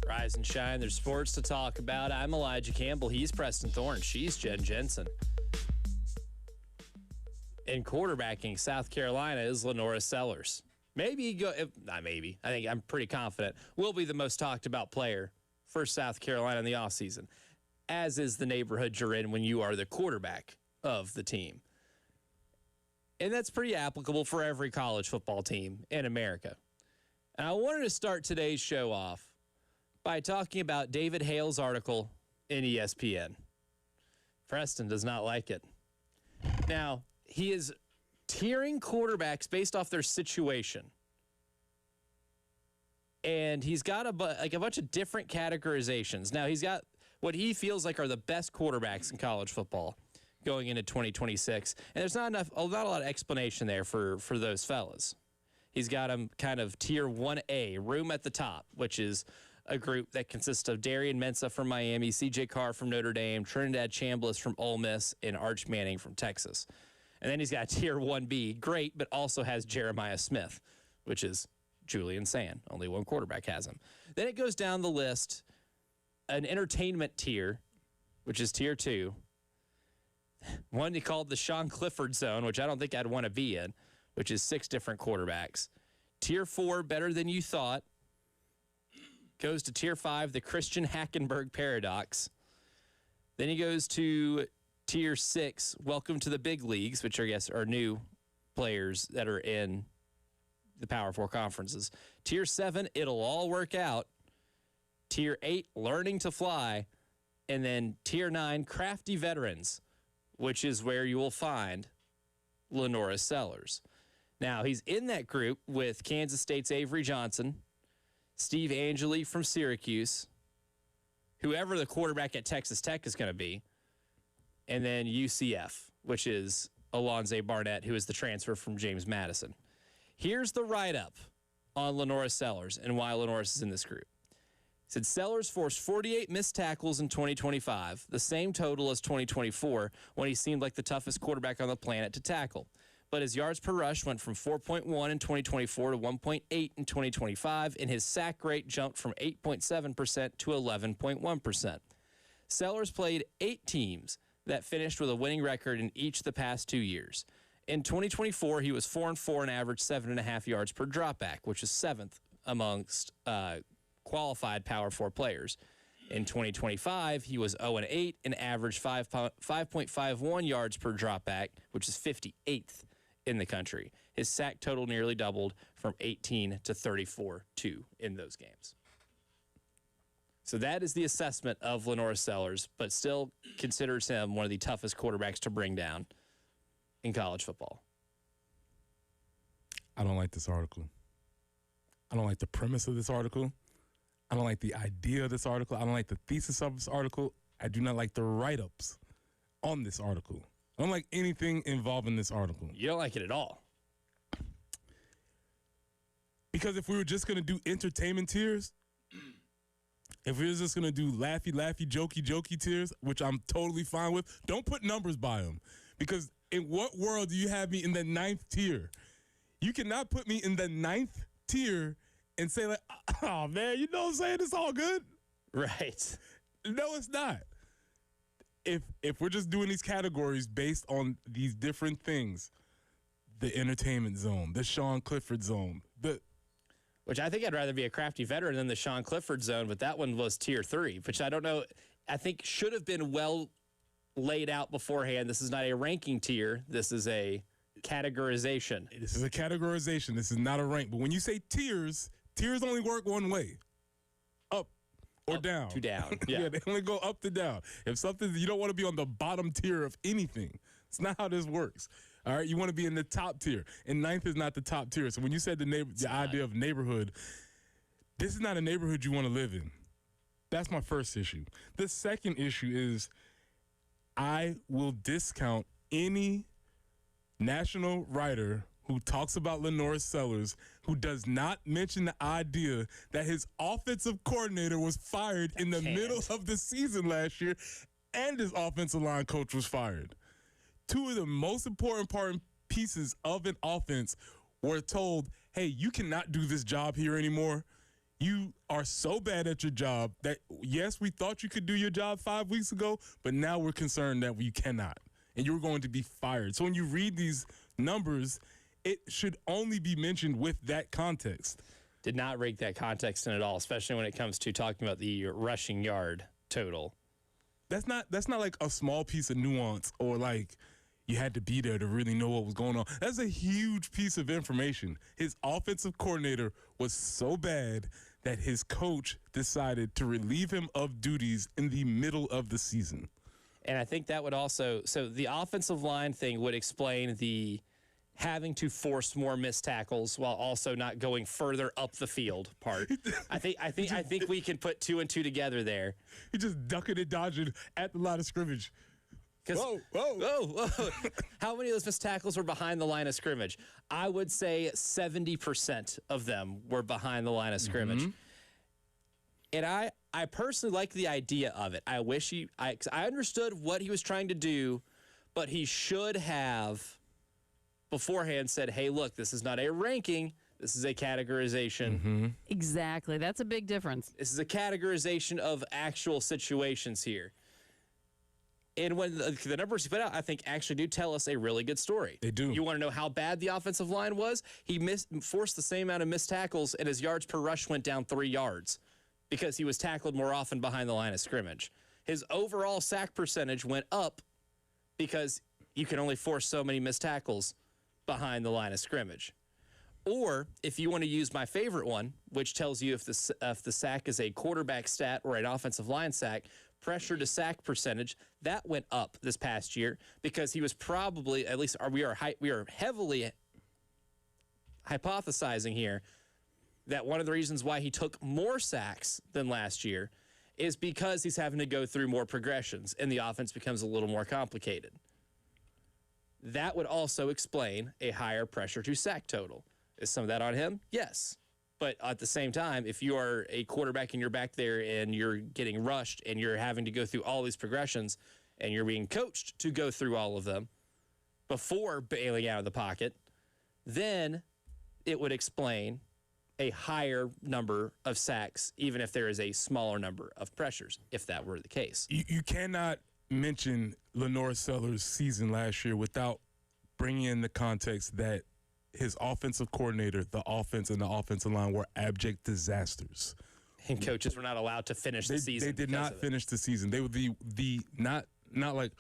Rise and shine. There's sports to talk about. I'm Elijah Campbell. He's Preston Thorne. She's Jen Jensen. And quarterbacking South Carolina is Lenora Sellers. I think I'm pretty confident, will be the most talked about player for South Carolina in the offseason, as is the neighborhood you're in when you are the quarterback of the team. And that's pretty applicable for every college football team in America. And I wanted to start today's show off by talking about David Hale's article in ESPN. Preston does not like it. Now, he is tiering quarterbacks based off their situation. And he's got a bunch of different categorizations. Now, he's got what he feels like are the best quarterbacks in college football going into 2026. And there's not a lot of explanation there for those fellas. He's got them kind of tier 1A, room at the top, which is a group that consists of Darian Mensah from Miami, C.J. Carr from Notre Dame, Trinidad Chambliss from Ole Miss, and Arch Manning from Texas. And then he's got tier 1B, great, but also has Jeremiah Smith, which is Julian Sand. Only one quarterback has him. Then it goes down the list, an entertainment tier, which is tier 2. One he called the Sean Clifford zone, which I don't think I'd want to be in, which is 6 different quarterbacks. Tier 4, better than you thought. Goes to tier 5, the Christian Hackenberg paradox. Then he goes to tier 6, welcome to the big leagues, which I guess are new players that are in the Power 4 conferences. Tier 7, it'll all work out. Tier 8, learning to fly. And then tier 9, crafty veterans, which is where you will find Lenora Sellers. Now, he's in that group with Kansas State's Avery Johnson, Steve Angeli from Syracuse, whoever the quarterback at Texas Tech is going to be, and then UCF, which is Alonze Barnett, who is the transfer from James Madison. Here's the write-up on Lenora Sellers and why Lenora is in this group. He said Sellers forced 48 missed tackles in 2025, the same total as 2024, when he seemed like the toughest quarterback on the planet to tackle. But his yards per rush went from 4.1 in 2024 to 1.8 in 2025, and his sack rate jumped from 8.7% to 11.1%. Sellers played 8 teams that finished with a winning record in each of the past 2 years. In 2024, he was 4-4 and averaged 7.5 yards per dropback, which is 7th amongst qualified Power 4 players. In 2025, he was 0-8 and averaged 5.51 yards per dropback, which is 58th in the country. His sack total nearly doubled from 18 to 34-2 in those games. So that is the assessment of Lenora Sellers, but still considers him one of the toughest quarterbacks to bring down in college football. I don't like this article. I don't like the premise of this article. I don't like the idea of this article. I don't like the thesis of this article. I do not like the write-ups on this article. I don't like anything involving this article. You don't like it at all? Because if we were just going to do entertainment tiers, if we were just going to do laughy, jokey tiers, which I'm totally fine with, don't put numbers by them. Because in what world do you have me in the 9th tier? You cannot put me in the 9th tier and say, like, oh, man, you know what I'm saying? It's all good. Right. No, it's not. If we're just doing these categories based on these different things, the entertainment zone, the Sean Clifford zone, which I think I'd rather be a crafty veteran than the Sean Clifford zone, but that one was tier 3, which I don't know. I think should have been well laid out beforehand. This is not a ranking tier. This is a categorization. This is a categorization. This is not a rank. But when you say tiers only work one way. Up or up down. To down. Yeah. Yeah, they only go up to down. If something, you don't want to be on the bottom tier of anything. It's not how this works. All right, you want to be in the top tier. And 9th is not the top tier. So when you said the idea of neighborhood, this is not a neighborhood you want to live in. That's my first issue. The second issue is I will discount any national writer who talks about Lenora Sellers who does not mention the idea that his offensive coordinator was fired in the middle of the season last year and his offensive line coach was fired. Two of the most important pieces of an offense were told, hey, you cannot do this job here anymore. You are so bad at your job that, yes, we thought you could do your job 5 weeks ago, but now we're concerned that you cannot, and you're going to be fired. So when you read these numbers, it should only be mentioned with that context. Did not rake that context in at all, especially when it comes to talking about the rushing yard total. That's not like a small piece of nuance or like you had to be there to really know what was going on. That's a huge piece of information. His offensive coordinator was so bad that his coach decided to relieve him of duties in the middle of the season. And I think that would also, so the offensive line thing would explain the having to force more missed tackles while also not going further up the field part. I think we can put 2 and 2 together there. He just ducking and dodging at the line of scrimmage. Whoa. How many of those missed tackles were behind the line of scrimmage? I would say 70% of them were behind the line of scrimmage. Mm-hmm. And I personally like the idea of it. I wish I understood what he was trying to do, but he should have beforehand said, hey, look, this is not a ranking. This is a categorization. Mm-hmm. Exactly. That's a big difference. This is a categorization of actual situations here. And when the numbers he put out, I think, actually do tell us a really good story. They do. You want to know how bad the offensive line was? He forced the same amount of missed tackles, and his yards per rush went down 3 yards because he was tackled more often behind the line of scrimmage. His overall sack percentage went up because you can only force so many missed tackles behind the line of scrimmage. Or if you want to use my favorite one, which tells you if the sack is a quarterback stat or an offensive line sack, pressure to sack percentage, that went up this past year because he was probably, at least we are heavily hypothesizing here that one of the reasons why he took more sacks than last year is because he's having to go through more progressions and the offense becomes a little more complicated. That would also explain a higher pressure to sack total. Is some of that on him? Yes. But at the same time, if you are a quarterback and you're back there and you're getting rushed and you're having to go through all these progressions and you're being coached to go through all of them before bailing out of the pocket, then it would explain a higher number of sacks, even if there is a smaller number of pressures, if that were the case. You cannot mention Lenore Sellers' season last year without bringing in the context that his offensive coordinator, the offense, and the offensive line were abject disasters. And coaches were not allowed to finish the season. They did not finish the season. They were the not like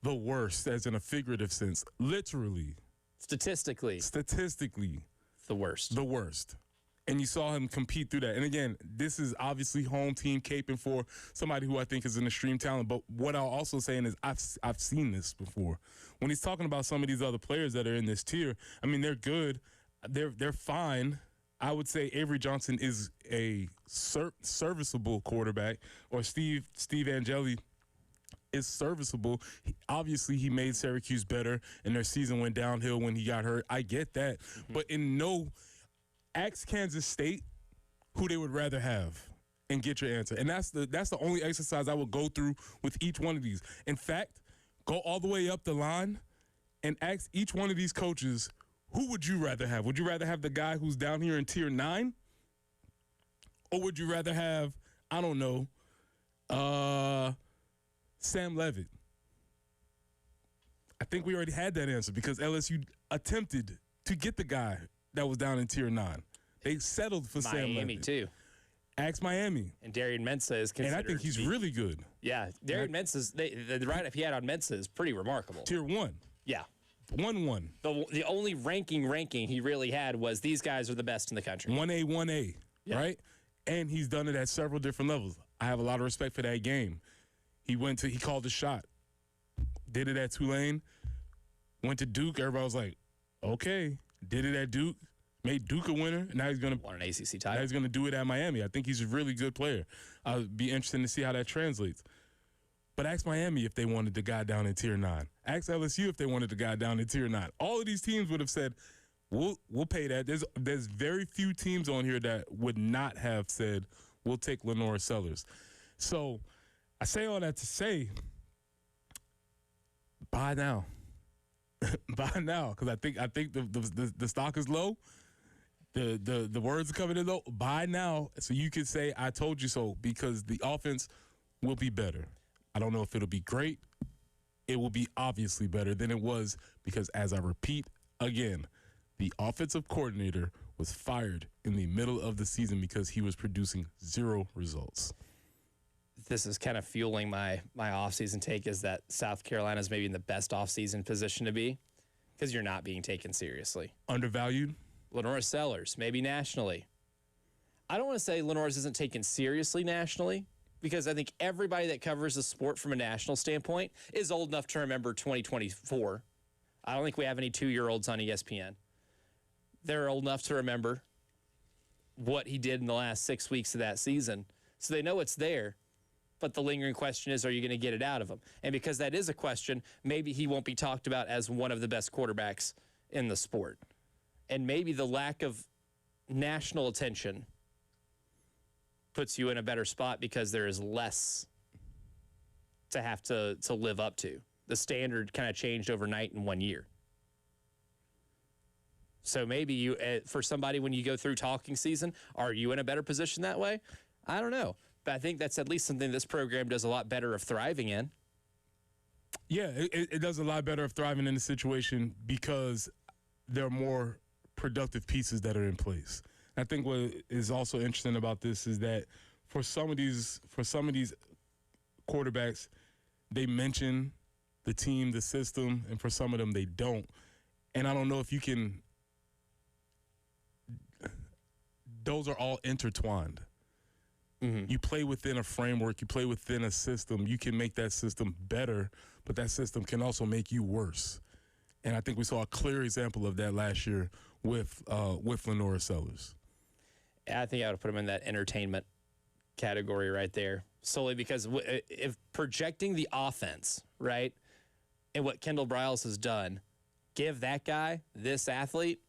the worst as in a figurative sense. Literally. Statistically. The worst. And you saw him compete through that. And again, this is obviously home team caping for somebody who I think is an extreme talent. But what I'll also say is I've seen this before. When he's talking about some of these other players that are in this tier, I mean, they're good. They're fine. I would say Avery Johnson is a serviceable quarterback, or Steve Angeli is serviceable. Obviously, he made Syracuse better, and their season went downhill when he got hurt. I get that. Mm-hmm. But ask Kansas State who they would rather have and get your answer. And that's the only exercise I would go through with each one of these. In fact, go all the way up the line and ask each one of these coaches, who would you rather have? Would you rather have the guy who's down here in tier 9? Or would you rather have, I don't know, Sam Levitt? I think we already had that answer because LSU attempted to get the guy that was down in tier 9. They settled for Sam Levitt. Miami, too. Ask Miami. And Darian Mensah is considered. And I think he's really good. Yeah. Darian Mensah's, the write-up he had on Mensah is pretty remarkable. Tier 1. Yeah. 1-1. The only ranking he really had was these guys are the best in the country. 1A, yeah. Right? And he's done it at several different levels. I have a lot of respect for that game. He called a shot. Did it at Tulane. Went to Duke. Everybody was like, okay. Did it at Duke. Made Duke a winner. And now he's going to won an ACC title. Now he's going to do it at Miami. I think he's a really good player. I'll be interested to see how that translates. But ask Miami if they wanted the guy down in tier 9. Ask LSU if they wanted the guy down in tier 9. All of these teams would have said, we'll pay that. There's very few teams on here that would not have said, we'll take Lenore Sellers. So I say all that to say, buy now. Buy now, because I think the stock is low. The words are coming in though. Buy now, so you can say I told you so, because the offense will be better. I don't know if it'll be great. It will be obviously better than it was, because, as I repeat again, the offensive coordinator was fired in the middle of the season because he was producing 0 results. This is kind of fueling my offseason take, is that South Carolina is maybe in the best offseason position to be, because you're not being taken seriously. Undervalued? Lenora Sellers, maybe nationally. I don't want to say Lenore's isn't taken seriously nationally, because I think everybody that covers the sport from a national standpoint is old enough to remember 2024. I don't think we have any 2-year-olds on ESPN. They're old enough to remember what he did in the last 6 weeks of that season. So they know it's there. But the lingering question is, are you going to get it out of him? And because that is a question, maybe he won't be talked about as one of the best quarterbacks in the sport. And maybe the lack of national attention puts you in a better spot, because there is less to have to live up to. The standard kind of changed overnight in 1 year. So maybe you, for somebody, when you go through talking season, are you in a better position that way? I don't know. But I think that's at least something this program does a lot better of thriving in. Yeah, it does a lot better of thriving in the situation, because there are more productive pieces that are in place. I think what is also interesting about this is that for some of these quarterbacks, they mention the team, the system, and for some of them they don't. And I don't know if you can. Those are all intertwined. Mm-hmm. You play within a framework, you play within a system. You can make that system better, but that system can also make you worse. And I think we saw a clear example of that last year with Lenora Sellers. I think I would put him in that entertainment category right there, solely because if projecting the offense, right, and what Kendall Briles has done, give that guy, this athlete,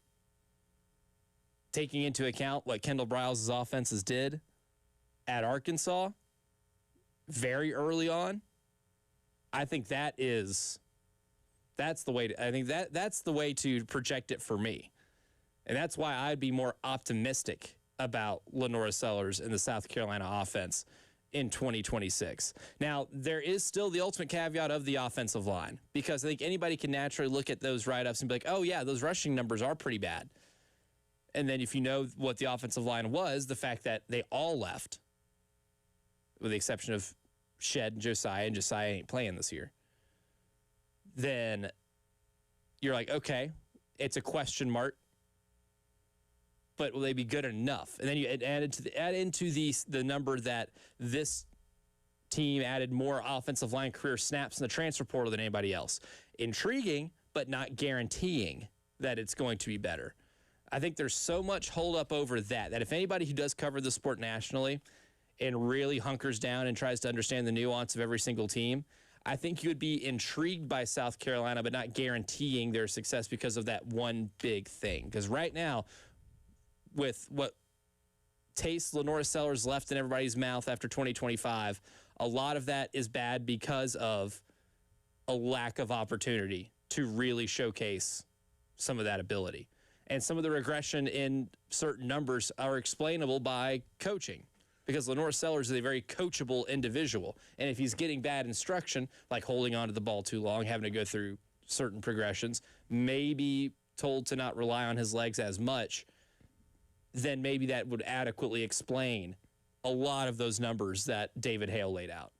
taking into account what Kendall Briles' offenses did at Arkansas very early on, I think that's the way to, I think that's the way to project it for me. And that's why I'd be more optimistic about Lenora Sellers and the South Carolina offense in 2026. Now, there is still the ultimate caveat of the offensive line, because I think anybody can naturally look at those write-ups and be like, oh, yeah, those rushing numbers are pretty bad. And then if you know what the offensive line was, the fact that they all left, with the exception of Shed and Josiah ain't playing this year, then you're like, okay, it's a question mark, but will they be good enough? And then you add into the number that this team added more offensive line career snaps in the transfer portal than anybody else. Intriguing, but not guaranteeing that it's going to be better. I think there's so much hold up over that if anybody who does cover the sport nationally and really hunkers down and tries to understand the nuance of every single team, I think you would be intrigued by South Carolina, but not guaranteeing their success because of that one big thing. Because right now, with what taste Lenora Sellers left in everybody's mouth after 2025, a lot of that is bad because of a lack of opportunity to really showcase some of that ability. And some of the regression in certain numbers are explainable by coaching, because Lenora Sellers is a very coachable individual. And if he's getting bad instruction, like holding onto the ball too long, having to go through certain progressions, maybe told to not rely on his legs as much, then maybe that would adequately explain a lot of those numbers that David Hale laid out.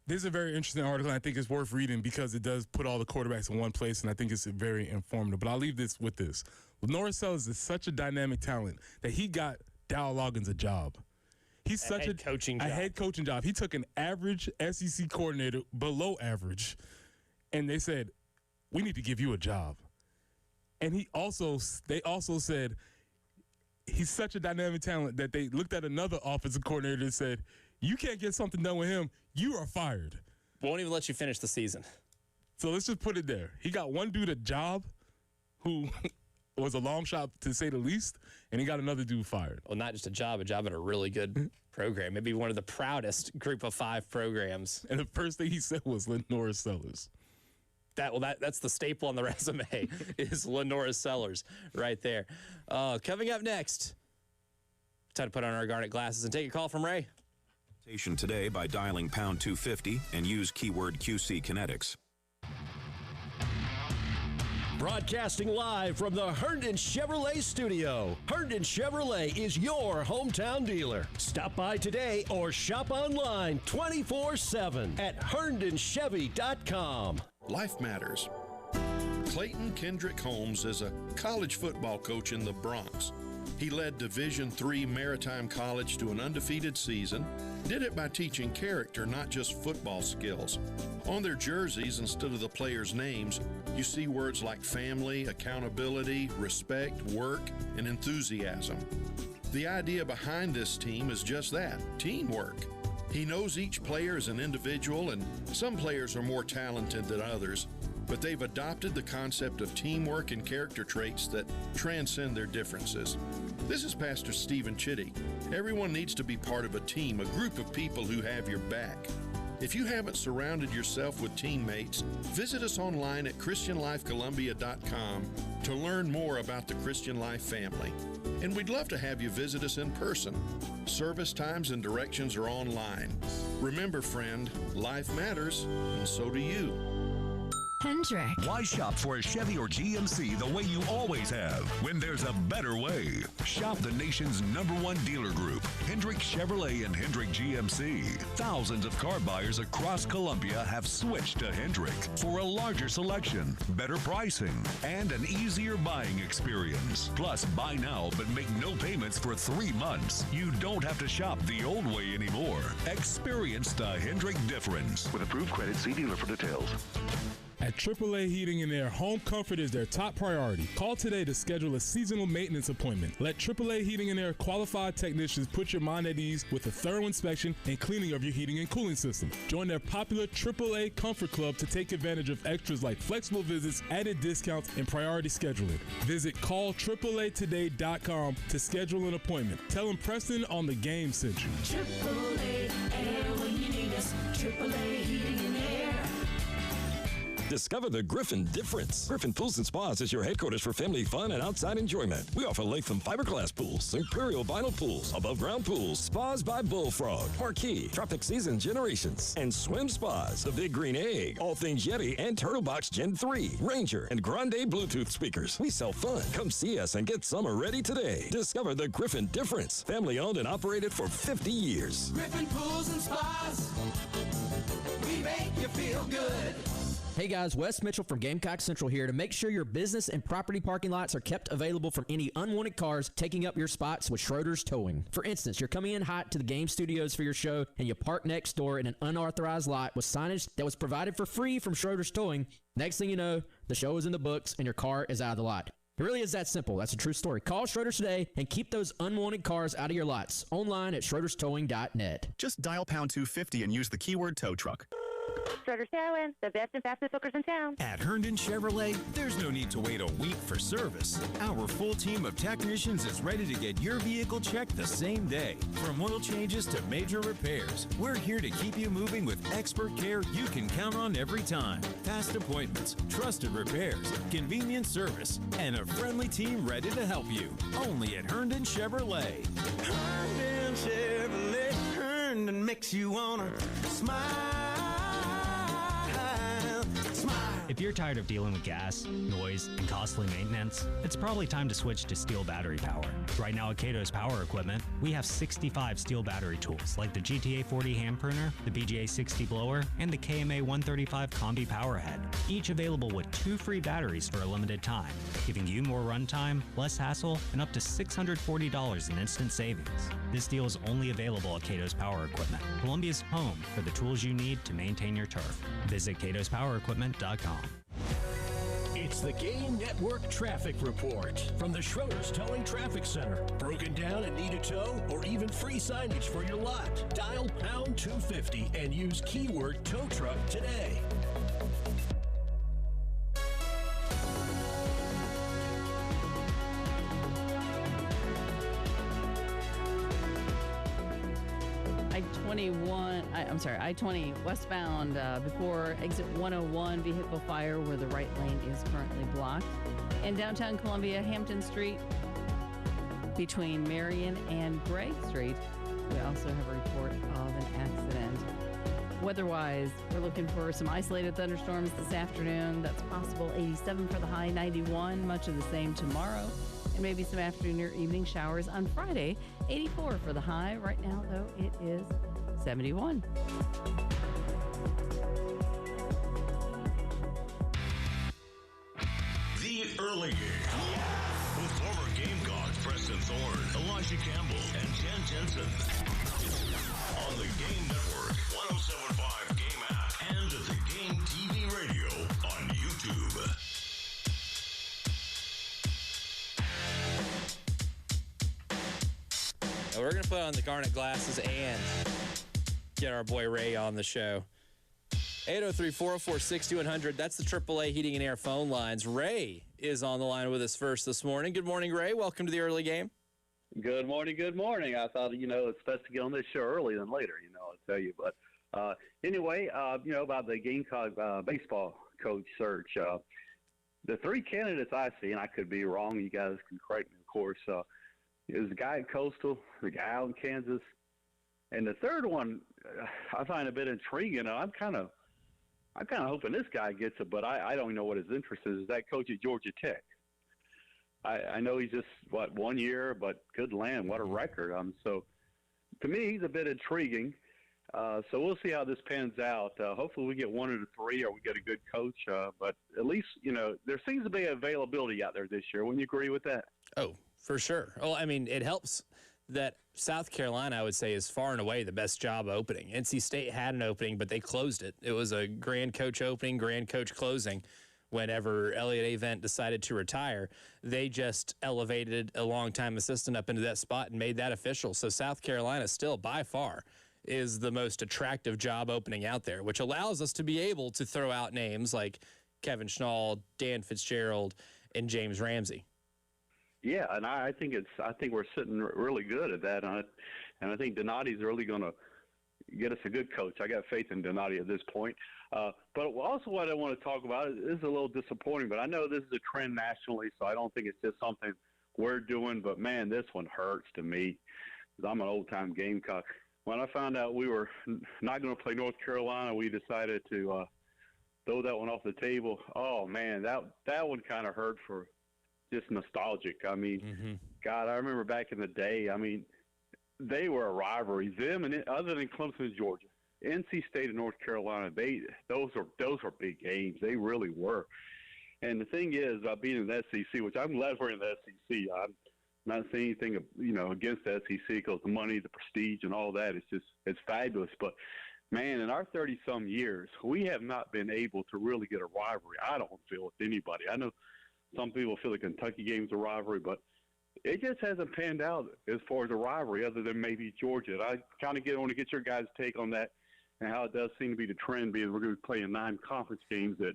This is a very interesting article, and I think it's worth reading because it does put all the quarterbacks in one place, and I think it's very informative. But I'll leave this with this. Lenora Sellers is such a dynamic talent that he got Dow Loggins a job. He's such a head coaching job. He took an average SEC coordinator, below average, and they said, we need to give you a job. And they also said, he's such a dynamic talent that they looked at another offensive coordinator and said, you can't get something done with him, you are fired. Won't even let you finish the season. So let's just put it there. He got one dude a job who was a long shot, to say the least, and he got another dude fired. Well, not just a job at a really good program. Maybe one of the proudest group of 5 programs. And the first thing he said was Lenora Sellers. that's the staple on the resume is Lenora Sellers right there. Coming up next, time to put on our Garnet glasses and take a call from Ray. Today by dialing pound 250 and use keyword QC Kinetics. Broadcasting live from the Herndon Chevrolet studio. Herndon Chevrolet is your hometown dealer. Stop by today or shop online 24/7 at herndonchevy.com. Life matters. Clayton Kendrick Holmes is a college football coach in the Bronx. He led Division III Maritime College to an undefeated season, did it by teaching character, not just football skills. On their jerseys, instead of the players' names, you see words like family, accountability, respect, work, and enthusiasm. The idea behind this team is just that, teamwork. He knows each player is an individual, and some players are more talented than others, but they've adopted the concept of teamwork and character traits that transcend their differences. This is Pastor Stephen Chitty. Everyone needs to be part of a team, a group of people who have your back. If you haven't surrounded yourself with teammates, visit us online at ChristianLifeColumbia.com to learn more about the Christian Life family. And we'd love to have you visit us in person. Service times and directions are online. Remember, friend, life matters, and so do you. Hendrick. Why shop for a Chevy or GMC the way you always have when there's a better way? Shop the nation's #1 dealer group, Hendrick Chevrolet and Hendrick GMC. Thousands of car buyers across Columbia have switched to Hendrick for a larger selection, better pricing, and an easier buying experience. Plus, buy now but make no payments for 3 months. You don't have to shop the old way anymore. Experience the Hendrick difference. With approved credit, see dealer for details. At AAA Heating and Air, home comfort is their top priority. Call today to schedule a seasonal maintenance appointment. Let AAA Heating and Air qualified technicians put your mind at ease with a thorough inspection and cleaning of your heating and cooling system. Join their popular AAA Comfort Club to take advantage of extras like flexible visits, added discounts, and priority scheduling. Visit callAAAtoday.com to schedule an appointment. Tell them Preston on the Game sent you. AAA Air when you need us. AAA Heating and Air. Discover the Griffin difference. Griffin Pools and Spas is your headquarters for family fun and outside enjoyment. We offer Latham fiberglass pools, Imperial vinyl pools, above ground pools, spas by Bullfrog, Marquee, Tropic Season Generations, and swim spas, the Big Green Egg, all things Yeti and Turtlebox Gen 3, Ranger, and Grande Bluetooth speakers. We sell fun. Come see us and get summer ready today. Discover the Griffin difference. Family owned and operated for 50 years. Griffin Pools and Spas. We make you feel good. Hey guys, Wes Mitchell from Gamecock Central here to make sure your business and property parking lots are kept available from any unwanted cars taking up your spots with Schroeder's Towing. For instance, you're coming in hot to the game studios for your show and you park next door in an unauthorized lot with signage that was provided for free from Schroeder's Towing. Next thing you know, the show is in the books and your car is out of the lot. It really is that simple. That's a true story. Call Schroeder's today and keep those unwanted cars out of your lots. Online at schroederstowing.net. Just dial pound 250 and use the keyword tow truck. Schroeder's Towing, the best and fastest hookers in town. At Herndon Chevrolet, there's no need to wait a week for service. Our full team of technicians is ready to get your vehicle checked the same day. From oil changes to major repairs, we're here to keep you moving with expert care you can count on every time. Fast appointments, trusted repairs, convenient service, and a friendly team ready to help you. Only at Herndon Chevrolet. Herndon Chevrolet, Herndon makes you wanna smile. If you're tired of dealing with gas, noise, and costly maintenance, it's probably time to switch to steel battery power. Right now at Cato's Power Equipment, we have 65 steel battery tools like the GTA 40 hand pruner, the BGA 60 blower, and the KMA 135 Combi Power Head, each available with 2 free batteries for a limited time, giving you more runtime, less hassle, and up to $640 in instant savings. This deal is only available at Cato's Power Equipment, Columbia's home for the tools you need to maintain your turf. Visit CatosPowerEquipment.com. It's the Game Network Traffic Report from the Schroeder's Towing Traffic Center. Broken down and need a tow or even free signage for your lot? Dial pound 250 and use keyword tow truck today. I-20 westbound before exit 101, vehicle fire where the right lane is currently blocked. In downtown Columbia, Hampton Street between Marion and Gray Street, we also have a report of an accident. Weather-wise, we're looking for some isolated thunderstorms this afternoon. That's possible. 87 for the high, 91, much of the same tomorrow. And maybe some afternoon or evening showers on Friday. 84 for the high. Right now, though, it is 71. The Early Game. Yes! With former Gamecocks Preston Thorne, Elijah Campbell, and Jen Jensen. On the Game Network, 107.5 Game app, and at the Game TV radio on YouTube. We're going to put on the garnet glasses and get our boy Ray on the show. 803-404-6100. That's the AAA Heating and Air phone lines. Ray is on the line with us first this morning. Good morning, Ray. Welcome to the Early Game. Good morning, good morning. I thought, it's best to get on this show early than later, I'll tell you. But anyway, about the Gamecock baseball coach search. The three candidates I see, and I could be wrong, you guys can correct me, of course, is the guy at Coastal, the guy out in Kansas, and the third one I find a bit intriguing. I'm kind of hoping this guy gets it, but I don't know what his interest is that coach at Georgia Tech. I know he's just, 1 year, but good land, what a record. So to me, he's a bit intriguing. So we'll see how this pans out. Hopefully we get one of the three or we get a good coach. But at least, there seems to be availability out there this year. Wouldn't you agree with that? Oh, for sure. Well, I mean, it helps that South Carolina, I would say, is far and away the best job opening. NC State had an opening, but they closed it. It was a grand coach opening, grand coach closing. Whenever Elliott Avent decided to retire, they just elevated a longtime assistant up into that spot and made that official. So South Carolina still, by far, is the most attractive job opening out there, which allows us to be able to throw out names like Kevin Schnall, Dan Fitzgerald, and James Ramsey. Yeah, and I think we're sitting really good at that, and I think Donati's really going to get us a good coach. I got faith in Donati at this point. But also what I want to talk about is a little disappointing, but I know this is a trend nationally, so I don't think it's just something we're doing. But, man, this one hurts to me because I'm an old-time Gamecock. When I found out we were not going to play North Carolina, we decided to throw that one off the table. Oh, man, that one kind of hurt for just nostalgic. I mean, God, I remember back in the day, they were a rivalry. Them and other than Clemson and Georgia, NC State and North Carolina, those are big games. They really were. And the thing is, being in the SEC, which I'm glad we're in the SEC. I'm not saying anything, against the SEC because the money, the prestige, and all that. It's fabulous. But man, in our 30-some years, we have not been able to really get a rivalry. I don't feel with anybody. I know some people feel the Kentucky game's a rivalry, but it just hasn't panned out as far as a rivalry other than maybe Georgia. And I kind of want to get your guys' take on that and how it does seem to be the trend, being we're going to be playing 9 conference games that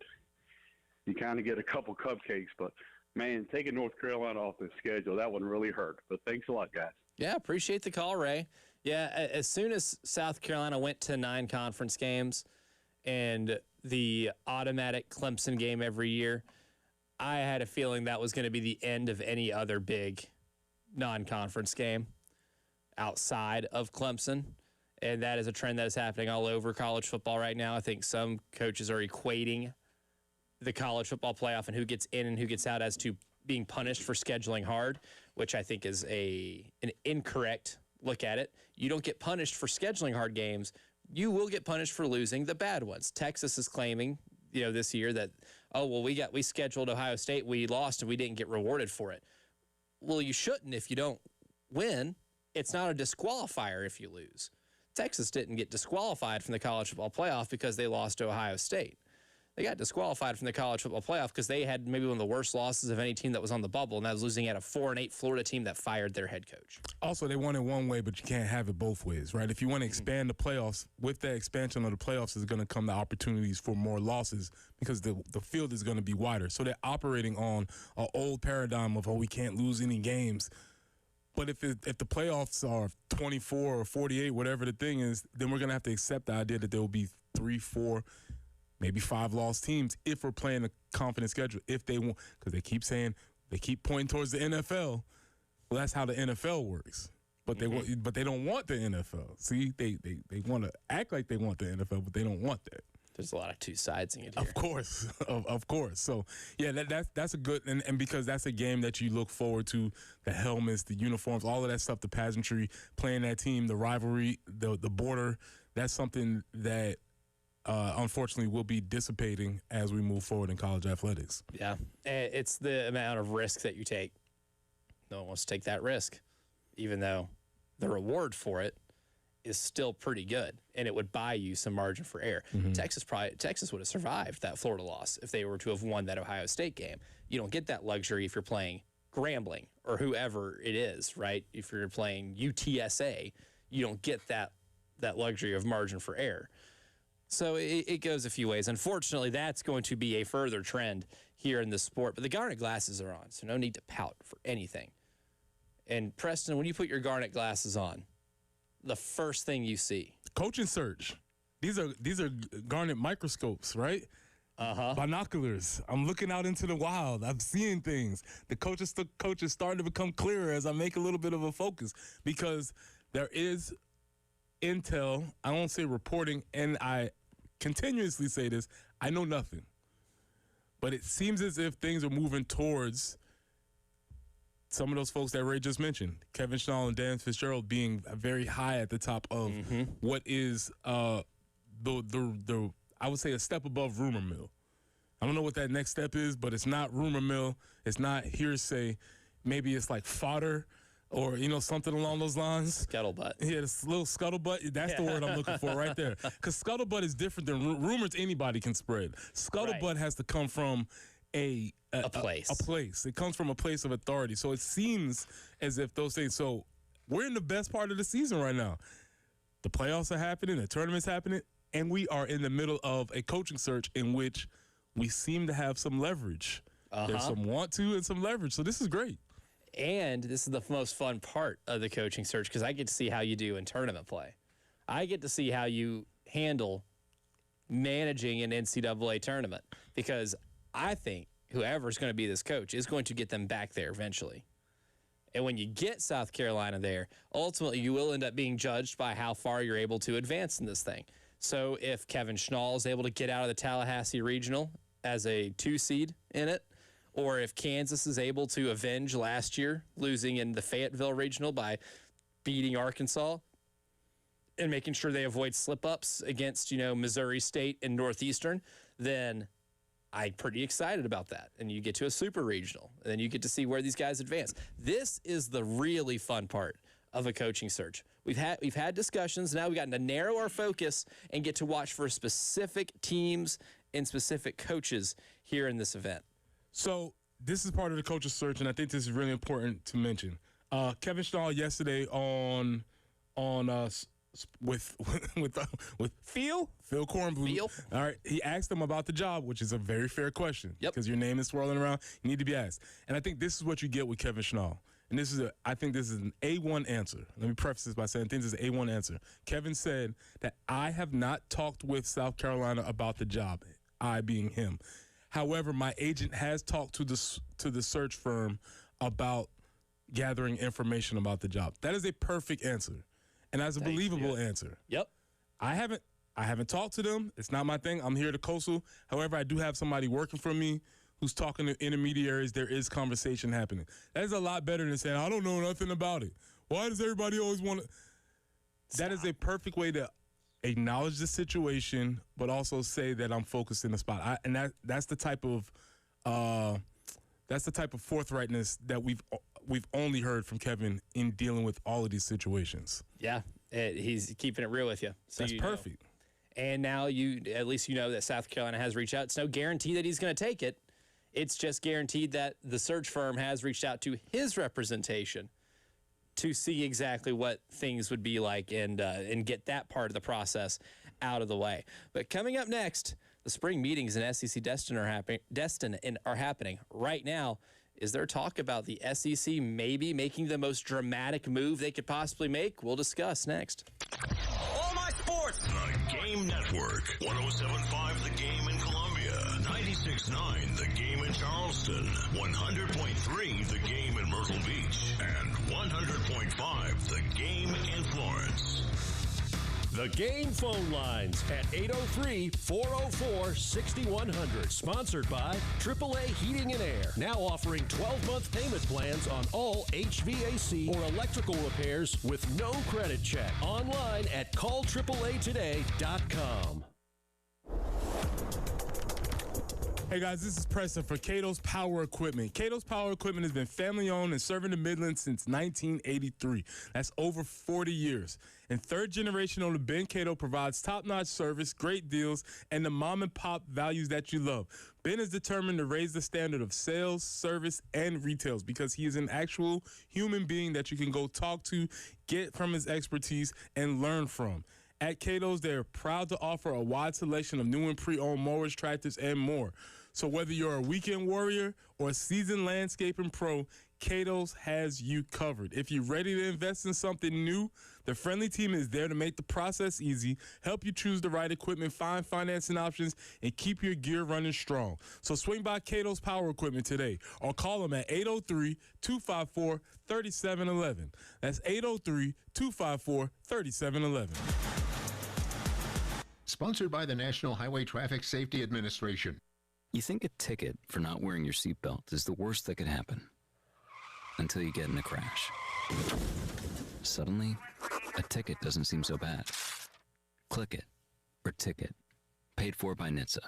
you kind of get a couple cupcakes. But, man, taking North Carolina off the schedule, that one really hurt. But thanks a lot, guys. Yeah, appreciate the call, Ray. Yeah, as soon as South Carolina went to 9 conference games and the automatic Clemson game every year, I had a feeling that was going to be the end of any other big non-conference game outside of Clemson. And that is a trend that is happening all over college football right now. I think some coaches are equating the college football playoff and who gets in and who gets out as to being punished for scheduling hard, which I think is an incorrect look at it. You don't get punished for scheduling hard games. You will get punished for losing the bad ones. Texas is claiming, this year that, we scheduled Ohio State, we lost, and we didn't get rewarded for it. Well, you shouldn't if you don't win. It's not a disqualifier if you lose. Texas didn't get disqualified from the college football playoff because they lost to Ohio State. They got disqualified from the college football playoff because they had maybe one of the worst losses of any team that was on the bubble, and that was losing at a 4-8 Florida team that fired their head coach. Also, they won it one way, but you can't have it both ways, right? If you want to expand the playoffs, with that expansion of the playoffs is going to come the opportunities for more losses because the field is going to be wider. So they're operating on an old paradigm of, we can't lose any games. But if the playoffs are 24 or 48, whatever the thing is, then we're going to have to accept the idea that there will be 3, 4, maybe 5 lost teams if we're playing a confident schedule. If they want, because they keep pointing towards the NFL. Well, that's how the NFL works. But they don't want the NFL. See, they want to act like they want the NFL, but they don't want that. There's a lot of two sides in it here. Of course, of course. So yeah, that's a good and because that's a game that you look forward to. The helmets, the uniforms, all of that stuff, the pageantry, playing that team, the rivalry, the border. That's something that unfortunately will be dissipating as we move forward in college athletics. Yeah, it's the amount of risk that you take. No one wants to take that risk, even though the reward for it is still pretty good, and it would buy you some margin for error. Texas would have survived that Florida loss if they were to have won that Ohio State game. You don't get that luxury if you're playing Grambling or whoever it is, right? If you're playing UTSA, you don't get that luxury of margin for error. So it goes a few ways. Unfortunately, that's going to be a further trend here in the sport. But the Garnet glasses are on, so no need to pout for anything. And Preston, when you put your Garnet glasses on, the first thing you see, coaching search. These are Garnet microscopes, right? Binoculars. I'm looking out into the wild. I'm seeing things. The coaches starting to become clearer as I make a little bit of a focus because there is intel. I won't say reporting, and I continuously say this. I know nothing, but it seems as if things are moving towards some of those folks that Ray just mentioned, Kevin Schnall and Dan Fitzgerald, being very high at the top of what is I would say a step above rumor mill. I don't know what that next step is, but it's not rumor mill. It's not hearsay. Maybe it's like fodder or, something along those lines. Scuttlebutt. Yeah, this little scuttlebutt. That's the word I'm looking for right there. Because scuttlebutt is different than rumors anybody can spread. Scuttlebutt has to come from a place. A place. It comes from a place of authority. So it seems as if those things. So we're in the best part of the season right now. The playoffs are happening. The tournament's happening. And we are in the middle of a coaching search in which we seem to have some leverage. There's some want to and some leverage. So this is great. And this is the most fun part of the coaching search because I get to see how you do in tournament play. I get to see how you handle managing an NCAA tournament because I think whoever's going to be this coach is going to get them back there eventually. And when you get South Carolina there, ultimately you will end up being judged by how far you're able to advance in this thing. So if Kevin Schnall is able to get out of the Tallahassee Regional as a 2 seed in it, or if Kansas is able to avenge last year losing in the Fayetteville Regional by beating Arkansas and making sure they avoid slip-ups against, Missouri State and Northeastern, then I'm pretty excited about that. And you get to a super regional, and then you get to see where these guys advance. This is the really fun part of a coaching search. We've had discussions. Now we've gotten to narrow our focus and get to watch for specific teams and specific coaches here in this event. So this is part of the coach's search, and I think this is really important to mention. Kevin Schnall yesterday with Phil Kornblum. Phil? All right, he asked him about the job, which is a very fair question. Yep. Because your name is swirling around, you need to be asked. And I think this is what you get with Kevin Schnall. And I think this is an A1 answer. Let me preface this by saying I think this is an A1 answer. Kevin said that I have not talked with South Carolina about the job, I being him. However, my agent has talked to the search firm about gathering information about the job. That is a perfect answer. And that's a believable answer. Yep. I haven't talked to them. It's not my thing. I'm here to coastal. However, I do have somebody working for me who's talking to intermediaries. There is conversation happening. That is a lot better than saying, I don't know nothing about it. Why does everybody always want to? That is a perfect way to acknowledge the situation, but also say that I'm focused in the spot. That's the type of forthrightness that we've only heard from Kevin in dealing with all of these situations. Yeah, he's keeping it real with you. So that's perfect. And now at least you know that South Carolina has reached out. It's no guarantee that he's going to take it. It's just guaranteed that the search firm has reached out to his representation to see exactly what things would be like and get that part of the process out of the way. But coming up next, the spring meetings in SEC Destin are happening right now. Is there talk about the SEC maybe making the most dramatic move they could possibly make? We'll discuss next. All my sports. The Game Network. 107.5 The Game in Columbia. 96.9 The Game in Charleston. 100.3 The Game in Myrtle Beach. And 100.5 The Game in Florence. The Game phone lines at 803-404-6100. Sponsored by AAA Heating and Air. Now offering 12-month payment plans on all HVAC or electrical repairs with no credit check. Online at callAAAtoday.com. Hey guys, this is Preston for Cato's Power Equipment. Cato's Power Equipment has been family owned and serving the Midlands since 1983. That's over 40 years. And third generation owner Ben Cato provides top-notch service, great deals, and the mom and pop values that you love. Ben is determined to raise the standard of sales, service, and retails because he is an actual human being that you can go talk to, get from his expertise, and learn from. At Cato's, they're proud to offer a wide selection of new and pre-owned mowers, tractors, and more. So whether you're a weekend warrior or a seasoned landscaping pro, Cato's has you covered. If you're ready to invest in something new, the friendly team is there to make the process easy, help you choose the right equipment, find financing options, and keep your gear running strong. So swing by Cato's Power Equipment today or call them at 803-254-3711. That's 803-254-3711. Sponsored by the National Highway Traffic Safety Administration. You think a ticket for not wearing your seatbelt is the worst that could happen until you get in a crash. Suddenly, a ticket doesn't seem so bad. Click it or ticket. Paid for by NHTSA.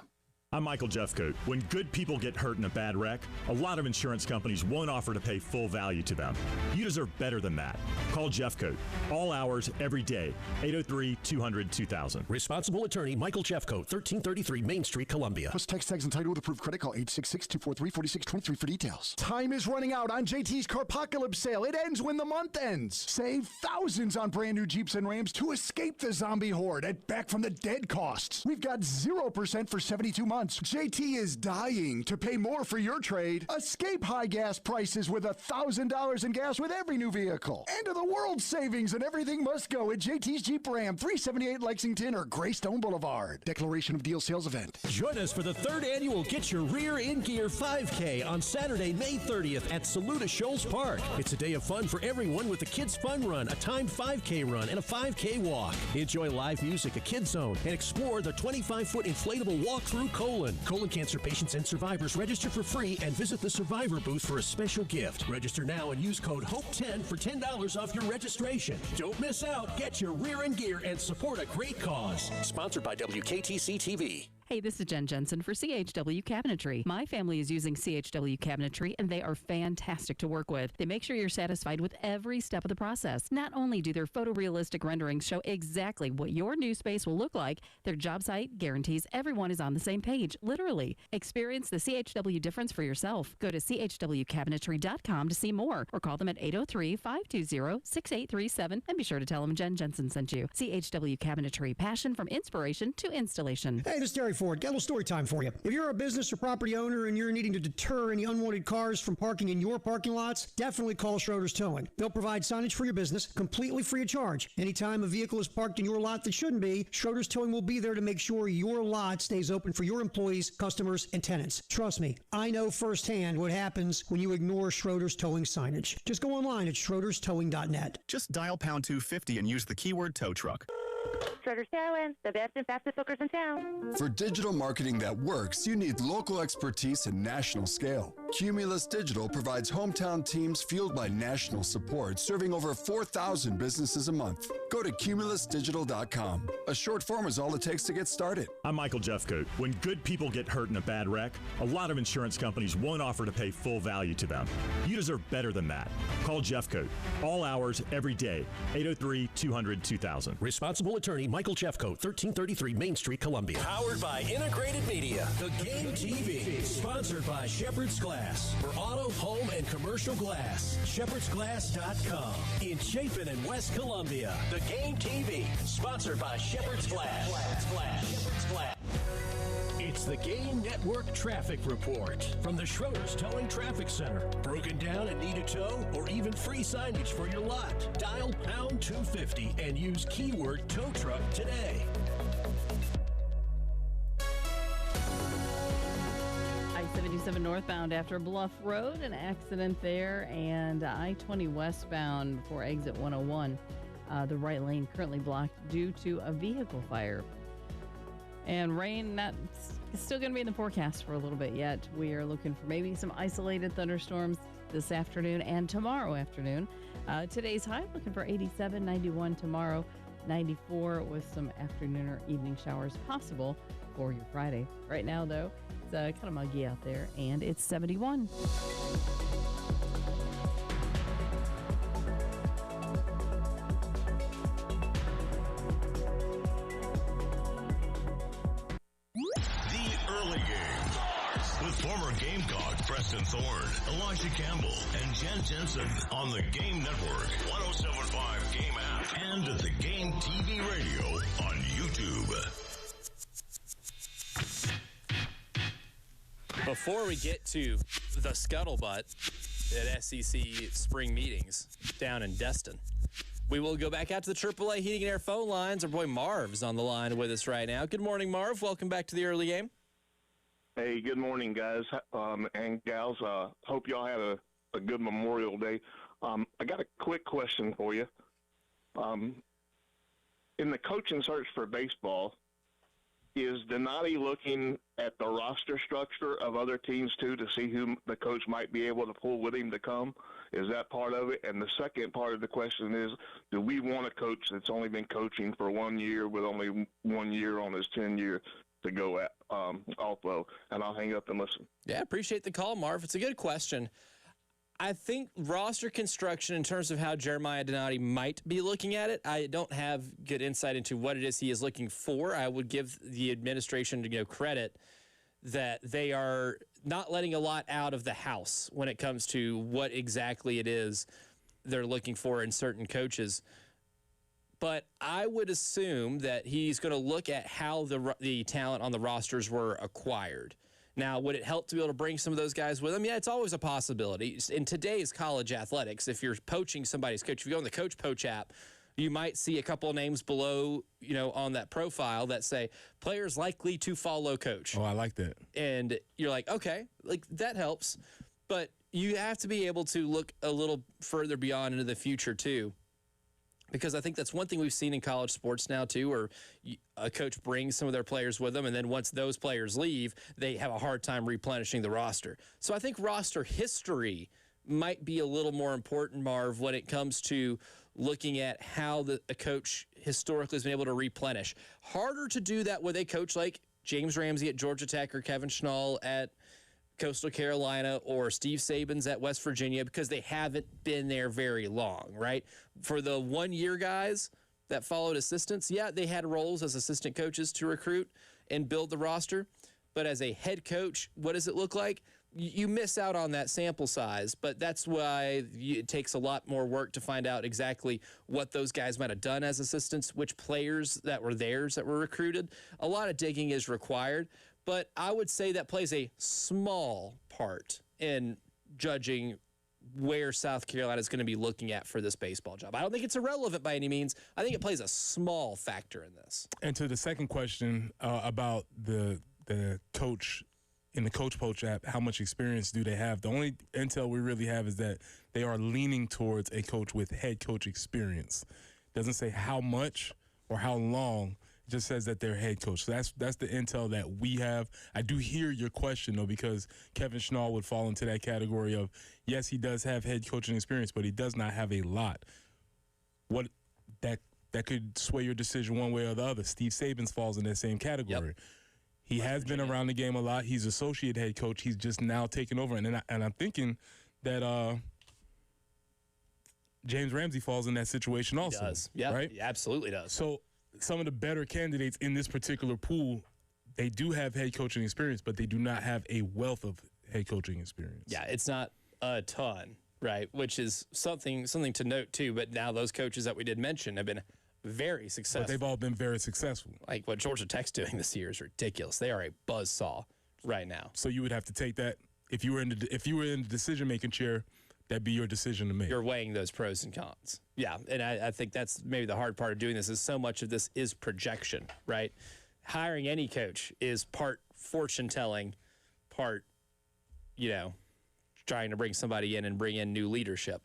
I'm Michael Jeffcoat. When good people get hurt in a bad wreck, a lot of insurance companies won't offer to pay full value to them. You deserve better than that. Call Jeffcoat. All hours, every day. 803-200-2000. Responsible attorney Michael Jeffcoat, 1333 Main Street, Columbia. Plus text tags and title with approved credit. Call 866-243-4623 for details. Time is running out on JT's Carpocalypse sale. It ends when the month ends. Save thousands on brand new Jeeps and Rams to escape the zombie horde at back from the dead costs. We've got 0% for 72 months. JT is dying to pay more for your trade. Escape high gas prices with $1,000 in gas with every new vehicle. End of the world savings and everything must go at JT's Jeep Ram, 378 Lexington or Greystone Boulevard. Declaration of Deal Sales Event. Join us for the third annual Get Your Rear in Gear 5K on Saturday, May 30th at Saluda Shoals Park. It's a day of fun for everyone with a Kids Fun Run, a timed 5K run, and a 5K walk. Enjoy live music, a Kids Zone, and explore the 25-foot inflatable walk through colon. Colon cancer patients and survivors register for free and visit the Survivor booth for a special gift. Register now and use code HOPE10 for $10 off your registration. Don't miss out. Get your rear in gear and support a great cause. Sponsored by WKTC-TV. Hey, this is Jen Jensen for CHW Cabinetry. My family is using CHW Cabinetry, and they are fantastic to work with. They make sure you're satisfied with every step of the process. Not only do their photorealistic renderings show exactly what your new space will look like, their job site guarantees everyone is on the same page, literally. Experience the CHW difference for yourself. Go to chwcabinetry.com to see more, or call them at 803-520-6837, and be sure to tell them Jen Jensen sent you. CHW Cabinetry, passion from inspiration to installation. Hey, this is Terry Ford. Got a little story time for you. If you're a business or property owner and you're needing to deter any unwanted cars from parking in your parking lots, definitely call Schroeder's Towing. They'll provide signage for your business completely free of charge. Anytime a vehicle is parked in your lot that shouldn't be, Schroeder's Towing will be there to make sure your lot stays open for your employees, customers, and tenants. Trust me, I know firsthand what happens when you ignore Schroeder's Towing signage. Just go online at schroederstowing.net. Just dial pound 250 and use the keyword tow truck. Schroeder's Towing, the best and fastest hookers in town. For digital marketing that works, you need local expertise and national scale. Cumulus Digital provides hometown teams fueled by national support, serving over 4,000 businesses a month. Go to cumulusdigital.com. A short form is all it takes to get started. I'm Michael Jeffcoat. When good people get hurt in a bad wreck, a lot of insurance companies won't offer to pay full value to them. You deserve better than that. Call Jeffcoat. All hours, every day. 803-200-2000. Responsible attorney Michael Jeffcoat, 1333 Main Street, Columbia. Powered by Integrated Media. The Game TV. Sponsored by Shepherd's Glass. For auto, home, and commercial glass. ShepherdsGlass.com. In Chapin and West Columbia. The Game TV. Sponsored by Shepherd's Glass. Shepherd's Glass. It's the Game Network Traffic Report from the Schroeder's Towing Traffic Center. Broken down and need a tow or even free signage for your lot? Dial pound 250 and use keyword tow truck today. I-77 northbound after Bluff Road, an accident there, and I-20 westbound before exit 101. The right lane currently blocked due to a vehicle fire. And rain, that's still going to be in the forecast for a little bit yet. We are looking for maybe some isolated thunderstorms this afternoon and tomorrow afternoon. Today's high, looking for 87, 91 tomorrow, 94 with some afternoon or evening showers possible for your Friday. Right now, though, it's kind of muggy out there, and it's 71. Former Gamecock Preston Thorne, Elijah Campbell, and Jen Jensen on the Game Network, 107.5 Game app, and at the Game TV radio on YouTube. Before we get to the scuttlebutt at SEC spring meetings down in Destin, we will go back out to the AAA Heating and Air phone lines. Our boy Marv's on the line with us right now. Good morning, Marv. Welcome back to the early game. Hey, good morning, guys and gals. Hope y'all had a good Memorial Day. I got a quick question for you. In the coaching search for baseball, is Donati looking at the roster structure of other teams, too, to see who the coach might be able to pull with him to come? Is that part of it? And the second part of the question is, do we want a coach that's only been coaching for 1 year with only 1 year on his 10-year to go at also? And I'll hang up and listen. Yeah, appreciate the call, Marv. It's a good question. I think roster construction in terms of how Jeremiah Donati might be looking at it, I don't have good insight into what it is he is looking for. I would give the administration credit that they are not letting a lot out of the house when it comes to what exactly it is they're looking for in certain coaches. But I would assume that he's going to look at how the talent on the rosters were acquired. Now, would it help to be able to bring some of those guys with him? Yeah, it's always a possibility. In today's college athletics, if you're poaching somebody's coach, if you go on the Coach Poach app, you might see a couple of names below, on that profile that say players likely to follow coach. Oh, I like that. And you're like, okay, that helps. But you have to be able to look a little further beyond into the future, too. Because I think that's one thing we've seen in college sports now, too, where a coach brings some of their players with them, and then once those players leave, they have a hard time replenishing the roster. So I think roster history might be a little more important, Marv, when it comes to looking at how a coach historically has been able to replenish. Harder to do that with a coach like James Ramsey at Georgia Tech or Kevin Schnall at Coastal Carolina or Steve Saban's at West Virginia because they haven't been there very long, right? For the 1 year guys that followed assistants, yeah, they had roles as assistant coaches to recruit and build the roster. But as a head coach, what does it look like? You miss out on that sample size, but that's why it takes a lot more work to find out exactly what those guys might have done as assistants, which players that were theirs that were recruited. A lot of digging is required. But I would say that plays a small part in judging where South Carolina is going to be looking at for this baseball job. I don't think it's irrelevant by any means. I think it plays a small factor in this. And to the second question about the coach in the Coach Poach app, how much experience do they have? The only intel we really have is that they are leaning towards a coach with head coach experience. Doesn't say how much or how long. Just says that they're head coach. So that's the intel that we have. I do hear your question, though, because Kevin Schnall would fall into that category of, yes, he does have head coaching experience, but he does not have a lot. What that could sway your decision one way or the other. Steve Saban falls in that same category. Yep. He has been around the game a lot. He's associate head coach. He's just now taking over. And I'm thinking that James Ramsey falls in that situation also. He does. Yeah, right? He absolutely does. So some of the better candidates in this particular pool, they do have head coaching experience, but they do not have a wealth of head coaching experience. Yeah, it's not a ton, right? Which is something to note too. But now those coaches that we did mention have been Very successful. But they've all been very successful. Like what Georgia Tech's doing this year is ridiculous. They are a buzzsaw right now. So you would have to take that if you were in the decision-making chair. That'd be your decision to make. You're weighing those pros and cons. Yeah, and I think that's maybe the hard part of doing this is so much of this is projection, right? Hiring any coach is part fortune-telling, part, trying to bring somebody in and bring in new leadership.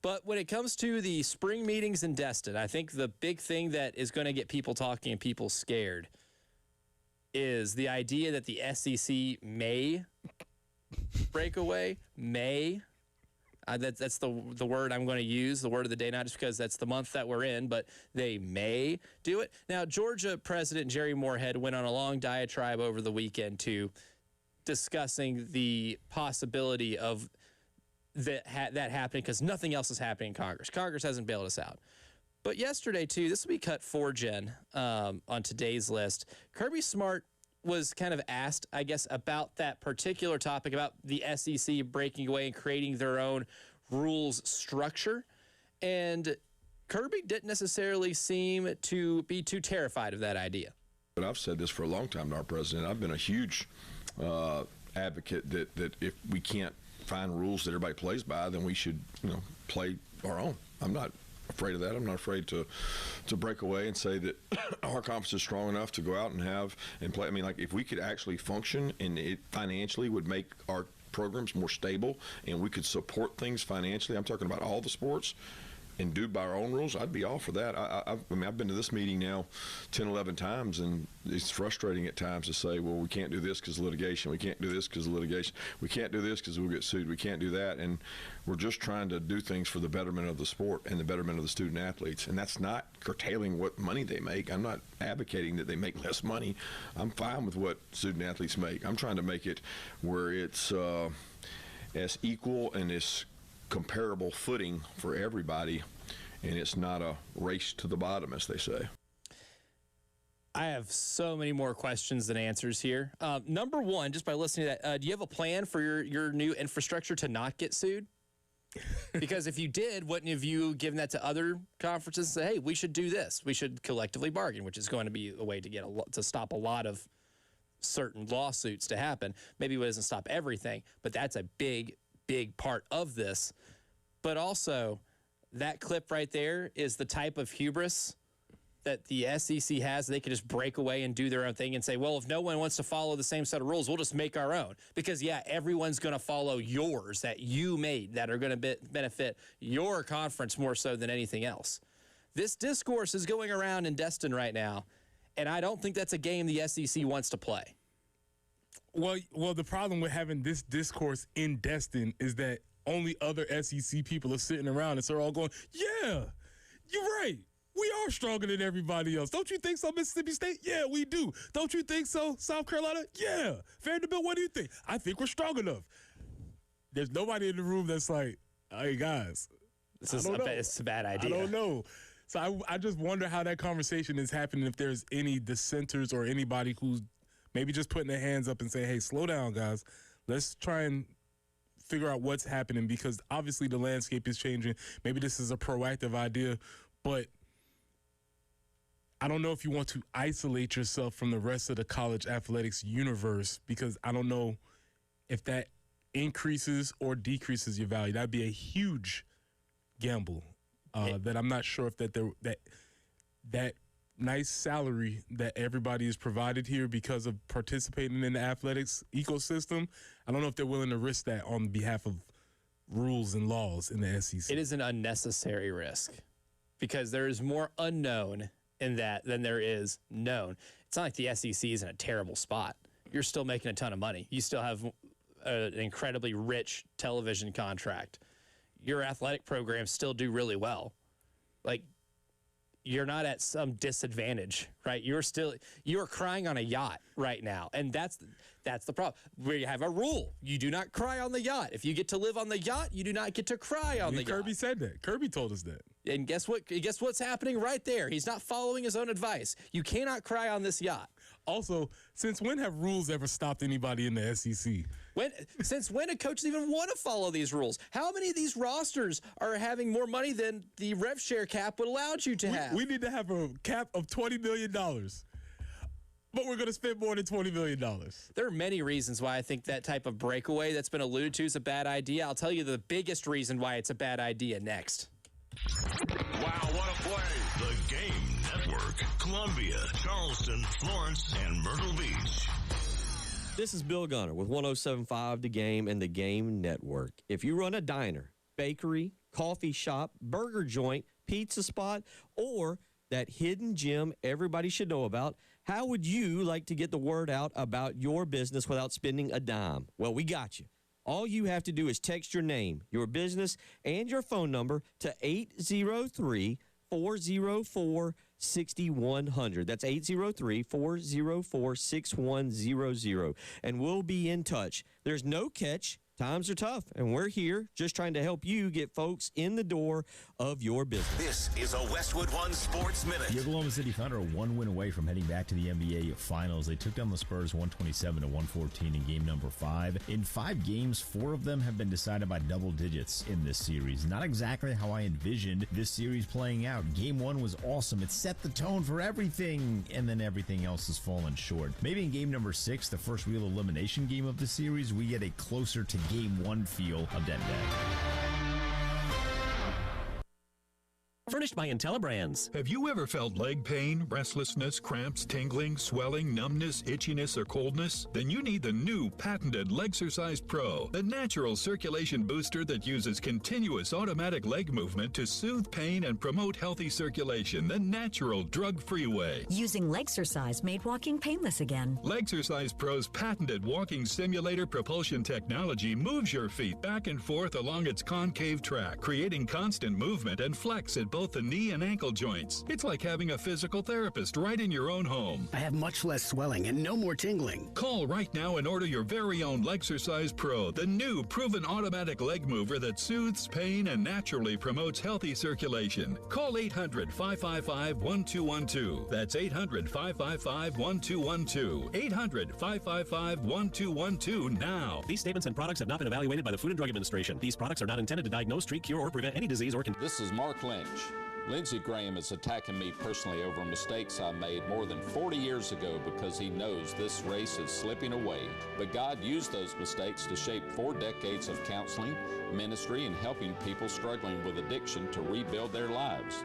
But when it comes to the spring meetings in Destin, I think the big thing that is going to get people talking and people scared is the idea that the SEC may break away, may. That's the word I'm going to use, the word of the day, not just because that's the month that we're in, but they may do it. Now, Georgia President Jerry Moorhead went on a long diatribe over the weekend discussing the possibility of that happening because nothing else is happening in Congress. Congress hasn't bailed us out. But yesterday, too, this will be cut 4 Jen on today's list. Kirby Smart was kind of asked, I guess, about that particular topic, about the SEC breaking away and creating their own rules structure. And Kirby didn't necessarily seem to be too terrified of that idea. But I've said this for a long time to our president. I've been a huge advocate that if we can't find rules that everybody plays by, then we should, play our own. I'm not afraid of that. I'm not afraid to break away and say that our conference is strong enough to go out and have and play. I mean, like if we could actually function and it financially would make our programs more stable and we could support things financially. I'm talking about all the sports. And do by our own rules, I'd be all for that. I mean, I've been to this meeting now 10, 11 times, and it's frustrating at times to say, well, we can't do this because of litigation. We can't do this because of litigation. We can't do this because we'll get sued. We can't do that. And we're just trying to do things for the betterment of the sport and the betterment of the student athletes. And that's not curtailing what money they make. I'm not advocating that they make less money. I'm fine with what student athletes make. I'm trying to make it where it's as equal and as comparable footing for everybody, and it's not a race to the bottom, as they say. I have so many more questions than answers here. Number one, just by listening to that, do you have a plan for your new infrastructure to not get sued? Because if you did, wouldn't have you given that to other conferences and say, hey, we should do this. We should collectively bargain, which is going to be a way to stop a lot of certain lawsuits to happen. Maybe it doesn't stop everything, but that's a big part of this. But also, that clip right there is the type of hubris that the SEC has. They could just break away and do their own thing and say, well, if no one wants to follow the same set of rules, we'll just make our own. Because, yeah, everyone's going to follow yours that you made that are going to benefit your conference more so than anything else. This discourse is going around in Destin right now, and I don't think that's a game the SEC wants to play. Well, the problem with having this discourse in Destin is that only other SEC people are sitting around and so they're all going, yeah, you're right. We are stronger than everybody else. Don't you think so, Mississippi State? Yeah, we do. Don't you think so, South Carolina? Yeah. Vanderbilt, what do you think? I think we're strong enough. There's nobody in the room that's like, hey, guys, it's a bad idea. I don't know. So I just wonder how that conversation is happening, if there's any dissenters or anybody who's maybe just putting their hands up and say, hey, slow down, guys. Let's try and figure out what's happening, because obviously the landscape is changing. Maybe this is a proactive idea, but I don't know if you want to isolate yourself from the rest of the college athletics universe, because I don't know if that increases or decreases your value. That'd be a huge gamble that I'm not sure if that nice salary that everybody is provided here because of participating in the athletics ecosystem, I don't know if they're willing to risk that on behalf of rules and laws in the SEC. It is an unnecessary risk because there is more unknown in that than there is known. It's not like the SEC is in a terrible spot. You're still making a ton of money. You still have an incredibly rich television contract. Your athletic programs still do really well. Like, you're not at some disadvantage, right? You're crying on a yacht right now, and that's the problem. We have a rule: you do not cry on the yacht. If you get to live on the yacht, you do not get to cry on the yacht. Kirby said that. Kirby told us that. And guess what? Guess what's happening right there? He's not following his own advice. You cannot cry on this yacht. Also, since when have rules ever stopped anybody in the SEC? Since when do coaches even want to follow these rules? How many of these rosters are having more money than the rev share cap would allow you to have? We need to have a cap of $20 million. But we're going to spend more than $20 million. There are many reasons why I think that type of breakaway that's been alluded to is a bad idea. I'll tell you the biggest reason why it's a bad idea next. Wow, what a play. The Game Network. Columbia, Charleston, Florence, and Myrtle Beach. This is Bill Gunner with 107.5 The Game and the Game Network. If you run a diner, bakery, coffee shop, burger joint, pizza spot, or that hidden gem everybody should know about, how would you like to get the word out about your business without spending a dime? Well, we got you. All you have to do is text your name, your business, and your phone number to 803-404-6100. That's 803-404-6100. And we'll be in touch. There's no catch. Times are tough, and we're here just trying to help you get folks in the door of your business. This is a Westwood One Sports Minute. The Oklahoma City Thunder are one win away from heading back to the NBA Finals. They took down the Spurs 127-114 in game number 5. In 5 games, 4 of them have been decided by double digits in this series. Not exactly how I envisioned this series playing out. Game 1 was awesome. It set the tone for everything, and then everything else has fallen short. Maybe in game number 6, the first real elimination game of the series, we get a closer to game 1 feel of that day. Furnished by IntelliBrands. Have you ever felt leg pain, restlessness, cramps, tingling, swelling, numbness, itchiness, or coldness? Then you need the new patented Legsercise Pro, the natural circulation booster that uses continuous automatic leg movement to soothe pain and promote healthy circulation the natural, drug-free way. Using Legsercise made walking painless again. Legsercise Pro's patented walking simulator propulsion technology moves your feet back and forth along its concave track, creating constant movement and flex at both the knee and ankle joints. It's like having a physical therapist right in your own home. I have much less swelling and no more tingling. Call right now and order your very own Legsercise Pro, the new proven automatic leg mover that soothes pain and naturally promotes healthy circulation. Call 800-555-1212. That's 800-555-1212. 800-555-1212 now. These statements and products have not been evaluated by the Food and Drug Administration. These products are not intended to diagnose, treat, cure, or prevent any disease or condition. This is Mark Lynch. Lindsey Graham is attacking me personally over mistakes I made more than 40 years ago because he knows this race is slipping away. But God used those mistakes to shape 4 decades of counseling, ministry, and helping people struggling with addiction to rebuild their lives.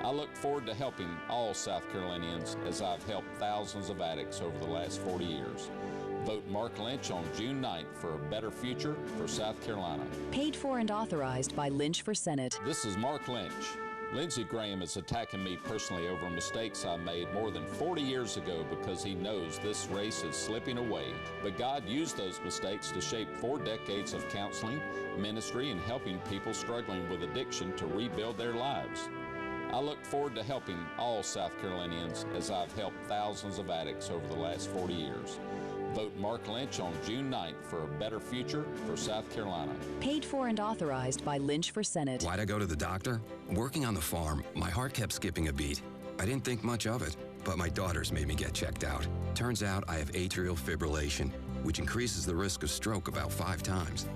I look forward to helping all South Carolinians as I've helped thousands of addicts over the last 40 years. Vote Mark Lynch on June 9th for a better future for South Carolina. Paid for and authorized by Lynch for Senate. This is Mark Lynch. Lindsey Graham is attacking me personally over mistakes I made more than 40 years ago because he knows this race is slipping away. But God used those mistakes to shape 4 decades of counseling, ministry, and helping people struggling with addiction to rebuild their lives. I look forward to helping all South Carolinians as I've helped thousands of addicts over the last 40 years. Vote Mark Lynch on June 9th for a better future for South Carolina. Paid for and authorized by Lynch for Senate. Why'd I go to the doctor? Working on the farm, my heart kept skipping a beat. I didn't think much of it, but my daughters made me get checked out. Turns out I have atrial fibrillation, which increases the risk of stroke about 5 times.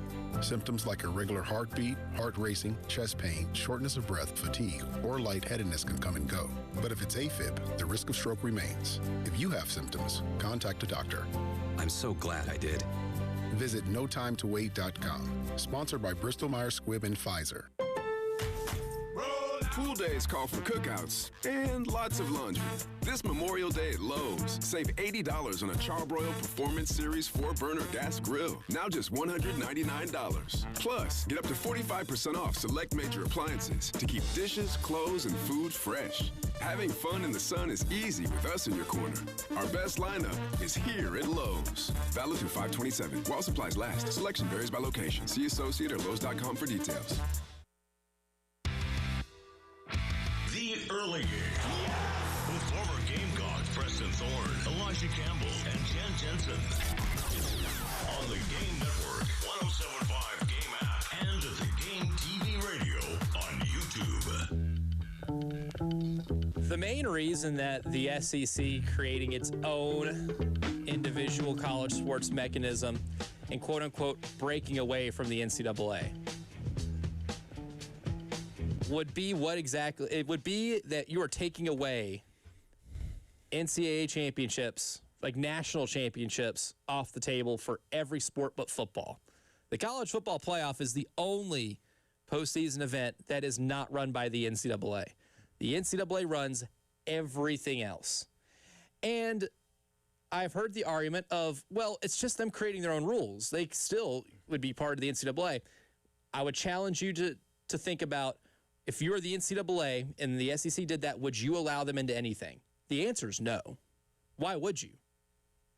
Symptoms like irregular heartbeat, heart racing, chest pain, shortness of breath, fatigue, or lightheadedness can come and go. But if it's AFib, the risk of stroke remains. If you have symptoms, contact a doctor. I'm so glad I did. Visit NoTimeToWait.com. Sponsored by Bristol-Myers Squibb and Pfizer. Pool days call for cookouts and lots of laundry. This Memorial Day at Lowe's, save $80 on a Charbroil Performance Series 4-burner gas grill, now just $199. Plus, get up to 45% off select major appliances to keep dishes, clothes, and food fresh. Having fun in the sun is easy with us in your corner. Our best lineup is here at Lowe's. Valid through 5/27. While supplies last. Selection varies by location. See associate or Lowe's.com for details. The Early Game. With former Gamecock Preston Thorne, Elijah Campbell, and Jen Jensen. On the Game Network, 107.5 Game app, and at the Game TV radio on YouTube. The main reason that the SEC creating its own individual college sports mechanism and quote-unquote breaking away from the NCAA would be what exactly? It would be that you are taking away NCAA championships, like national championships, off the table for every sport but football. The college football playoff is the only postseason event that is not run by the NCAA. The NCAA runs everything else. And I've heard the argument of, well, it's just them creating their own rules. They still would be part of the NCAA. I would challenge you to think about, if you were the NCAA and the SEC did that, would you allow them into anything? The answer is no. Why would you?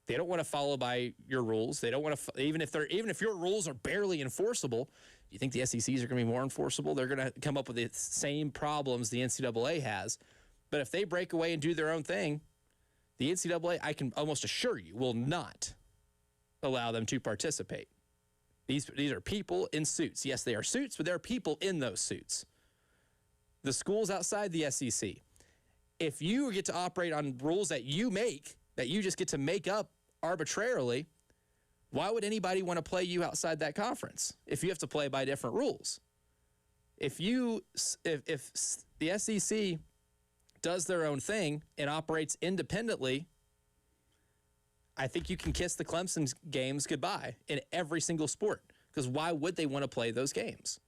They don't want to follow by your rules. They don't want to, even if your rules are barely enforceable. Do you think the SECs are going to be more enforceable? They're going to come up with the same problems the NCAA has. But if they break away and do their own thing, the NCAA, I can almost assure you, will not allow them to participate. These are people in suits. Yes, they are suits, but there are people in those suits. The schools outside the SEC, if you get to operate on rules that you make, that you just get to make up arbitrarily, why would anybody want to play you outside that conference if you have to play by different rules? If the SEC does their own thing and operates independently, I think you can kiss the Clemson games goodbye in every single sport, because why would they want to play those games?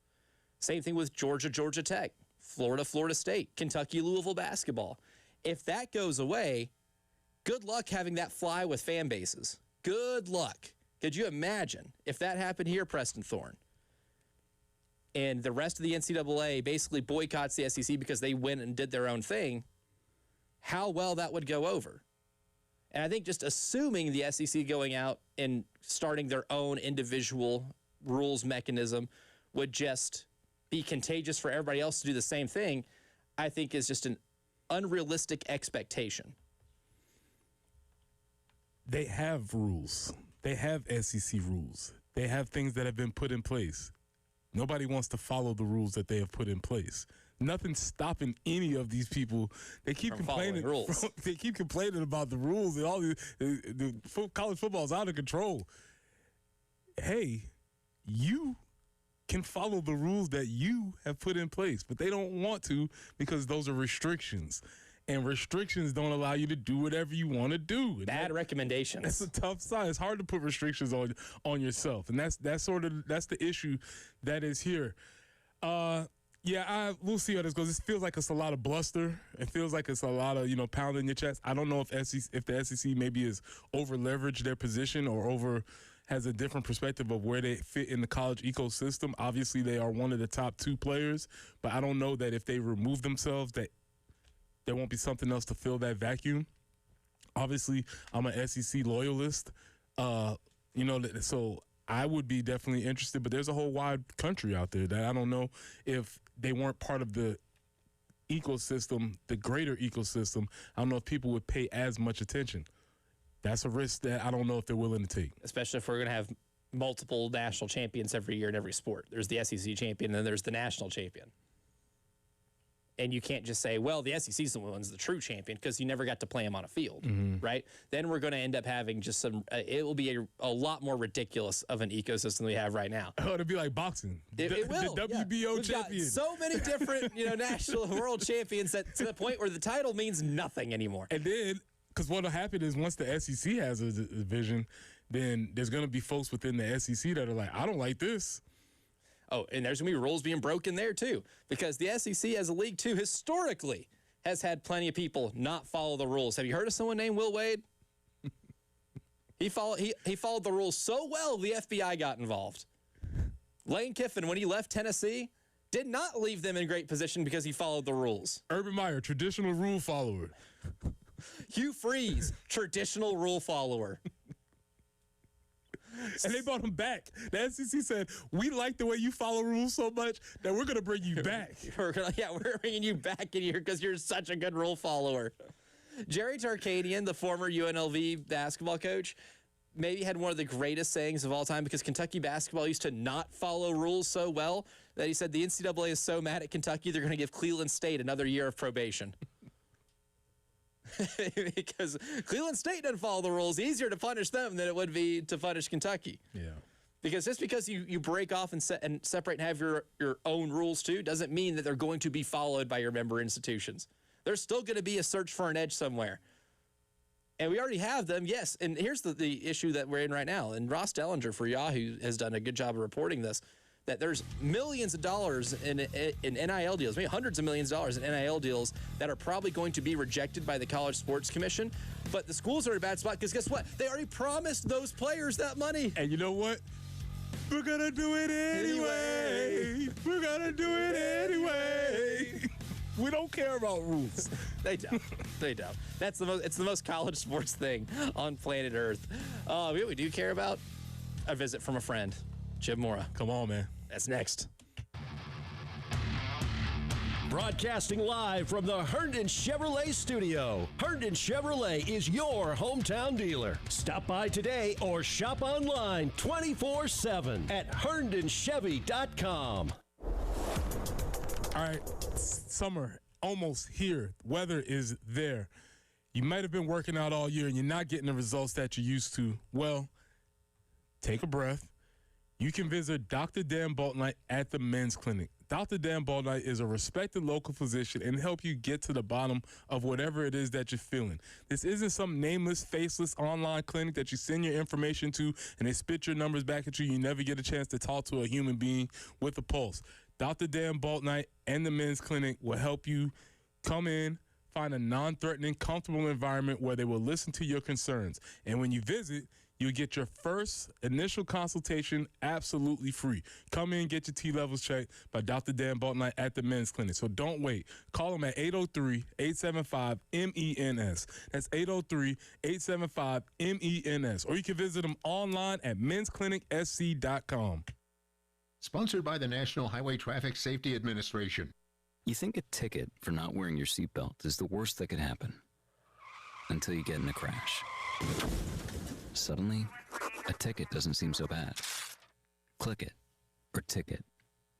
Same thing with Georgia, Georgia Tech, Florida, Florida State, Kentucky, Louisville basketball. If that goes away, good luck having that fly with fan bases. Good luck. Could you imagine if that happened here, Preston Thorne, and the rest of the NCAA basically boycotts the SEC because they went and did their own thing, how well that would go over? And I think just assuming the SEC going out and starting their own individual rules mechanism would just be contagious for everybody else to do the same thing, I think is just an unrealistic expectation. They have rules. They have SEC rules. They have things that have been put in place. Nobody wants to follow the rules that they have put in place. Nothing's stopping any of these people. They keep complaining. They keep complaining about the rules and all the college football is out of control. Hey, you can follow the rules that you have put in place, but they don't want to because those are restrictions. And restrictions don't allow you to do whatever you want to do. And Bad recommendations. That's a tough sign. It's hard to put restrictions on yourself, and that's the issue that is here. We'll see how this goes. It feels like it's a lot of bluster. It feels like it's a lot of pounding your chest. I don't know if the SEC maybe is over leveraged their position or has a different perspective of where they fit in the college ecosystem. Obviously, they are one of the top two players, but I don't know that if they remove themselves that there won't be something else to fill that vacuum. Obviously, I'm an SEC loyalist, so I would be definitely interested. But there's a whole wide country out there that I don't know if they weren't part of the ecosystem, the greater ecosystem. I don't know if people would pay as much attention. That's a risk that I don't know if they're willing to take. Especially if we're going to have multiple national champions every year in every sport. There's the SEC champion, and then there's the national champion. And you can't just say, well, the SEC's the one's the true champion because you never got to play him on a field, right? Then we're going to end up having just it will be a lot more ridiculous of an ecosystem we have right now. Oh, it'll be like boxing. It will. The WBO champion. Got so many different, national world champions that to the point where the title means nothing anymore. And then, because what will happen is once the SEC has a division, then there's going to be folks within the SEC that are like, I don't like this. Oh, and there's going to be rules being broken there, too, because the SEC as a league, too, historically has had plenty of people not follow the rules. Have you heard of someone named Will Wade? He followed the rules so well, the FBI got involved. Lane Kiffin, when he left Tennessee, did not leave them in great position because he followed the rules. Urban Meyer, traditional rule follower. Hugh Freeze, traditional rule follower. And they brought him back. The SEC said, we like the way you follow rules so much that we're going to bring you back. We're bringing you back in here because you're such a good rule follower. Jerry Tarkanian, the former UNLV basketball coach, maybe had one of the greatest sayings of all time because Kentucky basketball used to not follow rules so well that he said the NCAA is so mad at Kentucky they're going to give Cleveland State another year of probation. because Cleveland State doesn't follow the rules. Easier to punish them than it would be to punish Kentucky. Yeah. Because just because you break off and separate and have your own rules too doesn't mean that they're going to be followed by your member institutions. There's still going to be a search for an edge somewhere. And we already have them, yes. And here's the issue that we're in right now. And Ross Dellinger for Yahoo has done a good job of reporting this, that there's millions of dollars in NIL deals, maybe hundreds of millions of dollars in NIL deals that are probably going to be rejected by the College Sports Commission. But the schools are in a bad spot because guess what? They already promised those players that money. And you know what? We're going to do it anyway. We're going to do it anyway. We don't care about rules. They don't. They don't. It's the most college sports thing on planet Earth. What we do care about? A visit from a friend, Jim Mora. Come on, man. That's next. Broadcasting live from the Herndon Chevrolet studio. Herndon Chevrolet is your hometown dealer. Stop by today or shop online 24/7 at herndonchevy.com. All right, summer almost here. Weather is there. You might have been working out all year and you're not getting the results that you're used to. Well, take a breath. You can visit Dr. Dan Baltnight at the Men's Clinic. Dr. Dan Baltnight is a respected local physician and help you get to the bottom of whatever it is that you're feeling. This isn't some nameless, faceless online clinic that you send your information to and they spit your numbers back at you. You never get a chance to talk to a human being with a pulse. Dr. Dan Baltnight and the Men's Clinic will help you come in, find a non-threatening, comfortable environment where they will listen to your concerns. And when you visit, you'll get your first initial consultation absolutely free. Come in, get your T-levels checked by Dr. Dan Baltnight at the Men's Clinic. So don't wait. Call him at 803-875-MENS. That's 803-875-MENS. Or you can visit him online at mensclinicsc.com. Sponsored by the National Highway Traffic Safety Administration. You think a ticket for not wearing your seatbelt is the worst that could happen until you get in a crash. Suddenly, a ticket doesn't seem so bad. Click it or ticket.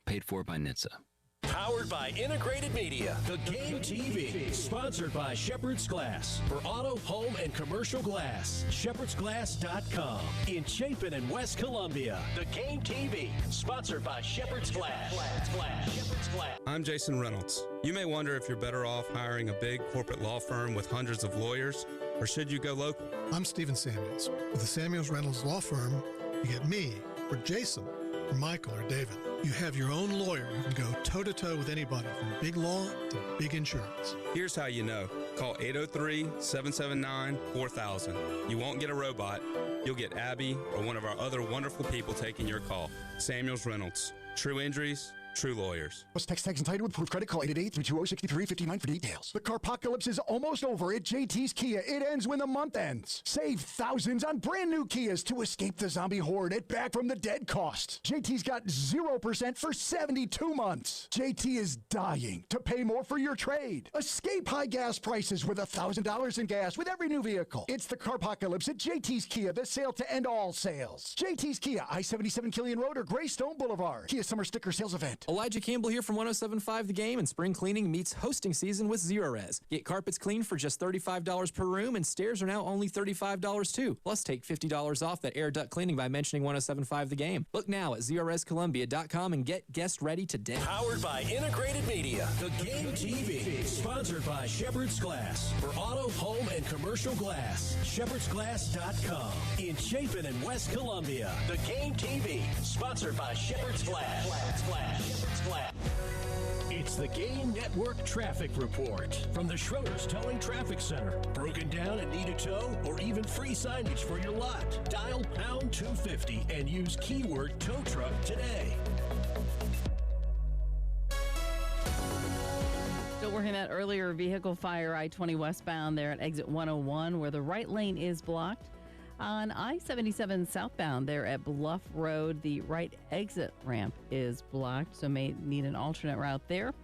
Paid for by NHTSA. Powered by Integrated Media. The Game TV. Sponsored by Shepherd's Glass. For auto, home, and commercial glass. ShepherdsGlass.com. In Chapin and West Columbia. The Game TV. Sponsored by Shepherd's Glass. Shepherd's Glass. I'm Jason Reynolds. You may wonder if you're better off hiring a big corporate law firm with hundreds of lawyers, or should you go local? I'm Stephen Samuels. With the Samuels Reynolds Law Firm, you get me, or Jason, or Michael, or David. You have your own lawyer who can go toe-to-toe with anybody from big law to big insurance. Here's how you know. Call 803-779-4000. You won't get a robot. You'll get Abby or one of our other wonderful people taking your call. Samuels Reynolds. True injuries, true lawyers. Plus text tags entitled with proof credit. Call 888-320-6359 for details. The carpocalypse is almost over at JT's Kia. It ends when the month ends. Save thousands on brand new Kias to escape the zombie horde at back from the dead cost. JT's got 0% for 72 months. JT is dying to pay more for your trade. Escape high gas prices with $1,000 in gas with every new vehicle. It's the carpocalypse at JT's Kia, the sale to end all sales. JT's Kia, I-77 Killian Road or Greystone Boulevard. Kia Summer Sticker Sales Event. Elijah Campbell here from 107.5 The Game, and spring cleaning meets hosting season with Zerorez. Get carpets cleaned for just $35 per room, and stairs are now only $35 too. Plus, take $50 off that air duct cleaning by mentioning 107.5 The Game. Look now at ZerorezColumbia.com and get guest ready today. Powered by Integrated Media. The Game TV. Sponsored by Shepherd's Glass. For auto, home, and commercial glass. ShepherdsGlass.com. In Chapin and West Columbia. The Game TV. Sponsored by Shepherd's Glass. It's the Game Network Traffic Report from the Schroeder's Towing Traffic Center. Broken down and need a tow or even free signage for your lot. Dial pound 250 and use keyword tow truck today. Still working that earlier vehicle fire I-20 westbound there at exit 101 where the right lane is blocked. On I-77 southbound there at Bluff Road, the right exit ramp is blocked, so may need an alternate route there.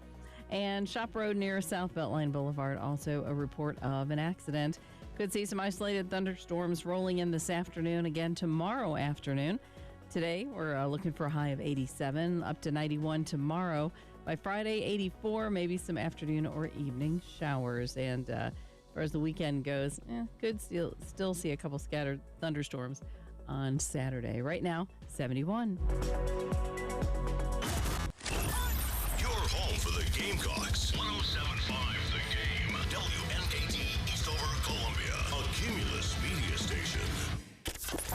And Shop Road near South Beltline Boulevard, also a report of an accident. Could see some isolated thunderstorms rolling in this afternoon, again tomorrow afternoon. Today, we're looking for a high of 87, up to 91 tomorrow. By Friday, 84, maybe some afternoon or evening showers. And far as the weekend goes, could still see a couple scattered thunderstorms on Saturday. Right now, 71. Your home for the Gamecocks. 107.5 The Game. WNKT Eastover, Columbia. A Cumulus media station.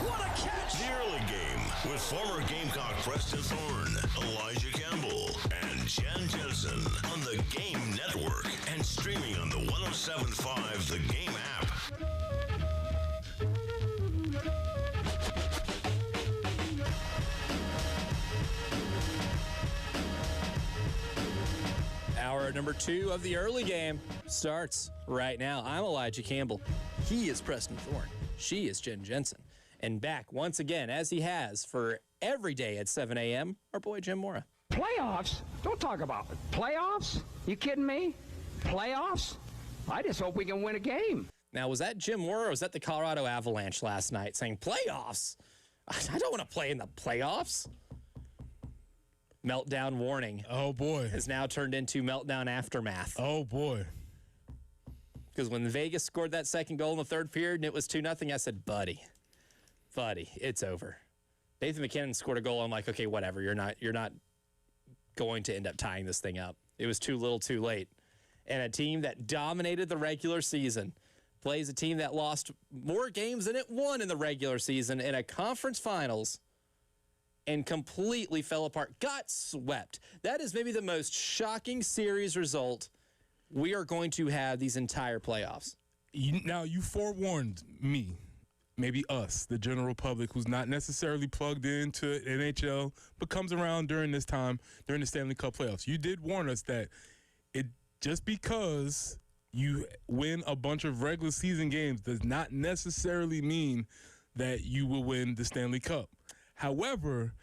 What a catch! The Early Game with former Gamecock Preston Thorne, Elijah Campbell, and Jen Jensen on the Game Network and streaming on the 107.5 The Game app. Hour number 2 of the Early Game starts right now. I'm Elijah Campbell. He is Preston Thorne. She is Jen Jensen. And back once again, as he has for every day at 7 a.m., our boy Jim Mora. Playoffs? Don't talk about it. Playoffs? You kidding me? Playoffs? I just hope we can win a game. Now, was that Jim Mora or was that the Colorado Avalanche last night saying, playoffs? I don't want to play in the playoffs. Meltdown warning. Oh, boy. Has now turned into meltdown aftermath. Oh, boy. Because when Vegas scored that second goal in the third period and it was 2-0, I said, buddy, it's over. Nathan McKinnon scored a goal. I'm like, okay, whatever. You're not going to end up tying this thing up. It was too little, too late. And a team that dominated the regular season plays a team that lost more games than it won in the regular season in a conference finals and completely fell apart. Got swept. That is maybe the most shocking series result we are going to have these entire playoffs. Now, you forewarned me, maybe us, the general public who's not necessarily plugged into NHL, but comes around during this time, during the Stanley Cup playoffs. You did warn us that it just because you win a bunch of regular season games does not necessarily mean that you will win the Stanley Cup. However,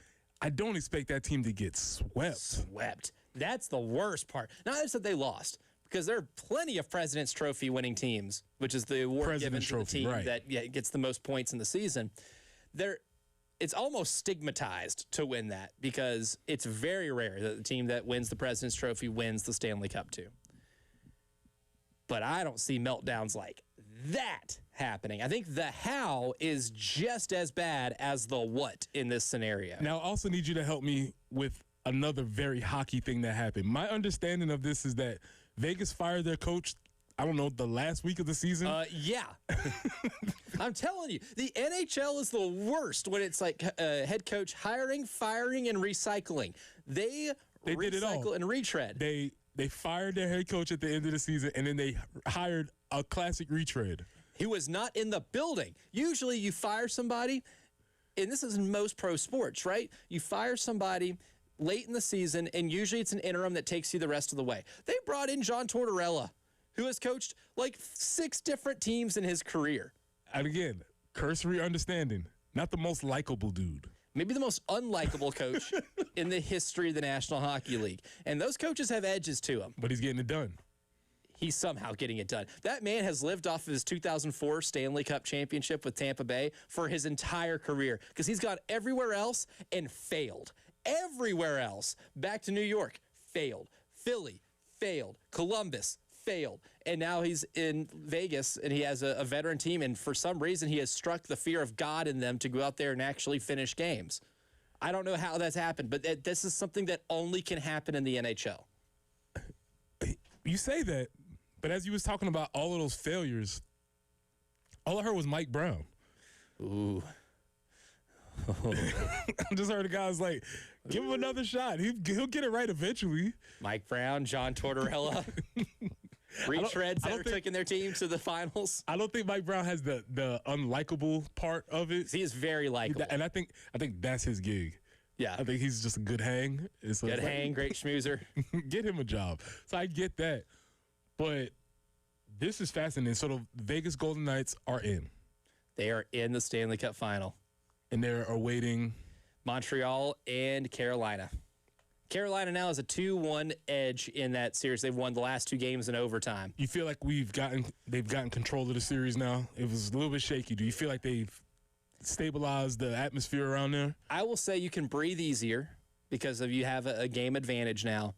I don't expect that team to get swept. That's the worst part. Not just that they lost, because there are plenty of President's Trophy winning teams, which is the award given to the team that gets the most points in the season. It's almost stigmatized to win that because it's very rare that the team that wins the President's Trophy wins the Stanley Cup too. But I don't see meltdowns like that happening. I think the how is just as bad as the what in this scenario. Now, I also need you to help me with another very hockey thing that happened. My understanding of this is that Vegas fired their coach, I don't know, the last week of the season? Yeah. I'm telling you, the NHL is the worst when it's like head coach hiring, firing, and recycling. They did it all. And retread. They fired their head coach at the end of the season, and then they hired a classic retread. He was not in the building. Usually you fire somebody, and this is in most pro sports, right? You fire somebody late in the season, and usually it's an interim that takes you the rest of the way. They brought in John Tortorella, who has coached like 6 different teams in his career. And again, cursory understanding, not the most likable dude. Maybe the most unlikable coach in the history of the National Hockey League. And those coaches have edges to him. But he's getting it done. He's somehow getting it done. That man has lived off of his 2004 Stanley Cup championship with Tampa Bay for his entire career because he's gone everywhere else and failed. Everywhere else. Back to New York, failed. Philly, failed. Columbus, failed. And now he's in Vegas, and he has a veteran team, and for some reason he has struck the fear of God in them to go out there and actually finish games. I don't know how that's happened, but this is something that only can happen in the NHL. You say that, but as you was talking about all of those failures, all I heard was Mike Brown. Ooh. I just heard the guys like, give him another shot. He'll get it right eventually. Mike Brown, John Tortorella. Retreads that are taking their team to the finals. I don't think Mike Brown has the unlikable part of it. He is very likable. And I think that's his gig. Yeah. I think he's just a good hang. Good hang, great schmoozer. Get him a job. So I get that. But this is fascinating. So the Vegas Golden Knights are in. They are in the Stanley Cup final. And they're awaiting Montreal and Carolina. Carolina now has a 2-1 edge in that series. They've won the last 2 games in overtime. You feel like they've gotten control of the series now? It was a little bit shaky. Do you feel like they've stabilized the atmosphere around there? I will say you can breathe easier because you have a game advantage now,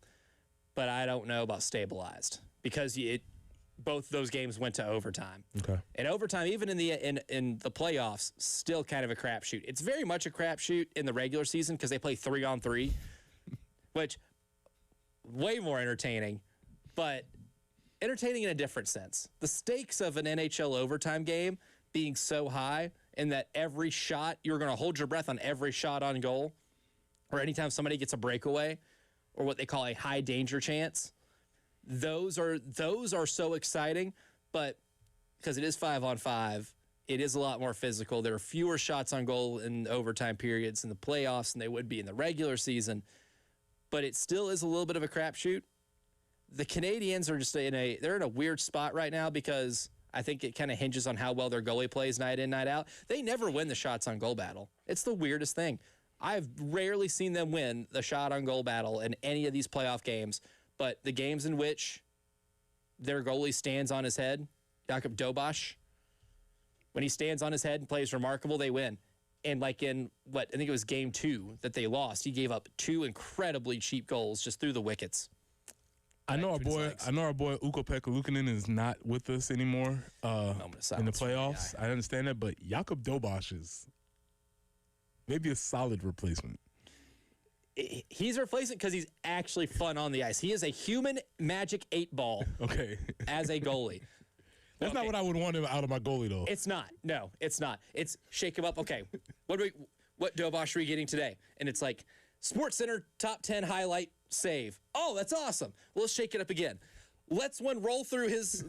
but I don't know about stabilized because both those games went to overtime. Okay. And overtime, even in the playoffs, still kind of a crapshoot. It's very much a crapshoot in the regular season because they play 3-on-3, which way more entertaining, but entertaining in a different sense. The stakes of an NHL overtime game being so high in that every shot, you're going to hold your breath on every shot on goal, or anytime somebody gets a breakaway, or what they call a high danger chance. Those are so exciting, but because it is 5-on-5, it is a lot more physical. There are fewer shots on goal in overtime periods in the playoffs than they would be in the regular season, but it still is a little bit of a crapshoot. The Canadiens are just they're in a weird spot right now because I think it kind of hinges on how well their goalie plays night in, night out. They never win the shots on goal battle. It's the weirdest thing. I've rarely seen them win the shot on goal battle in any of these playoff games, but the games in which their goalie stands on his head, Jakub Dobáš, when he stands on his head and plays remarkable, they win. And like in I think it was game 2 that they lost, he gave up 2 incredibly cheap goals just through the wickets. I know our boy Ukko-Pekka Luukkonen is not with us anymore in the playoffs. I understand that, but Jakub Dobáš is maybe a solid replacement. He's a replacement because he's actually fun on the ice. He is a human magic 8-ball. Okay. As a goalie. That's not what I would want out of my goalie, though. It's not. No, it's not. It's shake him up. Okay, what Dobáš are we getting today? And it's like SportsCenter top 10 highlight save. Oh, that's awesome. Well, let's shake it up again. Let's one roll through his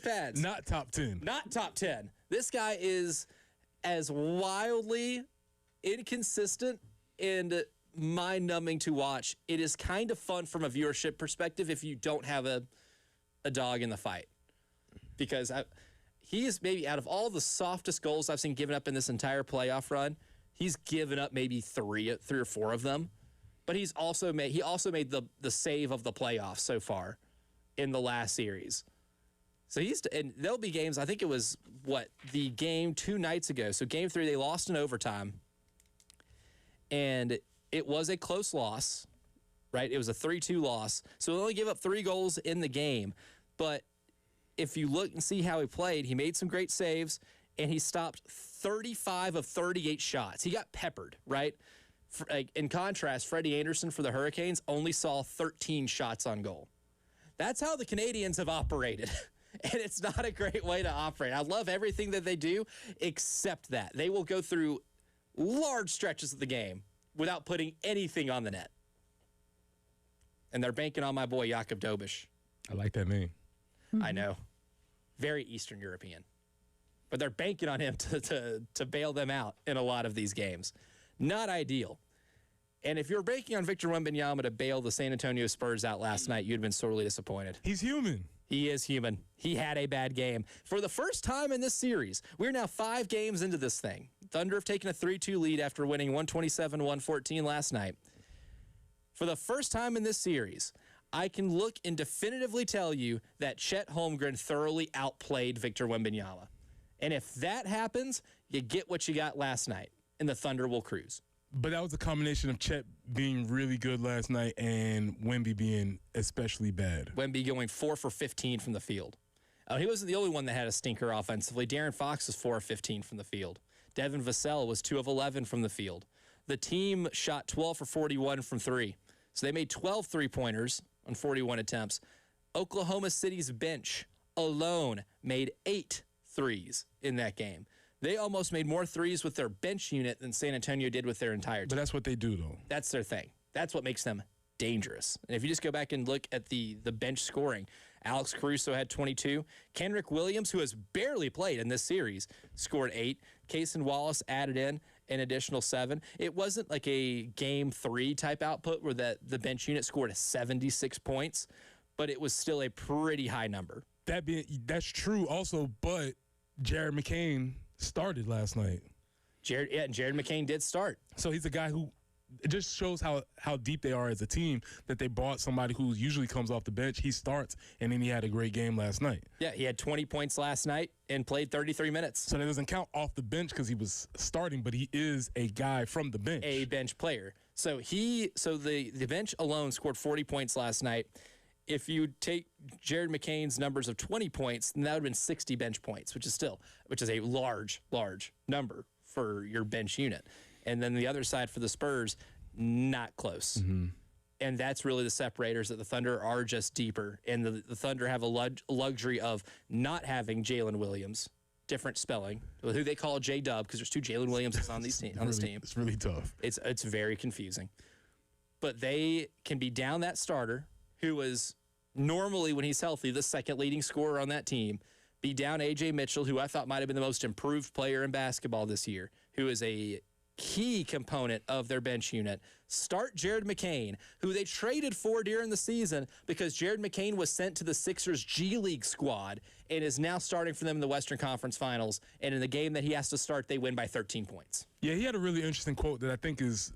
pads. Not top 10. Not top 10. This guy is as wildly inconsistent and mind-numbing to watch. It is kind of fun from a viewership perspective if you don't have a dog in the fight. Because he is maybe out of all the softest goals I've seen given up in this entire playoff run, he's given up maybe three or four of them. But he also made the save of the playoffs so far in the last series. So and there'll be games. I think it was the game 2 nights ago. So game 3 they lost in overtime, and it was a close loss, right? It was a 3-2 loss. So they only gave up 3 goals in the game. But if you look and see how he played, he made some great saves, and he stopped 35 of 38 shots. He got peppered, right? In contrast, Freddie Anderson for the Hurricanes only saw 13 shots on goal. That's how the Canadiens have operated, and it's not a great way to operate. I love everything that they do except that. They will go through large stretches of the game without putting anything on the net. And they're banking on my boy Jakub Dobáš. I like that name. I know. Very Eastern European. But they're banking on him to bail them out in a lot of these games. Not ideal. And if you're banking on Victor Wembanyama to bail the San Antonio Spurs out last night, you'd have been sorely disappointed. He's human. He is human. He had a bad game. For the first time in this series, we're now 5 games into this thing. Thunder have taken a 3-2 lead after winning 127-114 last night. For the first time in this series, I can look and definitively tell you that Chet Holmgren thoroughly outplayed Victor Wembanyama. And if that happens, you get what you got last night, and the Thunder will cruise. But that was a combination of Chet being really good last night and Wemby being especially bad. Wemby going 4 for 15 from the field. He wasn't the only one that had a stinker offensively. De'Aaron Fox was 4 of 15 from the field. Devin Vassell was 2 of 11 from the field. The team shot 12 for 41 from 3. So they made 12 3-pointers on 41 attempts. Oklahoma City's bench alone made 8 threes in that game. They almost made more threes with their bench unit than San Antonio did with their entire team. But that's what they do, though. That's their thing. That's what makes them dangerous. And if you just go back and look at the bench scoring, Alex Caruso had 22. Kenrick Williams, who has barely played in this series, scored 8. Cason Wallace added in an additional 7. It wasn't like a game 3 type output where the bench unit scored 76 points, but it was still a pretty high number. That's true also, but Jared McCain started last night. Jared McCain did start. So he's a guy who, it just shows how deep they are as a team that they brought somebody who usually comes off the bench. He starts, and then he had a great game last night. Yeah, he had 20 points last night and played 33 minutes. So that doesn't count off the bench because he was starting, but he is a guy from the bench. A bench player. So the bench alone scored 40 points last night. if you take Jared McCain's numbers of 20 points, then that would have been 60 bench points, which is a large number for your bench unit. And then the other side for the Spurs, not close. Mm-hmm. And that's really the separators, that the Thunder are just deeper. And the Thunder have a luxury of not having Jalen Williams, different spelling, who they call J-Dub, because there's two Jalen Williamses on this team. It's really tough. It's very confusing. But they can be down that starter, who was normally, when he's healthy, the second leading scorer on that team, be down A.J. Mitchell, who I thought might have been the most improved player in basketball this year, who is a key component of their bench unit. Start Jared McCain, who they traded for during the season because Jared McCain was sent to the Sixers G League squad and is now starting for them in the Western Conference Finals. And in the game that he has to start, they win by 13 points. Yeah, he had a really interesting quote that I think is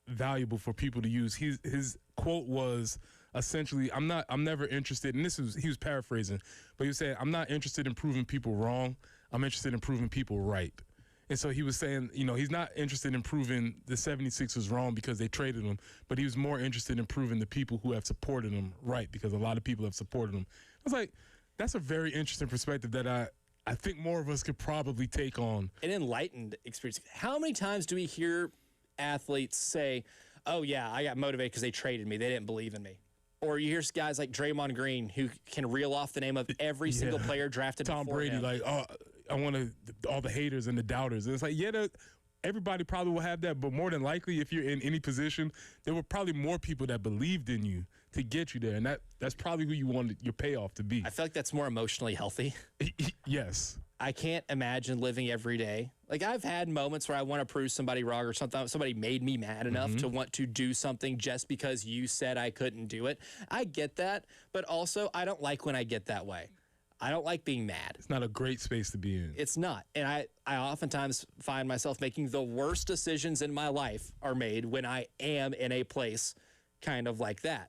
valuable for people to use. His quote was essentially, I'm never interested, and he was paraphrasing, but he was saying, I'm not interested in proving people wrong. I'm interested in proving people right. And so he was saying, he's not interested in proving the 76ers wrong because they traded him, but he was more interested in proving the people who have supported him right, because a lot of people have supported him. I was like, that's a very interesting perspective that I think more of us could probably take on. An enlightened experience. How many times do we hear athletes say, oh, yeah, I got motivated because they traded me. They didn't believe in me. Or you hear guys like Draymond Green who can reel off the name of every single player drafted Tom before Brady, him. like, oh, I want all the haters and the doubters. And it's like, yeah, everybody probably will have that, but more than likely, if you're in any position, there were probably more people that believed in you to get you there, and that's probably who you wanted your payoff to be. I feel like that's more emotionally healthy. Yes. I can't imagine living every day. Like, I've had moments where I want to prove somebody wrong or something. Somebody made me mad enough to want to do something just because you said I couldn't do it. I get that, but also I don't like when I get that way. I don't like being mad. It's not a great space to be in. It's not. And I oftentimes find myself making the worst decisions in my life are made when I am in a place kind of like that.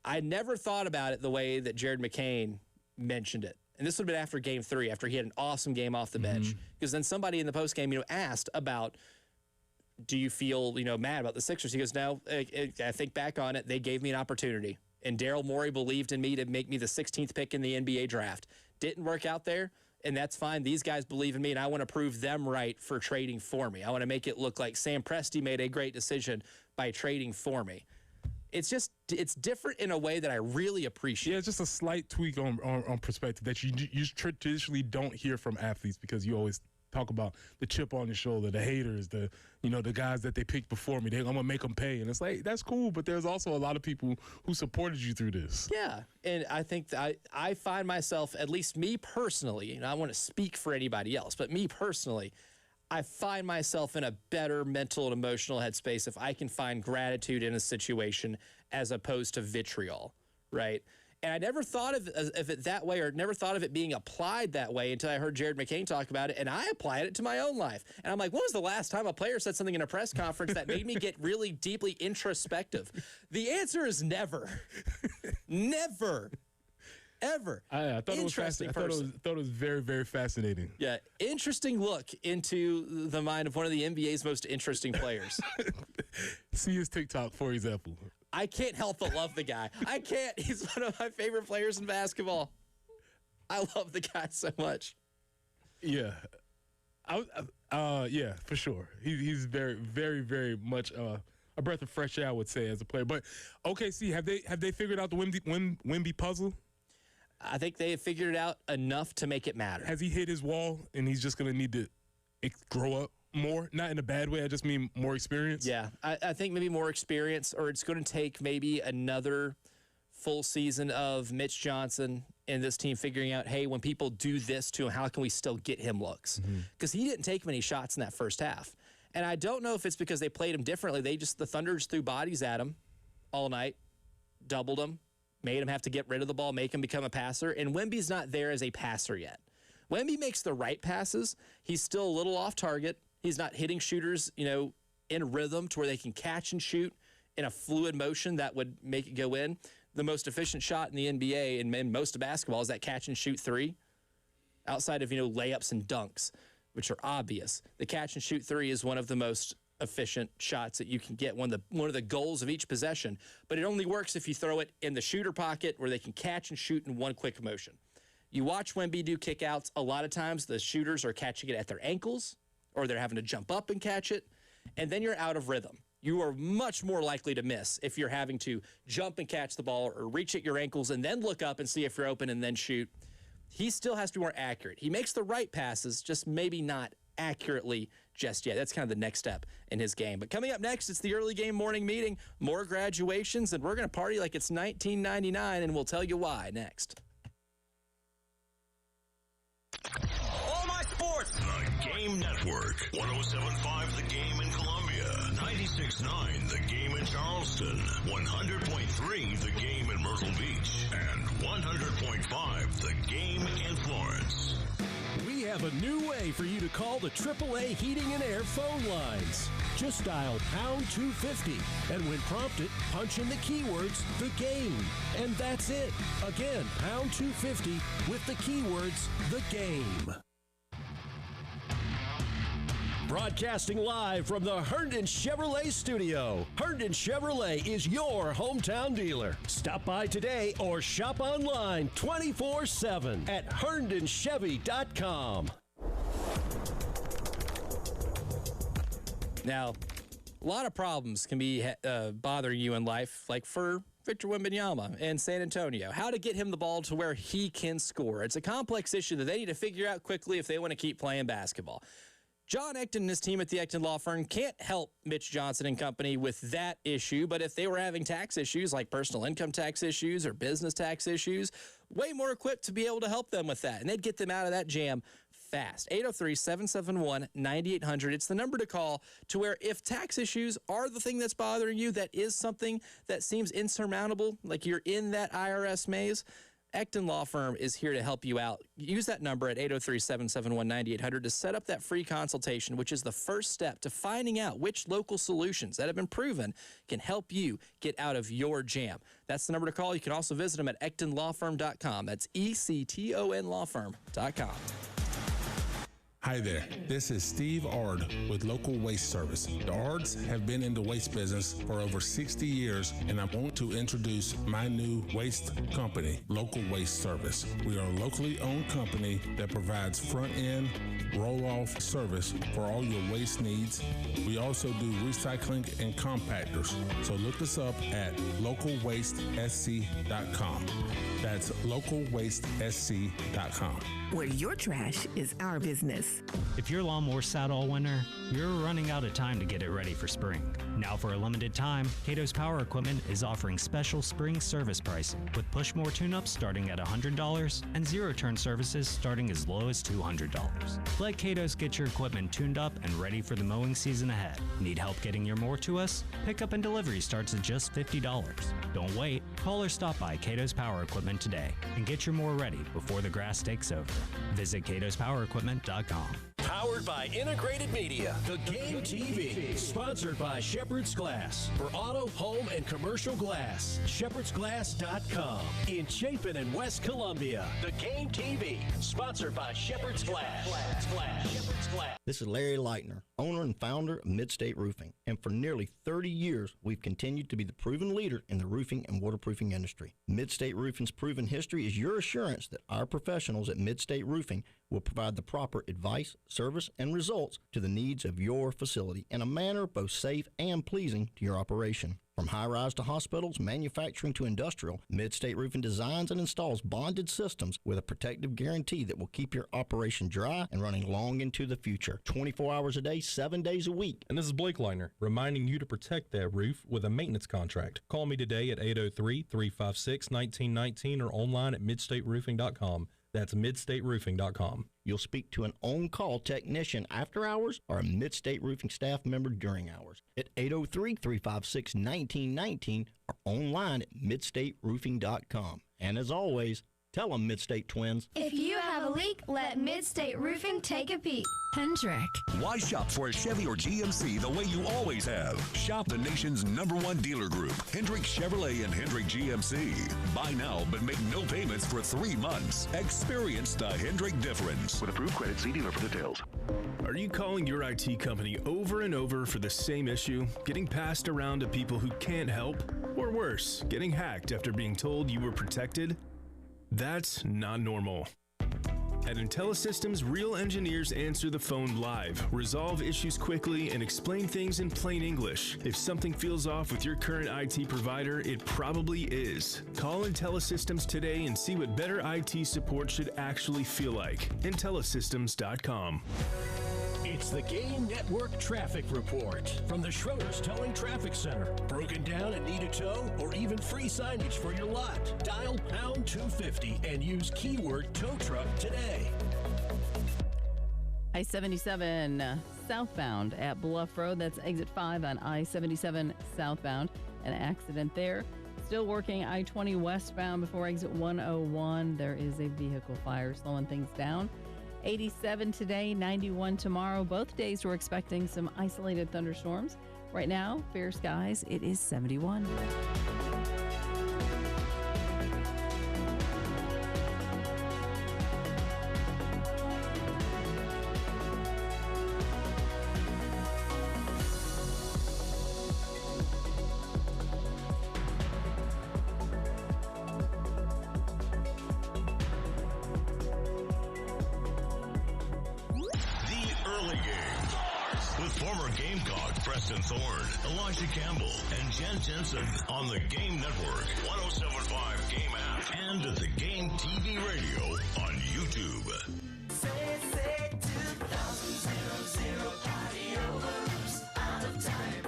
I never thought about it the way that Jared McCain mentioned it. And this would have been after Game 3, after he had an awesome game off the bench. Because then somebody in the postgame, asked about, do you feel, mad about the Sixers? He goes, no, I think back on it, they gave me an opportunity. And Daryl Morey believed in me to make me the 16th pick in the NBA draft. Didn't work out there, and that's fine. These guys believe in me, and I want to prove them right for trading for me. I want to make it look like Sam Presti made a great decision by trading for me. It's different in a way that I really appreciate. Yeah, it's just a slight tweak on perspective that you traditionally don't hear from athletes, because you always talk about the chip on your shoulder, the haters, the guys that they picked before me. I'm going to make them pay. And it's like, that's cool, but there's also a lot of people who supported you through this. Yeah, and I think that I find myself, at least me personally, I want to speak for anybody else, but me personally, I find myself in a better mental and emotional headspace if I can find gratitude in a situation as opposed to vitriol, right? And I never thought of it that way, or never thought of it being applied that way until I heard Jared McCain talk about it, and I applied it to my own life. And I'm like, when was the last time a player said something in a press conference that made me get really deeply introspective? The answer is never. Never. Ever. I thought it was fascinating. I thought it was very, very fascinating. Yeah, interesting look into the mind of one of the NBA's most interesting players. See his TikTok, for example. I can't help but love the guy. I can't. He's one of my favorite players in basketball. I love the guy so much. Yeah. Yeah, for sure. He's very, very, very much a breath of fresh air, I would say, as a player. But OKC, have they figured out the Wemby puzzle? I think they have figured it out enough to make it matter. Has he hit his wall, and he's just going to need to grow up more? Not in a bad way. I just mean more experience. Yeah, I think maybe more experience, or it's going to take maybe another full season of Mitch Johnson and this team figuring out, hey, when people do this to him, how can we still get him looks? Because he didn't take many shots in that first half. And I don't know if it's because they played him differently. The Thunder just threw bodies at him all night, doubled him, made him have to get rid of the ball, make him become a passer. And Wemby's not there as a passer yet. Wemby makes the right passes. He's still a little off target. He's not hitting shooters, in rhythm to where they can catch and shoot in a fluid motion that would make it go in. The most efficient shot in the NBA and in most of basketball is that catch and shoot three. Outside of, layups and dunks, which are obvious. The catch and shoot three is one of the most efficient shots that you can get, one of the goals of each possession. But it only works if you throw it in the shooter pocket where they can catch and shoot in one quick motion. You watch Wemby do kickouts, a lot of times the shooters are catching it at their ankles or they're having to jump up and catch it, and then you're out of rhythm. You are much more likely to miss if you're having to jump and catch the ball or reach at your ankles and then look up and see if you're open and then shoot. He still has to be more accurate. He makes the right passes, just maybe not accurately just yet. That's kind of the next step in his game. But coming up next, it's the early game morning meeting, more graduations, and we're going to party like it's 1999, and we'll tell you why next. All my sports. The Game Network. 107.5 The Game in Columbia. 96.9 The Game in Charleston. 100.3 The Game in Myrtle Beach. And 100.5 The Game in Florence. We have a new way for you to call the AAA Heating and Air phone lines. Just dial pound 250, and when prompted, punch in the keywords, the game. And that's it. Again, pound 250 with the keywords, the game. Broadcasting live from the Herndon Chevrolet studio. Herndon Chevrolet is your hometown dealer. Stop by today or shop online 24/7 at herndonchevy.com. Now, a lot of problems can be bothering you in life, like for Victor Wembanyama in San Antonio. How to get him the ball to where he can score. It's a complex issue that they need to figure out quickly if they want to keep playing basketball. John Ecton and his team at the Ecton Law Firm can't help Mitch Johnson and company with that issue, but if they were having tax issues like personal income tax issues or business tax issues, way more equipped to be able to help them with that, and they'd get them out of that jam fast. 803-771-9800. It's the number to call to where if tax issues are the thing that's bothering you, that is something that seems insurmountable, like you're in that IRS maze, Ecton Law Firm is here to help you out. Use that number at 803-771-9800 to set up that free consultation, which is the first step to finding out which local solutions that have been proven can help you get out of your jam. That's the number to call. You can also visit them at ectonlawfirm.com. That's ECTON lawfirm.com. Hi there, this is Steve Ard with Local Waste Service. The Ards have been in the waste business for over 60 years, and I want to introduce my new waste company, Local Waste Service. We are a locally owned company that provides front-end, roll-off service for all your waste needs. We also do recycling and compactors, so look us up at localwastesc.com. That's localwastesc.com. Where your trash is our business. If your lawnmower sat all winter, you're running out of time to get it ready for spring. Now for a limited time, Cato's Power Equipment is offering special spring service pricing with push-more tune-ups starting at $100 and zero-turn services starting as low as $200. Let Cato's get your equipment tuned up and ready for the mowing season ahead. Need help getting your mower to us? Pickup and delivery starts at just $50. Don't wait. Call or stop by Cato's Power Equipment today and get your mower ready before the grass takes over. Visit catospowerequipment.com. Powered by Integrated Media, The Game TV. Sponsored by Shepherd's Glass. For auto, home, and commercial glass. ShepherdsGlass.com. In Chapin and West Columbia. The Game TV. Sponsored by Shepherd's Glass. Shepherd's Glass. This is Larry Leitner, owner and founder of Midstate Roofing. And for nearly 30 years, we've continued to be the proven leader in the roofing and waterproofing industry. Midstate Roofing's proven history is your assurance that our professionals at Midstate Roofing will provide the proper advice, service, and results to the needs of your facility in a manner both safe and pleasing to your operation. From high-rise to hospitals, manufacturing to industrial, Midstate Roofing designs and installs bonded systems with a protective guarantee that will keep your operation dry and running long into the future. 24 hours a day, 7 days a week. And this is Blake Leitner, reminding you to protect that roof with a maintenance contract. Call me today at 803-356-1919 or online at midstateroofing.com. That's midstateroofing.com. You'll speak to an on-call technician after hours or a Midstate Roofing staff member during hours at 803-356-1919 or online at midstateroofing.com. And as always, Tell them, Mid-State Twins. If you have a leak, let Mid-State Roofing take a peek. Hendrick. Why shop for a Chevy or GMC the way you always have? Shop the nation's #1 dealer group, Hendrick Chevrolet and Hendrick GMC. Buy now, but make no payments for 3 months. Experience the Hendrick difference. With approved credit, see dealer for details. Are you calling your IT company over and over for the same issue, getting passed around to people who can't help? Or worse, getting hacked after being told you were protected? That's not normal. At IntelliSystems, real engineers answer the phone live, resolve issues quickly, and explain things in plain English. If something feels off with your current IT provider, it probably is. Call IntelliSystems today and see what better IT support should actually feel like. IntelliSystems.com. It's the Game Network Traffic Report from the Schroeder's Towing Traffic Center. Broken down and need a tow or even free signage for your lot? Dial pound 250 and use keyword tow truck today. I-77 southbound at Bluff Road. That's exit 5 on I-77 southbound. An accident there. Still working I-20 westbound before exit 101. There is a vehicle fire slowing things down. 87 today, 91 tomorrow. Both days we're expecting some isolated thunderstorms. Right now, fair skies. It is 71. On the Game Network, 1075 Game app, and at the Game TV radio on YouTube. Say 2000 party over, out of time.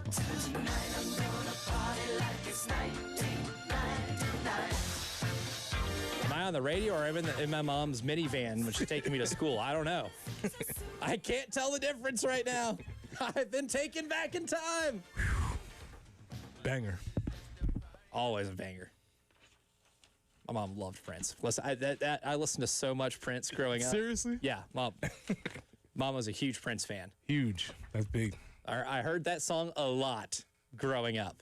So tonight I'm gonna party like it's 1999. Am I on the radio or am I in my mom's minivan when she's taking me to school? I don't know. I can't tell the difference right now. I've been taken back in time. Banger. Always a banger. My mom loved Prince. Listen, I listened to so much Prince growing up. Seriously? Yeah, Mom was a huge Prince fan. Huge. That's big. I heard that song a lot growing up.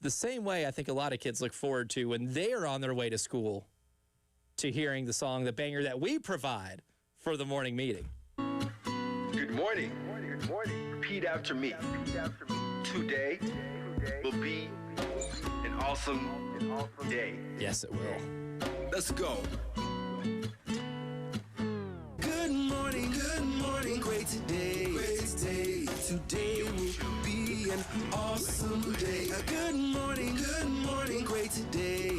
The same way I think a lot of kids look forward to when they are on their way to school to hearing the song, the banger that we provide for the morning meeting. Good morning. Good morning. Repeat after me. Today will be an awesome day. Yes, it will. Let's go. Good morning, great today. Today will be an awesome day. Good morning, great today.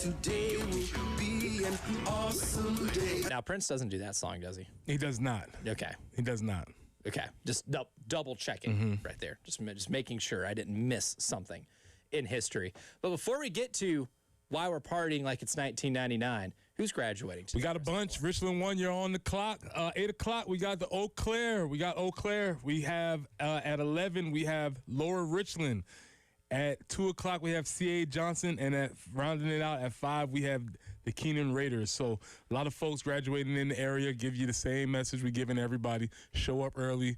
Today will be an awesome day. Now, Prince doesn't do that song, does he? He does not. Okay. He does not. Okay. Just double checking right there. Just making sure I didn't miss something in history. But before we get to why we're partying like it's 1999, who's graduating today? We got a bunch. Richland 1, you're on the clock. 8 o'clock, we got the Eau Claire. We have, at 11, we have Lower Richland. At 2 o'clock, we have C.A. Johnson. And rounding it out at 5, we have the Keenan Raiders. So a lot of folks graduating in the area. Give you the same message we're giving everybody. Show up early.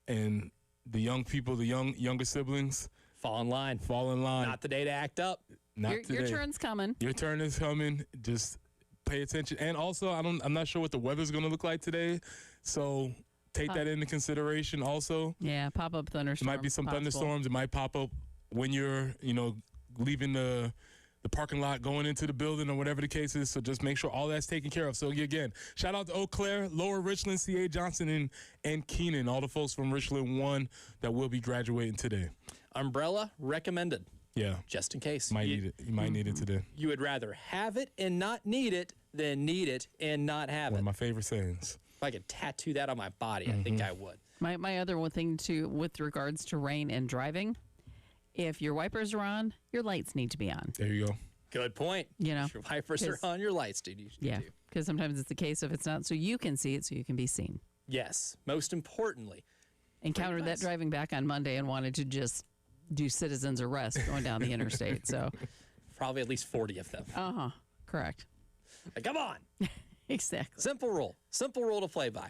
And the young people, the younger siblings, fall in line. Not the day to act up. Your turn's coming. Your turn is coming. Just pay attention. And also, I'm not sure what the weather's going to look like today. So take that into consideration also. Yeah, pop-up thunderstorms. There might be some thunderstorms. It might pop up when you're, leaving the parking lot, going into the building or whatever the case is. So just make sure all that's taken care of. So again, shout out to Eau Claire, Lower Richland, C.A. Johnson, and Keenan, all the folks from Richland 1 that will be graduating today. Umbrella recommended. Yeah. Just in case. You might need it today. You would rather have it and not need it than need it and not have One it. of my favorite sayings. If I could tattoo that on my body, I think I would. My other one thing too, with regards to rain and driving, if your wipers are on, your lights need to be on. There you go. Good point. If your wipers are on, your lights do. Yeah, because sometimes it's the case if it's not, so you can see it, so you can be seen. Yes. Most importantly. Encountered that driving back on Monday and wanted to just do citizens arrest going down the interstate. So Probably at least 40 of them. correct. Like, come on. Exactly. Simple rule to play by.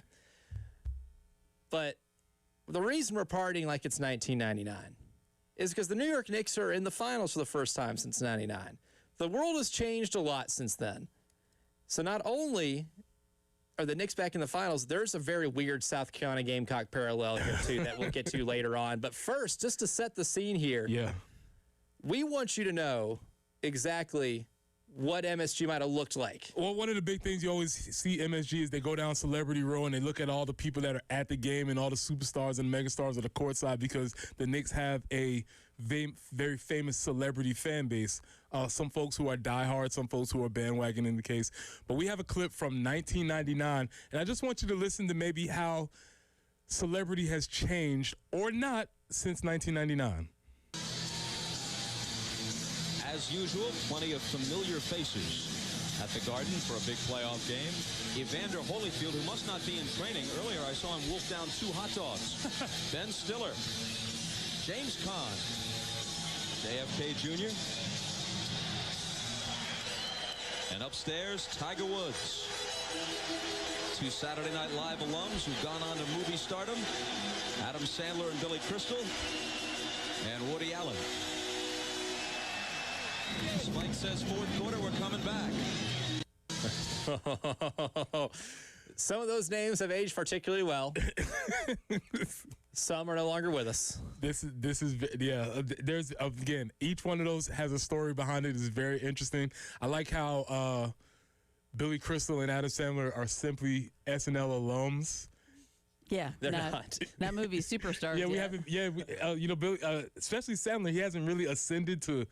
But the reason we're partying like it's 1999 is because the New York Knicks are in the finals for the first time since 99. The world has changed a lot since then. So not only are the Knicks back in the finals, there's a very weird South Carolina Gamecock parallel here, too, that we'll get to later on. But first, just to set the scene here, we want you to know exactly what MSG might have looked like. Well, one of the big things you always see MSG is they go down Celebrity Row and they look at all the people that are at the game and all the superstars and megastars of the courtside, because the Knicks have a very famous celebrity fan base. Some folks who are diehard, some folks who are bandwagon in the case. But we have a clip from 1999, and I just want you to listen to maybe how celebrity has changed or not since 1999. As usual, plenty of familiar faces at the Garden for a big playoff game. Evander Holyfield, who must not be in training. Earlier, I saw him wolf down 2 hot dogs. Ben Stiller, James Caan, JFK Jr., and upstairs, Tiger Woods. 2 Saturday Night Live alums who've gone on to movie stardom. Adam Sandler and Billy Crystal, and Woody Allen. Spike says fourth quarter, we're coming back. Some of those names have aged particularly well. Some are no longer with us. There's again, each one of those has a story behind it. It's very interesting. I like how Billy Crystal and Adam Sandler are simply SNL alums. Yeah, they're not. That movie's superstars. We haven't. Yeah, Billy, especially Sandler, he hasn't really ascended to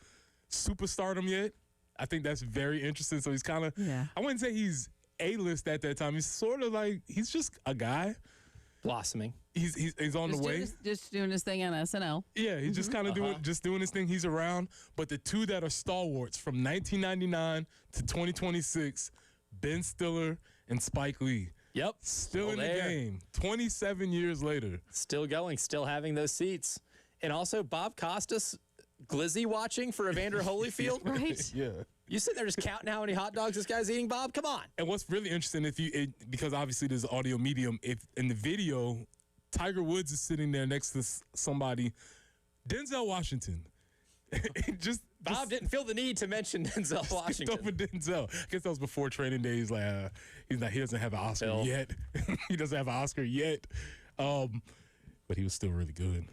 superstardom yet. I think that's very interesting. So he's kind of, I wouldn't say he's A-list at that time. He's sort of like, he's just a guy. Blossoming. He's on the way. Just doing his thing on SNL. Yeah, he's just kind of doing his thing. He's around. But the two that are stalwarts from 1999 to 2026, Ben Stiller and Spike Lee. Yep. Still in the game 27 years later. Still going, still having those seats. And also Bob Costas glizzy watching for Evander Holyfield. Right? Yeah. You sitting there just counting how many hot dogs this guy's eating, Bob? Come on. And what's really interesting, because obviously there's an audio medium, if in the video, Tiger Woods is sitting there next to somebody, Denzel Washington. Bob didn't feel the need to mention Denzel Washington. Over Denzel. I guess that was before training day. He's like, he doesn't have an Oscar yet. He doesn't have an Oscar yet. But he was still really good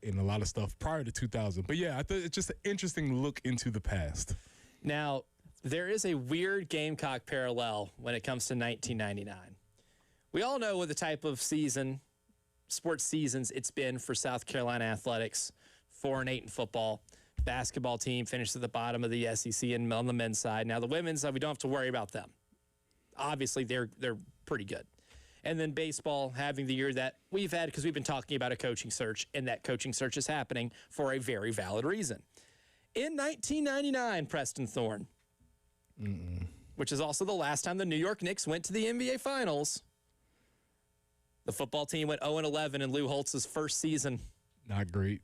in a lot of stuff prior to 2000. But yeah, I thought it's just an interesting look into the past. Now, there is a weird Gamecock parallel when it comes to 1999. We all know what the type of sports seasons it's been for South Carolina athletics, 4-8 in football. Basketball team finished at the bottom of the SEC and on the men's side. Now, the women's side, we don't have to worry about them. Obviously, they're pretty good. And then baseball having the year that we've had, because we've been talking about a coaching search, and that coaching search is happening for a very valid reason. In 1999, Preston Thorne, which is also the last time the New York Knicks went to the NBA Finals, the football team went 0-11 in Lou Holtz's first season. Not great.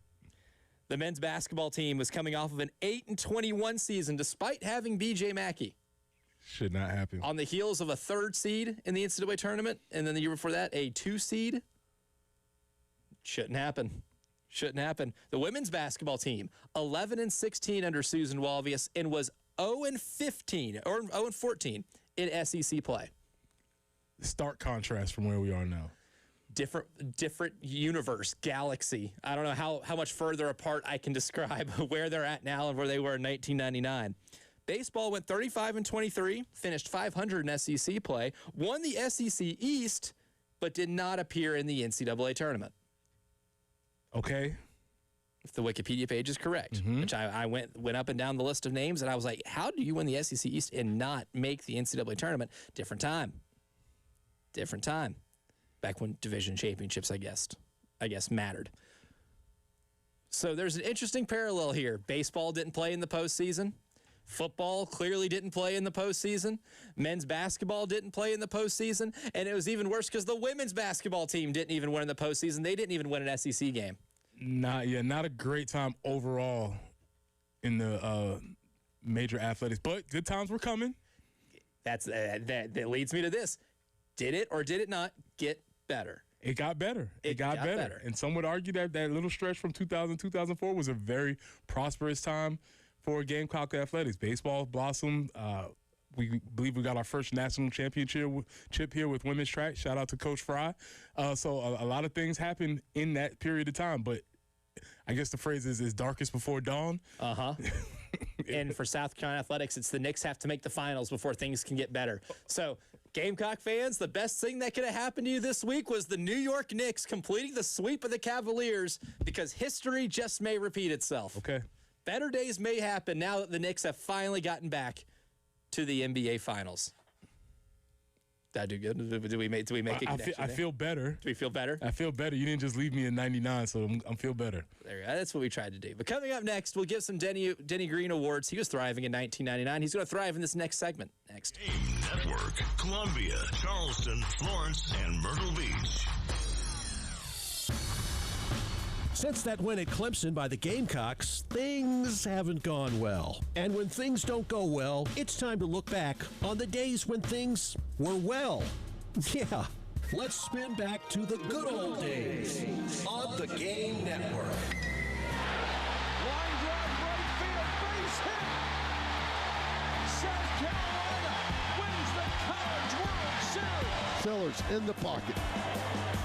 The men's basketball team was coming off of an 8-21 season despite having B.J. Mackey. Should not happen. On the heels of a 3rd seed in the NCAA tournament, and then the year before that, a 2 seed. Shouldn't happen. Shouldn't happen. The women's basketball team, 11-16 under Susan Walvius, and was 0-15 or 0-14 in SEC play. Stark contrast from where we are now. Different universe, galaxy. I don't know how much further apart I can describe where they're at now and where they were in 1999. Baseball went 35-23, finished 500 in SEC play, won the SEC East, but did not appear in the NCAA tournament. Okay. If the Wikipedia page is correct, which I went up and down the list of names, and I was like, how do you win the SEC East and not make the NCAA tournament? Different time. Different time. Back when division championships, I guess mattered. So there's an interesting parallel here. Baseball didn't play in the postseason. Football clearly didn't play in the postseason. Men's basketball didn't play in the postseason. And it was even worse because the women's basketball team didn't even win in the postseason. They didn't even win an SEC game. Not a great time overall in the major athletics, but good times were coming. That leads me to this. Did it or did it not get better? It got better. It got better. And some would argue that little stretch from 2000 2004 was a very prosperous time for Gamecock athletics. Baseball blossomed. We believe we got our first national championship here with women's track. Shout out to Coach Fry. So a lot of things happened in that period of time, but I guess the phrase is darkest before dawn. Uh-huh. And for South Carolina athletics, it's the Knicks have to make the finals before things can get better. So, Gamecock fans, the best thing that could have happened to you this week was the New York Knicks completing the sweep of the Cavaliers, because history just may repeat itself. Okay. Better days may happen now that the Knicks have finally gotten back to the NBA Finals. Did I do good? Do we make a connection? I feel better. Do we feel better? I feel better. You didn't just leave me in 99, so I feel better. There you go. That's what we tried to do. But coming up next, we'll give some Denny Green awards. He was thriving in 1999. He's going to thrive in this next segment. Next. Game Network, Columbia, Charleston, Florence, and Myrtle Beach. Since that win at Clemson by the Gamecocks, things haven't gone well. And when things don't go well, it's time to look back on the days when things were well. Yeah, let's spin back to the good old days on the Game Network. Line drive, right field, base hit. South Carolina wins the College World Series. Sellers in the pocket.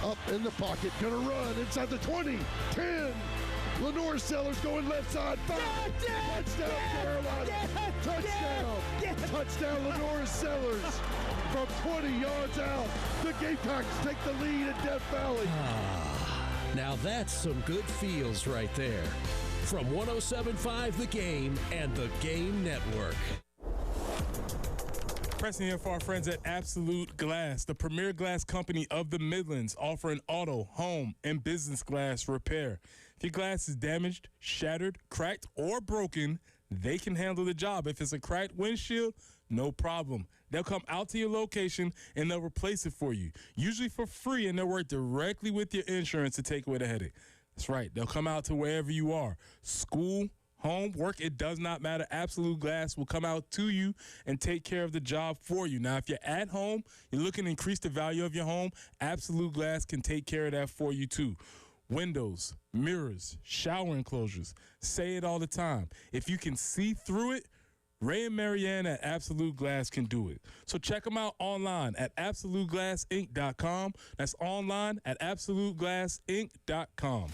Up in the pocket, gonna run inside the 20, 10. Lenore Sellers going left side, 5. Touchdown, Carolina. Touchdown. Touchdown, Lenore Sellers. From 20 yards out, the Gamecocks take the lead at Death Valley. Now that's some good feels right there. From 107.5 The Game and the Game Network. Pressing here for our friends at Absolute Glass, the premier glass company of the Midlands, offering auto, home, and business glass repair. If your glass is damaged, shattered, cracked, or broken, they can handle the job. If it's a cracked windshield, no problem. They'll come out to your location and they'll replace it for you, usually for free, and they'll work directly with your insurance to take away the headache. That's right. They'll come out to wherever you are. School, home, work, it does not matter. Absolute Glass will come out to you and take care of the job for you. Now, if you're at home, you're looking to increase the value of your home, Absolute Glass can take care of that for you too. Windows, mirrors, shower enclosures, say it all the time. If you can see through it, Ray and Marianne at Absolute Glass can do it. So check them out online at AbsoluteGlassInc.com. That's online at AbsoluteGlassInc.com.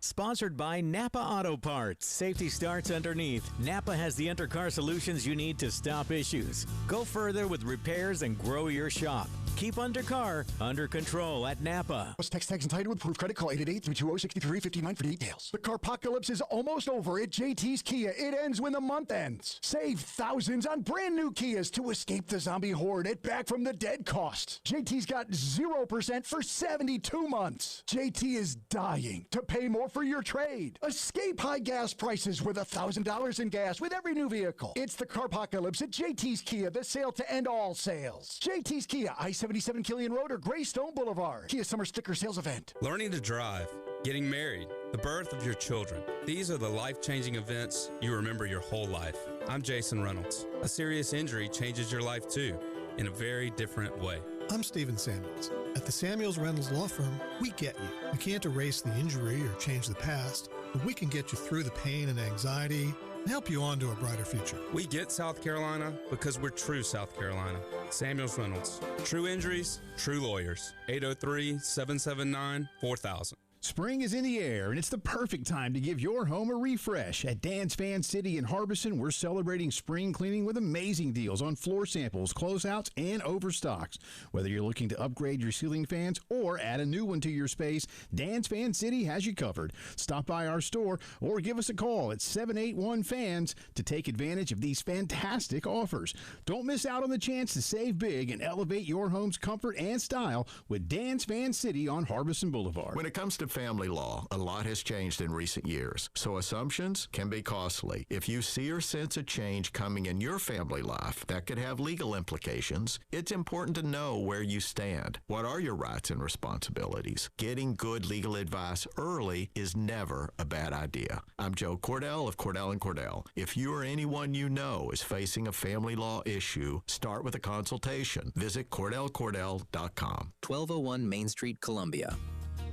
Sponsored by Napa Auto Parts. Safety starts underneath. Napa has the undercar solutions you need to stop issues. Go further with repairs and grow your shop. Keep undercar under control at Napa. Plus text tags and title with proof credit. Call 888-320-6359 for details. The carpocalypse is almost over at JT's Kia. It ends when the month ends. Save thousands on brand new Kias to escape the zombie horde at back from the dead costs. JT's got 0% for 72 months. JT is dying to pay more for your trade. Escape high gas prices with $1,000 in gas with every new vehicle. It's the carpocalypse at JT's Kia, the sale to end all sales. JT's Kia, I-77 Killian Road or Greystone Boulevard. Kia Summer Sticker Sales Event. Learning to drive, getting married, the birth of your children. These are the life-changing events you remember your whole life. I'm Jason Reynolds. A serious injury changes your life too, in a very different way. I'm Stephen Samuels. At the Samuels Reynolds Law Firm, we get you. We can't erase the injury or change the past, but we can get you through the pain and anxiety and help you on to a brighter future. We get South Carolina because we're true South Carolina. Samuels Reynolds. True injuries, true lawyers. 803-779-4000. Spring is in the air, and it's the perfect time to give your home a refresh. At Dan's Fan City in Harbison, we're celebrating spring cleaning with amazing deals on floor samples, closeouts, and overstocks. Whether you're looking to upgrade your ceiling fans or add a new one to your space, Dan's Fan City has you covered. Stop by our store or give us a call at 781-FANS to take advantage of these fantastic offers. Don't miss out on the chance to save big and elevate your home's comfort and style with Dan's Fan City on Harbison Boulevard. When it comes to family law, a lot has changed in recent years, so assumptions can be costly. If you see or sense a change coming in your family life that could have legal implications, it's important to know where you stand. What are your rights and responsibilities? Getting good legal advice early is never a bad idea. I'm Joe Cordell of Cordell & Cordell. If you or anyone you know is facing a family law issue, start with a consultation. Visit CordellCordell.com. 1201 Main Street, Columbia.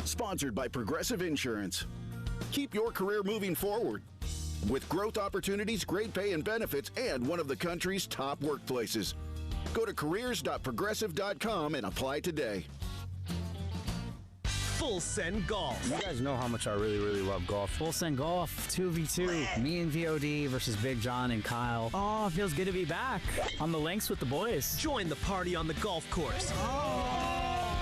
Sponsored by Progressive Insurance. Keep your career moving forward with growth opportunities, great pay and benefits, and one of the country's top workplaces. Go to careers.progressive.com and apply today. Full Send Golf. You guys know how much I really love golf. Full Send Golf, 2v2. Me and VOD versus Big John and Kyle. Oh, it feels good to be back on the links with the boys. Join the party on the golf course.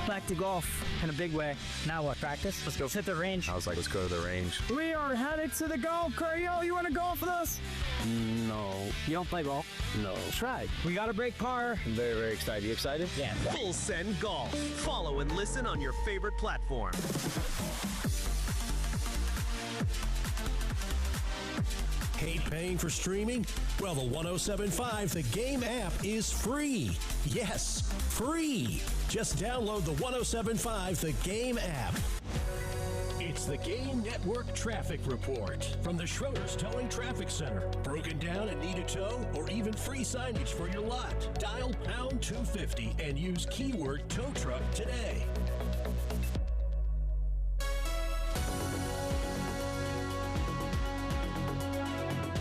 Back to golf in a big way. Now what, practice? Let's go hit the range. I was like, let's go to the range. We are headed to the golf course. Yo, you want to golf with us? No. You don't play golf? No. Try. We got to break par. I'm very excited. You excited? Yeah. Full Send Golf. Follow and listen on your favorite platform. Hate paying for streaming? Well, the 107.5 The Game app is free. Yes, free. Just download the 107.5 The Game app. It's the Game Network Traffic Report from the Schroeder's Towing Traffic Center. Broken down and need a tow or even free signage for your lot? Dial pound 250 and use keyword tow truck today.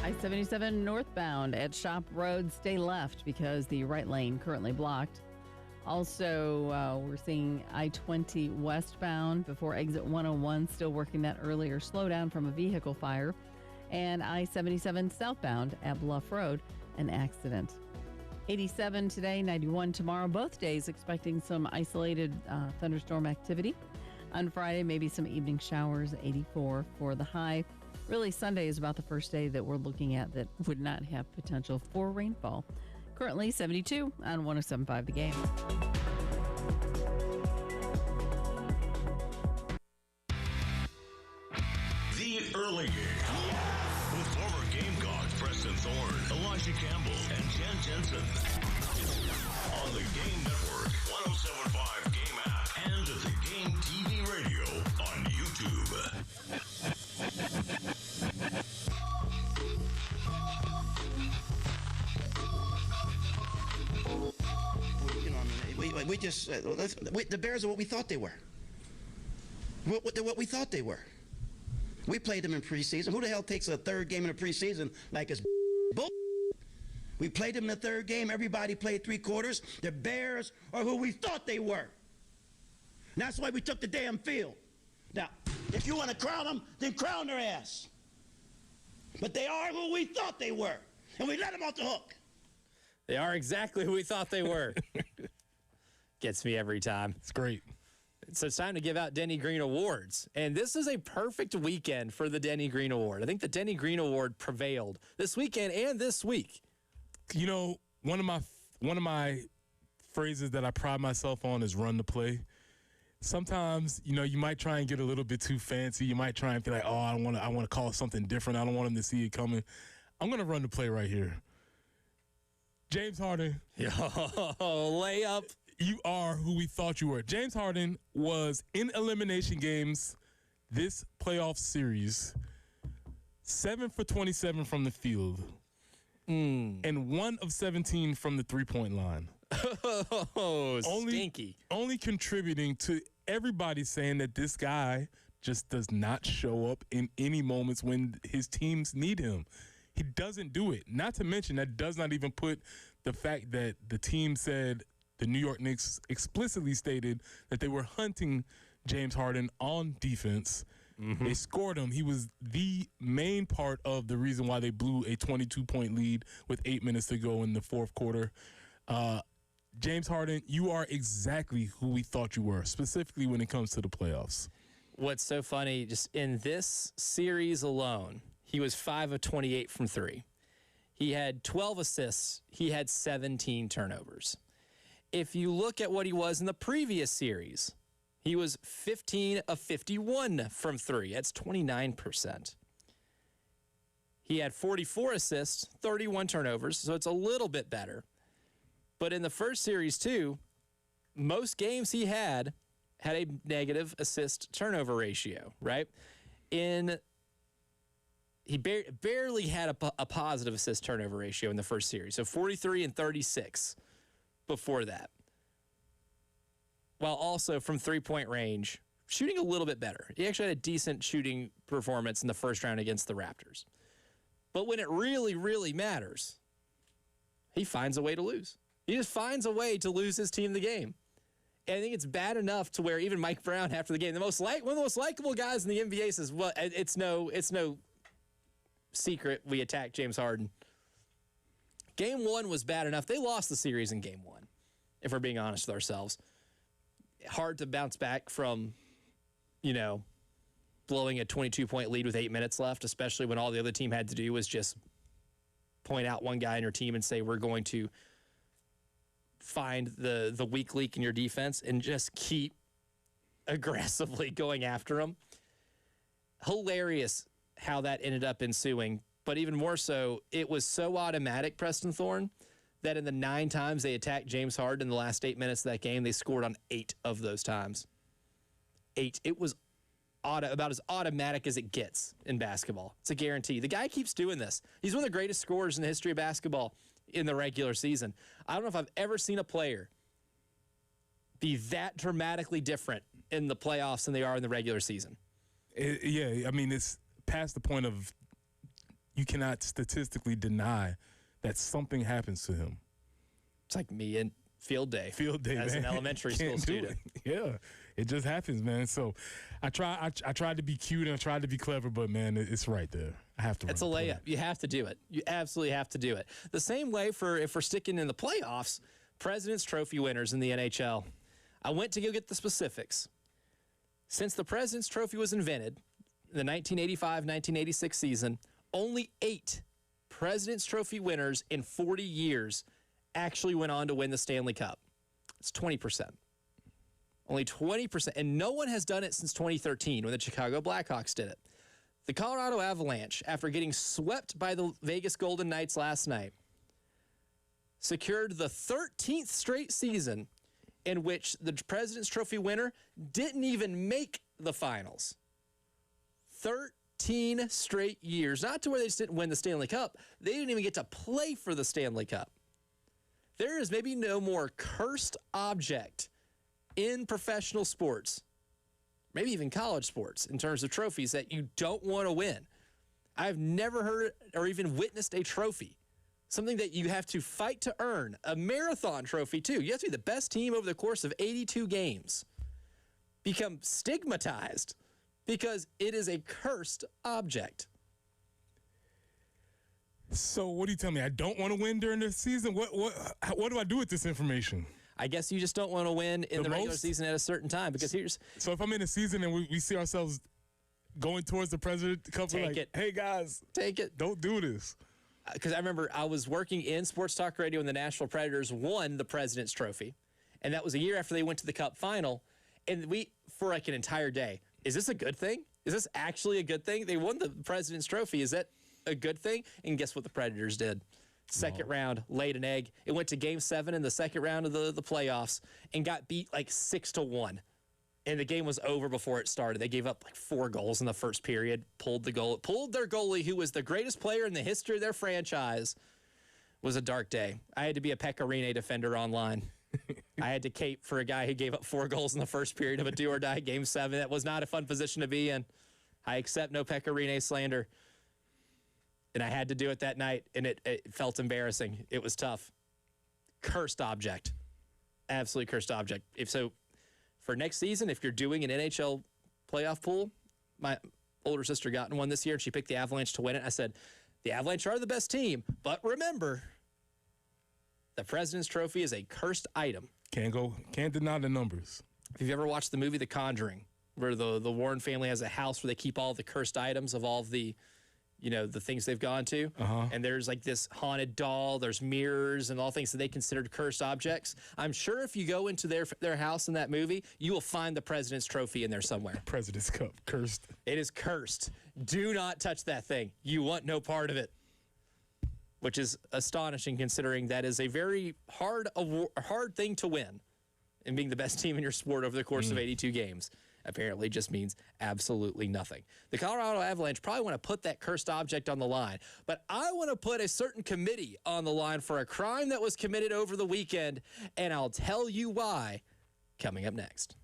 I-77 northbound at Shop Road, stay left because the right lane currently blocked. Also, we're seeing I-20 westbound before exit 101, still working that earlier slowdown from a vehicle fire. And I-77 southbound at Bluff Road, an accident. 87 today, 91 tomorrow. Both days expecting some isolated thunderstorm activity. On Friday, maybe some evening showers, 84 for the high. Really, Sunday is about the first day that we're looking at that would not have potential for rainfall. Currently 72 on 107.5 The Game. The Early Game. With former Gamecocks Preston Thorne, Elijah Campbell, and Jen Jensen. On the Game Network, 107.5 Game app, and the Game TV radio on YouTube. We just the Bears are what we thought they were. What we thought they were. We played them in preseason. Who the hell takes a third game in a preseason like it's bull? We played them in the third game. Everybody played three quarters. The Bears are who we thought they were. And that's why we took the damn field. Now, if you want to crown them, then crown their ass. But they are who we thought they were, and we let them off the hook. They are exactly who we thought they were. Gets me every time. It's great. So it's time to give out Denny Green Awards. And this is a perfect weekend for the Denny Green Award. I think the Denny Green Award prevailed this weekend and this week. You know, one of my phrases that I pride myself on is run the play. Sometimes, you know, you might try and get a little bit too fancy. You might try and feel like, oh, I want to call it something different. I don't want them to see it coming. I'm going to run the play right here. James Harden. Layup. You are who we thought you were. James Harden was in elimination games this playoff series, 7 for 27 from the field, and 1 of 17 from the three-point line. Stinky. Only contributing to everybody saying that this guy just does not show up in any moments when his teams need him. He doesn't do it. Not to mention that does not even put the fact that the team said the New York Knicks explicitly stated that they were hunting James Harden on defense. Mm-hmm. They scored him. He was the main part of the reason why they blew a 22-point lead with 8 minutes to go in the fourth quarter. James Harden, you are exactly who we thought you were, specifically when it comes to the playoffs. What's so funny, just in this series alone, he was 5 of 28 from 3. He had 12 assists. He had 17 turnovers. If you look at what he was in the previous series, He was 15 of 51 from 3. That's 29%. He had 44 assists, 31 turnovers, so it's a little bit better. But in the first series, too, most games he had a negative assist-turnover ratio, right? He barely had a positive assist-turnover ratio in the first series, so 43 and 36 before that. While also from three-point range, shooting a little bit better. He actually had a decent shooting performance in the first round against the Raptors. But when it really, really matters, he finds a way to lose. He just finds a way to lose his team the game. And I think it's bad enough to where even Mike Brown after the game, one of the most likable guys in the NBA says, well, it's no secret we attacked James Harden. Game 1 was bad enough. They lost the series in game 1, if we're being honest with ourselves. Hard to bounce back from, blowing a 22-point lead with 8 minutes left, especially when all the other team had to do was just point out one guy in your team and say, we're going to find the weak link in your defense and just keep aggressively going after him. Hilarious how that ended up ensuing, but even more so, it was so automatic, Preston Thorne, that in the 9 times they attacked James Harden in the last 8 minutes of that game, they scored on 8 of those times. 8. It was about as automatic as it gets in basketball. It's a guarantee. The guy keeps doing this. He's one of the greatest scorers in the history of basketball in the regular season. I don't know if I've ever seen a player be that dramatically different in the playoffs than they are in the regular season. It's past the point of you cannot statistically deny that something happens to him. It's like me in field day as man. an elementary school student. Yeah, it just happens, man. So I tried to be cute and I tried to be clever, but man, it's right there. I have to. It's a layup. You have to do it. You absolutely have to do it. The same way if we're sticking in the playoffs, President's Trophy winners in the NHL. I went to go get the specifics. Since the President's Trophy was invented, the 1985-1986 season, only 8 President's Trophy winners in 40 years actually went on to win the Stanley Cup. It's 20%. Only 20%. And no one has done it since 2013 when the Chicago Blackhawks did it. The Colorado Avalanche, after getting swept by the Vegas Golden Knights last night, secured the 13th straight season in which the President's Trophy winner didn't even make the finals. 13 straight years. Not to where they just didn't win the Stanley Cup. They didn't even get to play for the Stanley Cup. There is maybe no more cursed object in professional sports, maybe even college sports, in terms of trophies that you don't want to win. I've never heard or even witnessed a trophy, something that you have to fight to earn, a marathon trophy too. You have to be the best team over the course of 82 games, become stigmatized because it is a cursed object. So what do you tell me? I don't want to win during the season? What do I do with this information? I guess you just don't want to win in the regular season at a certain time because So if I'm in a season and we see ourselves going towards the President's Cup, we're like, hey guys, take it. Don't do this. Because I remember I was working in sports talk radio when the Nashville Predators won the President's Trophy, and that was a year after they went to the Cup final. And we, for like an entire day, is this a good thing? Is this actually a good thing? They won the President's Trophy. Is that a good thing? And guess what the Predators did? Second round, laid an egg. It went to Game 7 in the second round of the playoffs and got beat like 6-1. And the game was over before it started. They gave up like 4 goals in the first period, pulled their goalie, who was the greatest player in the history of their franchise. It was a dark day. I had to be a Pecorine defender online. I had to cape for a guy who gave up 4 goals in the first period of a do-or-die Game 7. That was not a fun position to be in. I accept no Pecorine slander. And I had to do it that night, and it felt embarrassing. It was tough. Cursed object. Absolutely cursed object. For next season, if you're doing an NHL playoff pool, my older sister got in one this year, and she picked the Avalanche to win it. I said, the Avalanche are the best team, but remember, the President's Trophy is a cursed item. Can't deny the numbers. If you've ever watched the movie The Conjuring, where the Warren family has a house where they keep all the cursed items of all of the the things they've gone to. And there's like this haunted doll, there's mirrors and all things that they considered cursed objects. I'm sure if you go into their house in that movie, you will find the President's Trophy in there somewhere. President's Cup, cursed. It is cursed. Do not touch that thing. You want no part of it. Which is astonishing considering that is a very hard thing to win. And being the best team in your sport over the course of 82 games apparently just means absolutely nothing. The Colorado Avalanche probably want to put that cursed object on the line, but I want to put a certain committee on the line for a crime that was committed over the weekend, and I'll tell you why coming up next.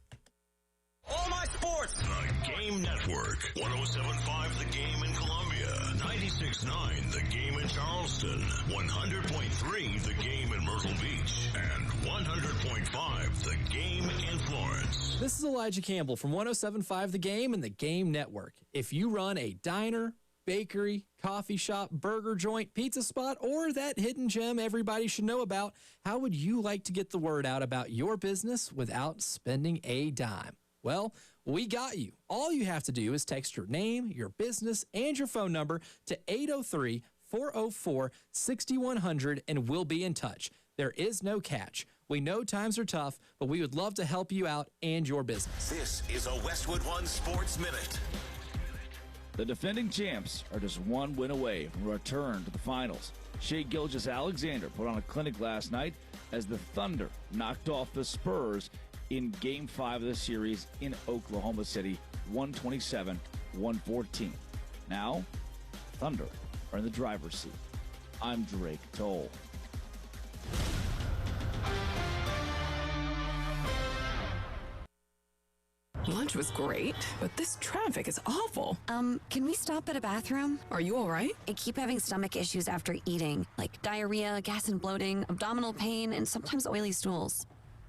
All my sports. The Game Network. 107.5 The Game in Columbia. 96.9 The Game in Charleston. 100.3 The Game in Myrtle Beach. And 100.5 The Game in Florence. This is Elijah Campbell from 107.5 The Game and The Game Network. If you run a diner, bakery, coffee shop, burger joint, pizza spot, or that hidden gem everybody should know about, how would you like to get the word out about your business without spending a dime? Well, we got you. All you have to do is text your name, your business, and your phone number to 803-404-6100, and we'll be in touch. There is no catch. We know times are tough, but we would love to help you out and your business. This is a Westwood One Sports Minute. The defending champs are just one win away from a return to the finals. Shea Gilgeous-Alexander put on a clinic last night as the Thunder knocked off the Spurs in Game 5 of the series in Oklahoma City, 127-114. Now, Thunder are in the driver's seat. I'm Drake Toll. Lunch was great, but this traffic is awful. Can we stop at a bathroom? Are you all right? I keep having stomach issues after eating, like diarrhea, gas and bloating, abdominal pain, and sometimes oily stools.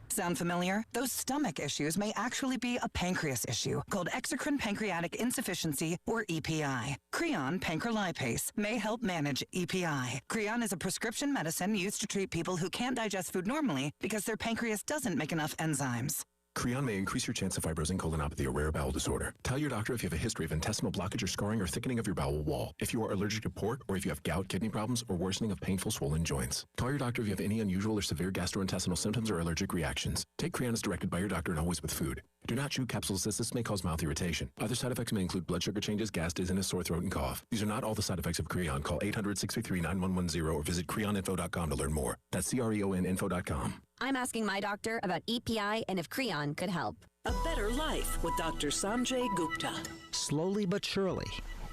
Sound familiar? Those stomach issues may actually be a pancreas issue called exocrine pancreatic insufficiency, or EPI. Creon pancrelipase may help manage EPI. Creon is a prescription medicine used to treat people who can't digest food normally because their pancreas doesn't make enough enzymes. Creon may increase your chance of fibrosing colonopathy, a rare bowel disorder. Tell your doctor if you have a history of intestinal blockage or scarring or thickening of your bowel wall, if you are allergic to pork, or if you have gout, kidney problems, or worsening of painful swollen joints. Call your doctor if you have any unusual or severe gastrointestinal symptoms or allergic reactions. Take Creon as directed by your doctor and always with food. Do not chew capsules as this may cause mouth irritation. Other side effects may include blood sugar changes, gas, dizziness, sore throat, and cough. These are not all the side effects of Creon. Call 800-633-9110 or visit creoninfo.com to learn more. That's CREONinfo.com. I'm asking my doctor about EPI and if Creon could help. A better life with Dr. Sanjay Gupta. Slowly but surely,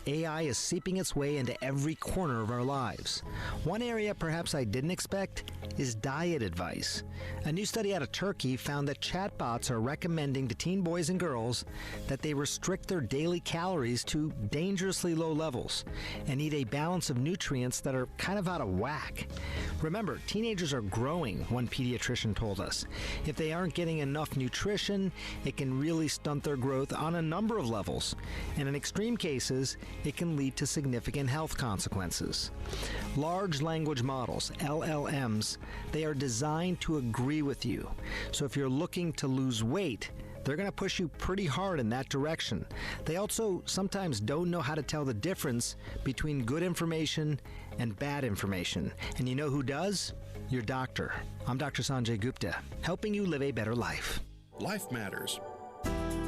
AI is seeping its way into every corner of our lives. One area perhaps I didn't expect is diet advice. A new study out of Turkey found that chatbots are recommending to teen boys and girls that they restrict their daily calories to dangerously low levels and eat a balance of nutrients that are kind of out of whack. Remember, teenagers are growing, one pediatrician told us. If they aren't getting enough nutrition, it can really stunt their growth on a number of levels. And in extreme cases, it can lead to significant health consequences. Large language models, LLMs, they are designed to agree with you. So if you're looking to lose weight, they're going to push you pretty hard in that direction. They also sometimes don't know how to tell the difference between good information and bad information. And you know who does? Your doctor. I'm Dr. Sanjay Gupta, helping you live a better life. Life matters.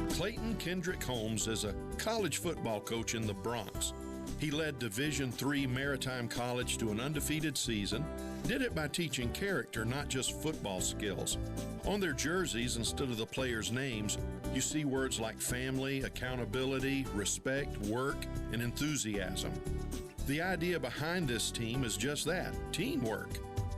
Clayton Kendrick Holmes is a college football coach in the Bronx. He led Division III Maritime College to an undefeated season, did it by teaching character, not just football skills. On their jerseys, instead of the players' names, you see words like family, accountability, respect, work, and enthusiasm. The idea behind this team is just that, teamwork.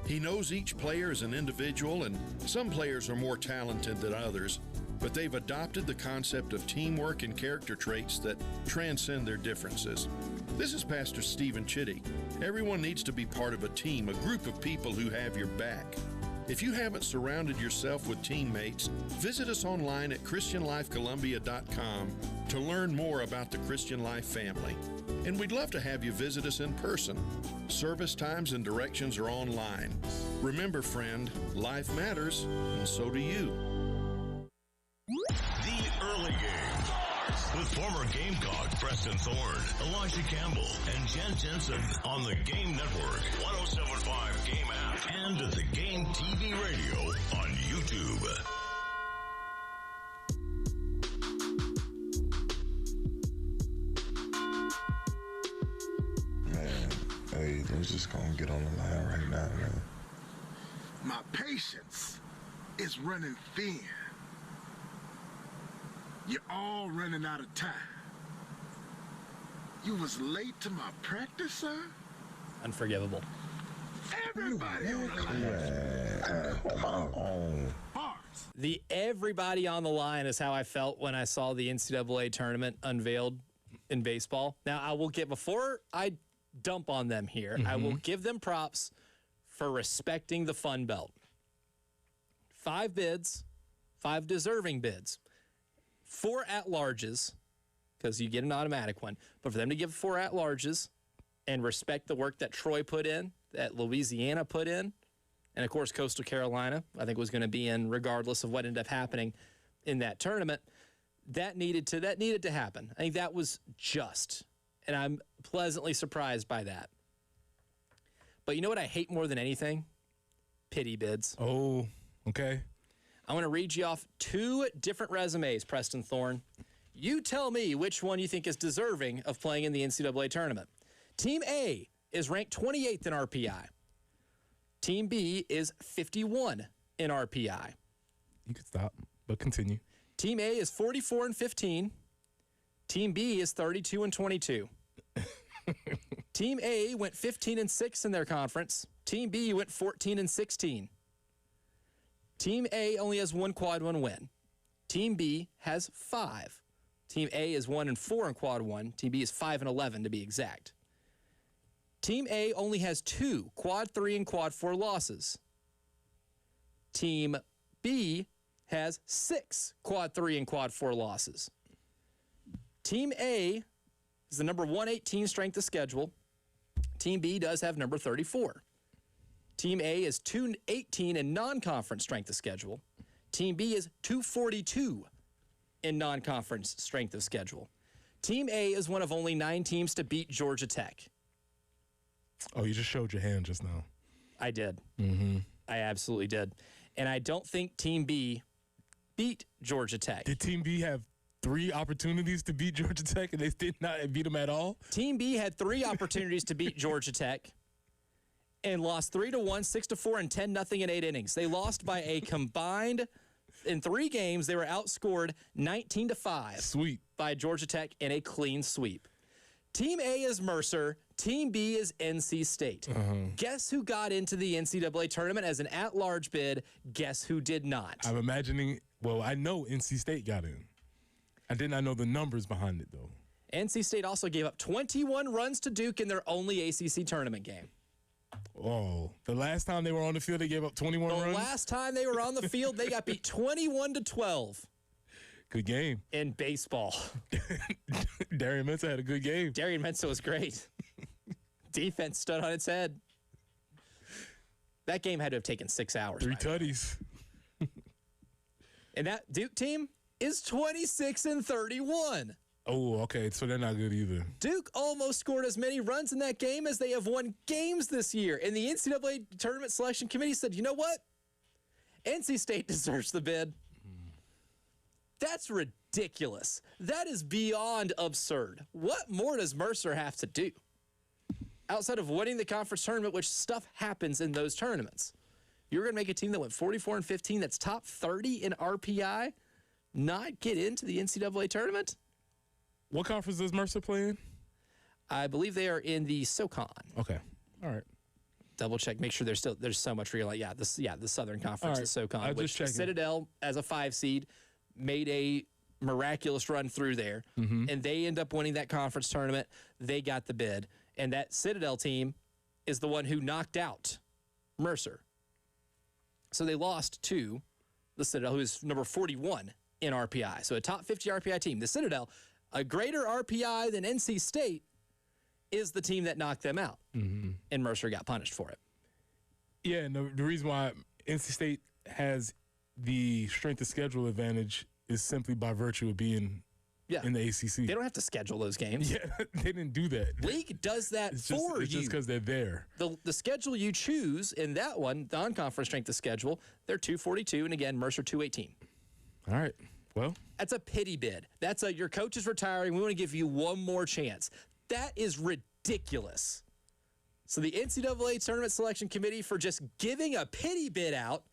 He knows each player is an individual, and some players are more talented than others, but they've adopted the concept of teamwork and character traits that transcend their differences. This is Pastor Stephen Chitty. Everyone needs to be part of a team, a group of people who have your back. If you haven't surrounded yourself with teammates, visit us online at ChristianLifeColumbia.com to learn more about the Christian Life family. And we'd love to have you visit us in person. Service times and directions are online. Remember, friend, life matters, and so do you. The Early Game with former Gamecock Preston Thorne, Elijah Campbell, and Jen Jensen on the Game Network, 107.5 Game app, and at the Game TV radio on YouTube. Man, hey, let's just gonna get on the line right now, man. My patience is running thin. You're all running out of time. You was late to my practice, sir? Unforgivable. Everybody on the line. Come on. The everybody on the line is how I felt when I saw the NCAA tournament unveiled in baseball. Now, I will get, before I dump on them here, I will give them props for respecting the Fun Belt. 5 bids, 5 deserving bids, 4 at-larges, because you get an automatic one, but for them to give 4 at-larges and respect the work that Troy put in, that Louisiana put in, and of course Coastal Carolina, I think was going to be in regardless of what ended up happening in that tournament, that needed to happen. I think that was just, and I'm pleasantly surprised by that. But you know what I hate more than anything? Pity bids. Oh, okay. I want to read you off 2 different resumes, Preston Thorne. You tell me which one you think is deserving of playing in the NCAA tournament. Team A is ranked 28th in RPI. Team B is 51 in RPI. You could stop, but continue. Team A is 44-15. Team B is 32-22. Team A went 15-6 in their conference. Team B went 14-16. Team A only has 1 quad 1 win. Team B has 5. Team A is 1-4 in quad 1. Team B is 5-11 to be exact. Team A only has 2 quad 3 and quad 4 losses. Team B has 6 quad 3 and quad 4 losses. Team A is the number 118 strength of schedule. Team B does have number 34. Team A is 218 in non-conference strength of schedule. Team B is 242 in non-conference strength of schedule. Team A is one of only 9 teams to beat Georgia Tech. Oh, you just showed your hand just now. I did. Mm-hmm. I absolutely did. And I don't think Team B beat Georgia Tech. Did Team B have 3 opportunities to beat Georgia Tech and they did not beat them at all? Team B had 3 opportunities to beat Georgia Tech and lost 3-1, 6-4, and 10-0 in 8 innings. They lost by a combined, in 3 games, they were outscored 19-5. Sweep. By Georgia Tech in a clean sweep. Team A is Mercer. Team B is NC State. Guess who got into the NCAA tournament as an at-large bid? Guess who did not? I'm imagining, well, I know NC State got in. I did not know the numbers behind it, though. NC State also gave up 21 runs to Duke in their only ACC tournament game. Oh, the last time they were on the field, they gave up 21 runs? The last time they were on the field, they got beat 21-12. Good game. In baseball. Darian Mensah had a good game. Darian Mensah was great. Defense stood on its head. That game had to have taken 6 hours. 3 tutties. And that Duke team is 26-31. Oh, okay. So they're not good either. Duke almost scored as many runs in that game as they have won games this year. And the NCAA Tournament Selection Committee said, you know what? NC State deserves the bid. That's ridiculous. That is beyond absurd. What more does Mercer have to do? Outside of winning the conference tournament, which stuff happens in those tournaments. You're going to make a team that went 44-15, that's top 30 in RPI, not get into the NCAA tournament? What conference does Mercer play in? I believe they are in the SoCon. Okay. All right. Double check, make sure there's so much real. The Southern Conference, the SoCon, which Citadel as a 5 seed made a miraculous run through there, and they end up winning that conference tournament. They got the bid, and that Citadel team is the one who knocked out Mercer. So they lost to the Citadel, who is number 41 in RPI. So a top 50 RPI team. The Citadel, a greater RPI than NC State, is the team that knocked them out, and Mercer got punished for it. Yeah, and the reason why NC State has the strength of schedule advantage is simply by virtue of being in the ACC. They don't have to schedule those games. Yeah, they didn't do that. League does that It's for just you. because they're there. The schedule you choose in that one, the non-conference strength of schedule, they're 242, and again, Mercer 218. All right. Well, that's a pity bid. That's your coach is retiring. We want to give you one more chance. That is ridiculous. So the NCAA Tournament Selection Committee, for just giving a pity bid out,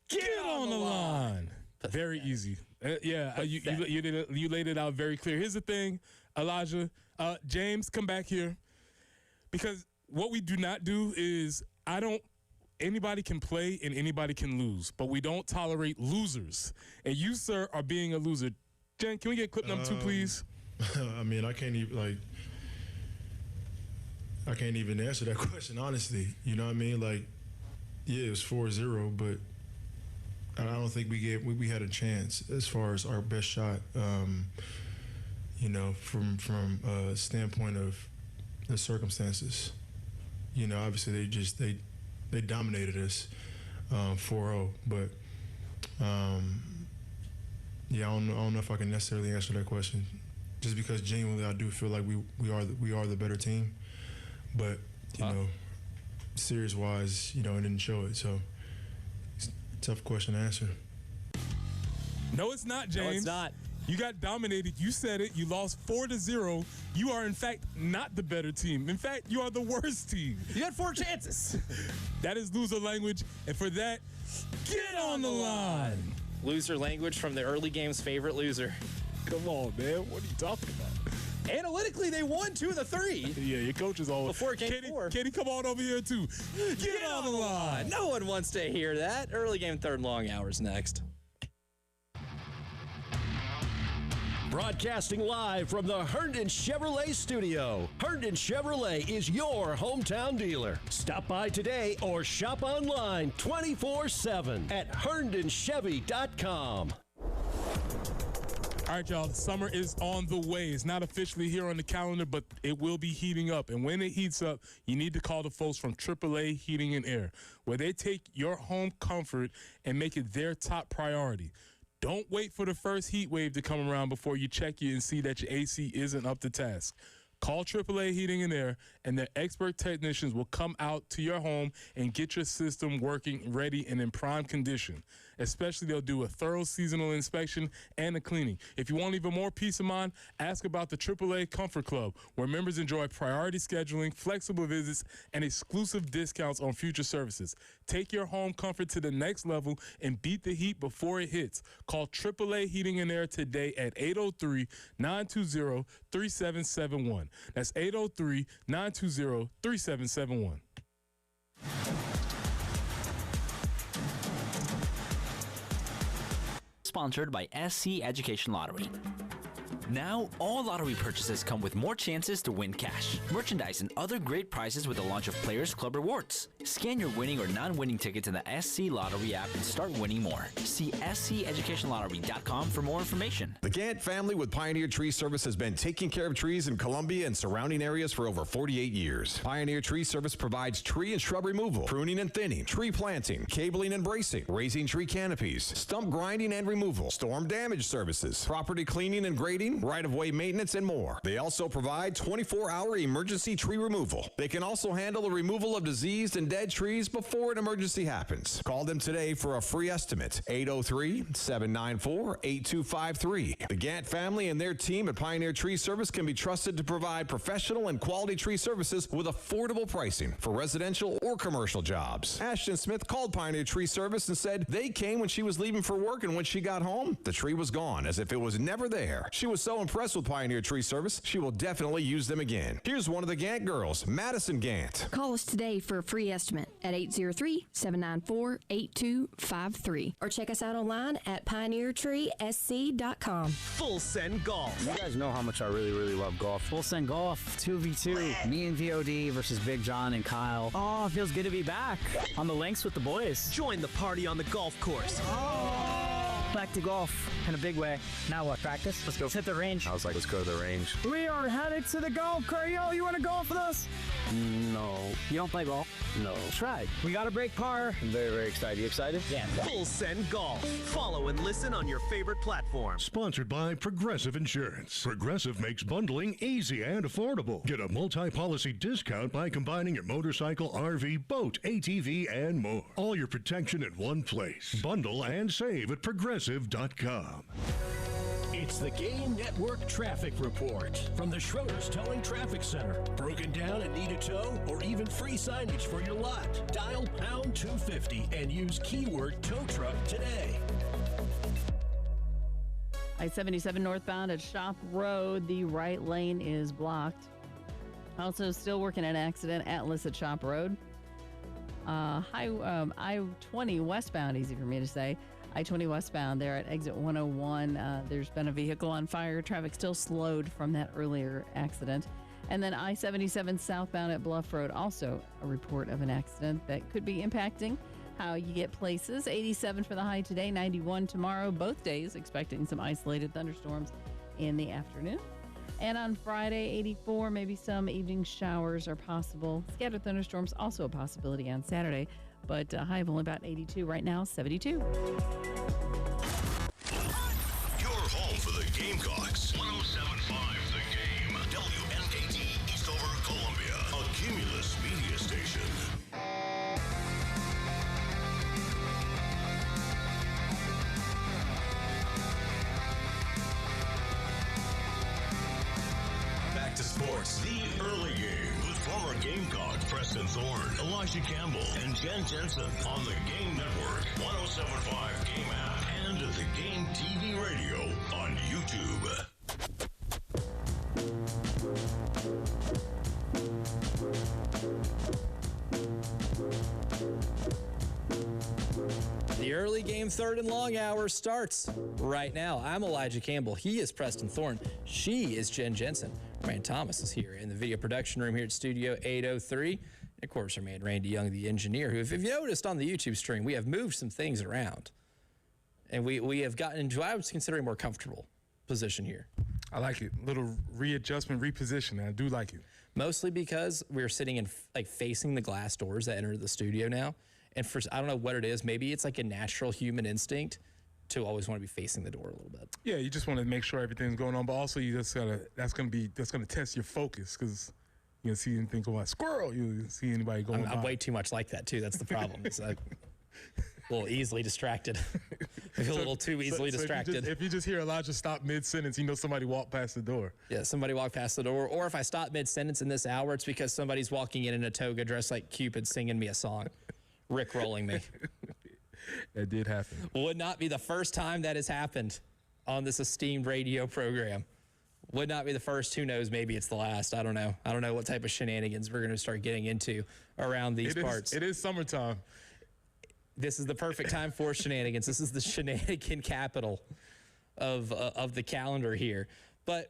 get on the line. Very easy. You laid it out very clear. Here's the thing, Elijah. James, come back here. Because what we do not do is anybody can play and anybody can lose, but we don't tolerate losers. And you, sir, are being a loser. Jen, can we get clip number 2, please? I mean, I can't even answer that question, honestly. You know what I mean? Like, yeah, it was 4-0, but I don't think we had a chance as far as our best shot. You know, from a standpoint of the circumstances. You know, obviously they dominated us 4-0, but yeah, I don't know if I can necessarily answer that question, just because genuinely I do feel like we are the better team, but you know, series wise, you know, it didn't show it, so it's a tough question to answer. No, it's not, James. No, it's not. You got dominated. You said it. You lost 4-0. You are, in fact, not the better team. In fact, you are the worst team. You had 4 chances. That is loser language. And for that, get on the line. Loser language from the early game's favorite loser. Come on, man. What are you talking about? Analytically, they won 2 of the 3. Yeah, your coach is always. Before game 4. Katie, come on over here, too. Get on the line. No one wants to hear that. Early game, third long hours next. Broadcasting live from the Herndon Chevrolet studio. Herndon Chevrolet is your hometown dealer. Stop by today or shop online 24/7 at herndonchevy.com. All right, y'all, summer is on the way. It's not officially here on the calendar, but it will be heating up. And when it heats up, you need to call the folks from AAA Heating and Air, where they take your home comfort and make it their top priority. Don't wait for the first heat wave to come around before you check you and see that your AC isn't up to task. Call AAA Heating and Air, and their expert technicians will come out to your home and get your system working, ready, and in prime condition. Especially, they'll do a thorough seasonal inspection and a cleaning. If you want even more peace of mind, ask about the AAA Comfort Club, where members enjoy priority scheduling, flexible visits, and exclusive discounts on future services. Take your home comfort to the next level and beat the heat before it hits. Call AAA Heating and Air today at 803-920-3771. That's 803-920-3771. Sponsored by SC Education Lottery. Now, all lottery purchases come with more chances to win cash, merchandise, and other great prizes with the launch of Players Club Rewards. Scan your winning or non-winning tickets in the SC Lottery app and start winning more. See sceducationlottery.com for more information. The Gant family with Pioneer Tree Service has been taking care of trees in Columbia and surrounding areas for over 48 years. Pioneer Tree Service provides tree and shrub removal, pruning and thinning, tree planting, cabling and bracing, raising tree canopies, stump grinding and removal, storm damage services, property cleaning and grading, right-of-way maintenance, and more. They also provide 24-hour emergency tree removal. They can also handle the removal of diseased and dead trees before an emergency happens. Call them today for a free estimate. 803-794-8253. The Gant family and their team at Pioneer Tree Service can be trusted to provide professional and quality tree services with affordable pricing for residential or commercial jobs. Ashton Smith called Pioneer Tree Service and said they came when she was leaving for work, and when she got home, the tree was gone as if it was never there. She was so impressed with Pioneer Tree Service, she will definitely use them again. Here's one of the Gant girls, Madison Gant. Call us today for a free estimate at 803-794-8253 or check us out online at pioneertreesc.com. Full Send Golf. You guys know how much I really love golf. Full Send Golf 2v2. Me and VOD versus Big John and Kyle. Oh, it feels good to be back on the links with the boys. Join the party on the golf course. Back to golf in a big way. Now what, practice? Let's go hit the range. I was like, let's go to the range. We are headed to the golf cart. Yo, you want to golf with us? No. You don't play golf? No. Try. We got a break par. I'm very, very excited. You excited? Yeah. Full Send Golf. Follow and listen on your favorite platform. Sponsored by Progressive Insurance. Progressive makes bundling easy and affordable. Get a multi-policy discount by combining your motorcycle, RV, boat, ATV, and more. All your protection in one place. Bundle and save at Progressive.com. It's the Game Network Traffic Report from the Schroeder's Towing Traffic Center. Broken down and need a tow or even free signage for your lot? Dial pound 250 and use keyword tow truck today. I-77 northbound at Shop Road, the right lane is blocked. Also still working an accident at Atlas at Shop Road. I-20 westbound, easy for me to say. I-20 westbound there at exit 101. There's been a vehicle on fire. Traffic still slowed from that earlier accident. And then I-77 southbound at Bluff Road, also a report of an accident that could be impacting how you get places. 87 for the high today, 91 tomorrow. Both days expecting some isolated thunderstorms in the afternoon. And on Friday, 84, maybe some evening showers are possible. Scattered thunderstorms also a possibility on Saturday, but high of only about 82 right now, 72. Your home for the Gamecocks. 107.5 The Game. WNKT Eastover, Columbia. A Cumulus media station. Back to sports. The early game with former Gamecock Preston Thorne, Elijah Campbell, and Jen Jensen on the Game Network, 107.5 Game app, and the Game TV radio on YouTube. The early game third and long hour starts right now. I'm Elijah Campbell. He is Preston Thorne. She is Jen Jensen. Rand Thomas is here in the video production room here at Studio 803. And of course, our man Randy Young, the engineer, who, if you've noticed on the YouTube stream, we have moved some things around. And we have gotten into, I would consider, a more comfortable position here. I like it. Little readjustment, repositioning. I do like it. Mostly because we're sitting in, like, facing the glass doors that enter the studio now. And for, I don't know what it is. Maybe it's like a natural human instinct to always want to be facing the door a little bit. Yeah, you just want to make sure everything's going on, but also you just gotta, that's gonna test your focus, because you see anything going like squirrel, you see anybody going by. I'm way too much like that too. That's the problem. It's a little easily distracted. I feel a little too easily distracted. If you just hear Elijah stop mid-sentence, you know somebody walked past the door. Yeah, somebody walked past the door. Or if I stop mid-sentence in this hour, it's because somebody's walking in a toga dressed like Cupid singing me a song, Rick-rolling me. That did happen. Would not be the first time that has happened on this esteemed radio program. Would not be the first. Who knows? Maybe it's the last. I don't know. I don't know what type of shenanigans we're going to start getting into around these parts. It is summertime. This is the perfect time for shenanigans. This is the shenanigan capital of the calendar here. But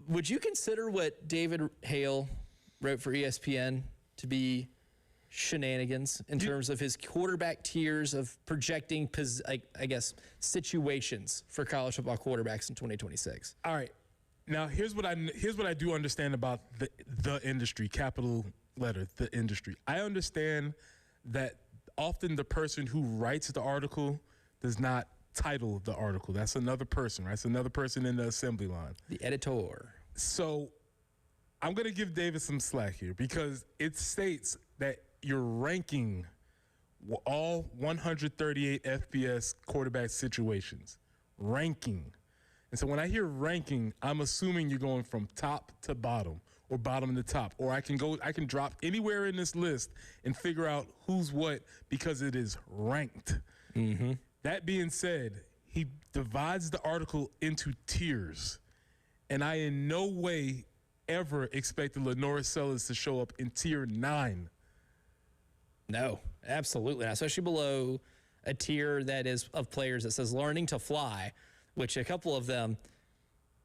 would you consider what David Hale wrote for ESPN to be shenanigans in terms of his quarterback tiers of projecting, I guess, situations for college football quarterbacks in 2026? All right. Now, here's what I do understand about the industry, capital letter, the industry. I understand that often the person who writes the article does not title the article. That's another person, right? It's another person in the assembly line. The editor. So I'm going to give David some slack here, because it states that you're ranking all 138 FBS quarterback situations. Ranking. And so when I hear ranking, I'm assuming you're going from top to bottom, or bottom to top. Or I can drop anywhere in this list and figure out who's what, because it is ranked. Mm-hmm. That being said, he divides the article into tiers. And I in no way ever expected Lenora Sellers to show up in tier 9. No, absolutely not. Especially below a tier that is of players that says learning to fly, which a couple of them,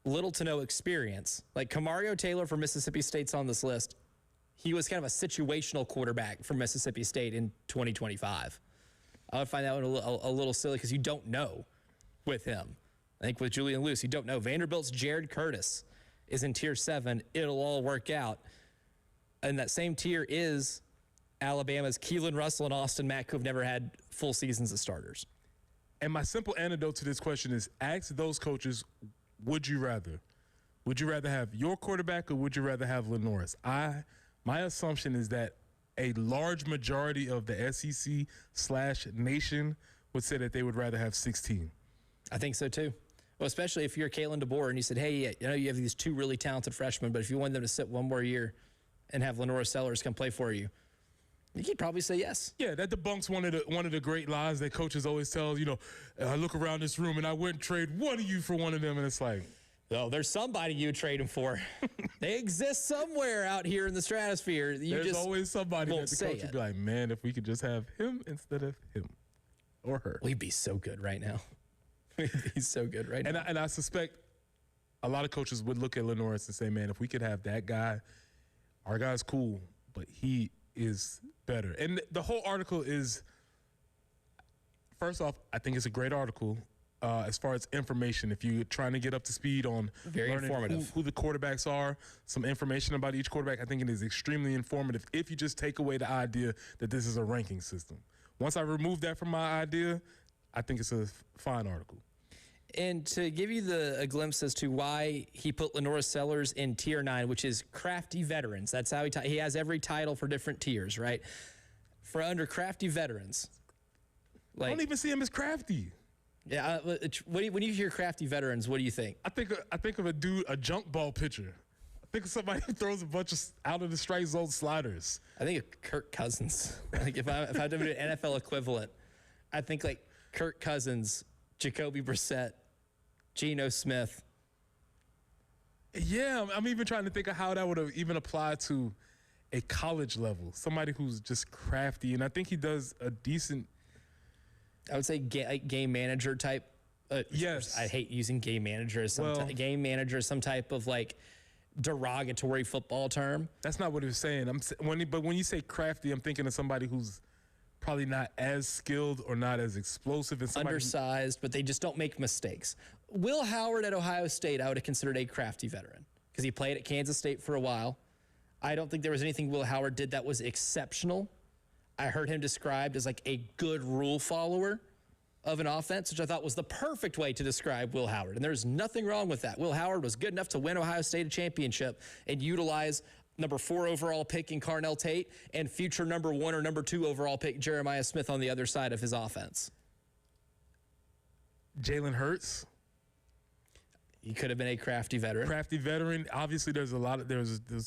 little to no experience. Like Camario Taylor from Mississippi State's on this list. He was kind of a situational quarterback for Mississippi State in 2025. I would find that one a little silly, because you don't know with him. I think with Julian Lewis, you don't know. Vanderbilt's Jared Curtis is in tier 7. It'll all work out. And that same tier is Alabama's Keelan Russell and Austin Mack, who have never had full seasons as starters. And my simple antidote to this question is ask those coaches, would you rather? Would you rather have your quarterback or would you rather have Lenoris? My assumption is that a large majority of the SEC/nation would say that they would rather have 16. I think so too. Well, especially if you're Kalen DeBoer and you said, hey, you know, you have these 2 really talented freshmen, but if you want them to sit one more year and have Lenoris Sellers come play for you, you'd probably say yes. Yeah, that debunks one of the great lies that coaches always tell. You know, I look around this room and I wouldn't trade one of you for one of them, and it's like, oh, there's somebody you would trade them for. They exist somewhere out here in the stratosphere. There's always somebody that the coach would be like, man, if we could just have him instead of him or her. We'd be so good right now. We'd be so good right now. And I suspect a lot of coaches would look at Lenoris and say, man, if we could have that guy, our guy's cool, but he is better. And the whole article is, first off, I think it's a great article. As far as information, if you're trying to get up to speed on very informative who the quarterbacks are, some information about each quarterback, I think it is extremely informative if you just take away the idea that this is a ranking system. Once I remove that from my idea, I think it's a fine article. And to give you a glimpse as to why he put Lenoris Sellers in tier 9, which is crafty veterans. That's how he has every title for different tiers, right? For under crafty veterans. I don't even see him as crafty. Yeah, when you hear crafty veterans, what do you think? I think of a junk ball pitcher. I think of somebody who throws a bunch of out of the strike zone sliders. I think of Kirk Cousins. Like if I had to do an NFL equivalent, I think like Kirk Cousins, Jacoby Brissett, Geno Smith. Yeah, I'm even trying to think of how that would have even applied to a college level. Somebody who's just crafty, and I think he does a decent. I would say game manager type. Yes. I hate using game manager as game manager is some type of like derogatory football term. That's not what he was saying. But when you say crafty, I'm thinking of somebody who's probably not as skilled or not as explosive as somebody undersized, but they just don't make mistakes. Will Howard at Ohio State, I would have considered a crafty veteran because he played at Kansas State for a while. I don't think there was anything Will Howard did that was exceptional. I heard him described as like a good rule follower of an offense, which I thought was the perfect way to describe Will Howard. And there's nothing wrong with that. Will Howard was good enough to win Ohio State a championship and utilize number 4 overall pick in Carnell Tate and future number 1 or number 2 overall pick Jeremiah Smith on the other side of his offense. Jalen Hurts. He could have been a crafty veteran. Crafty veteran. Obviously, there's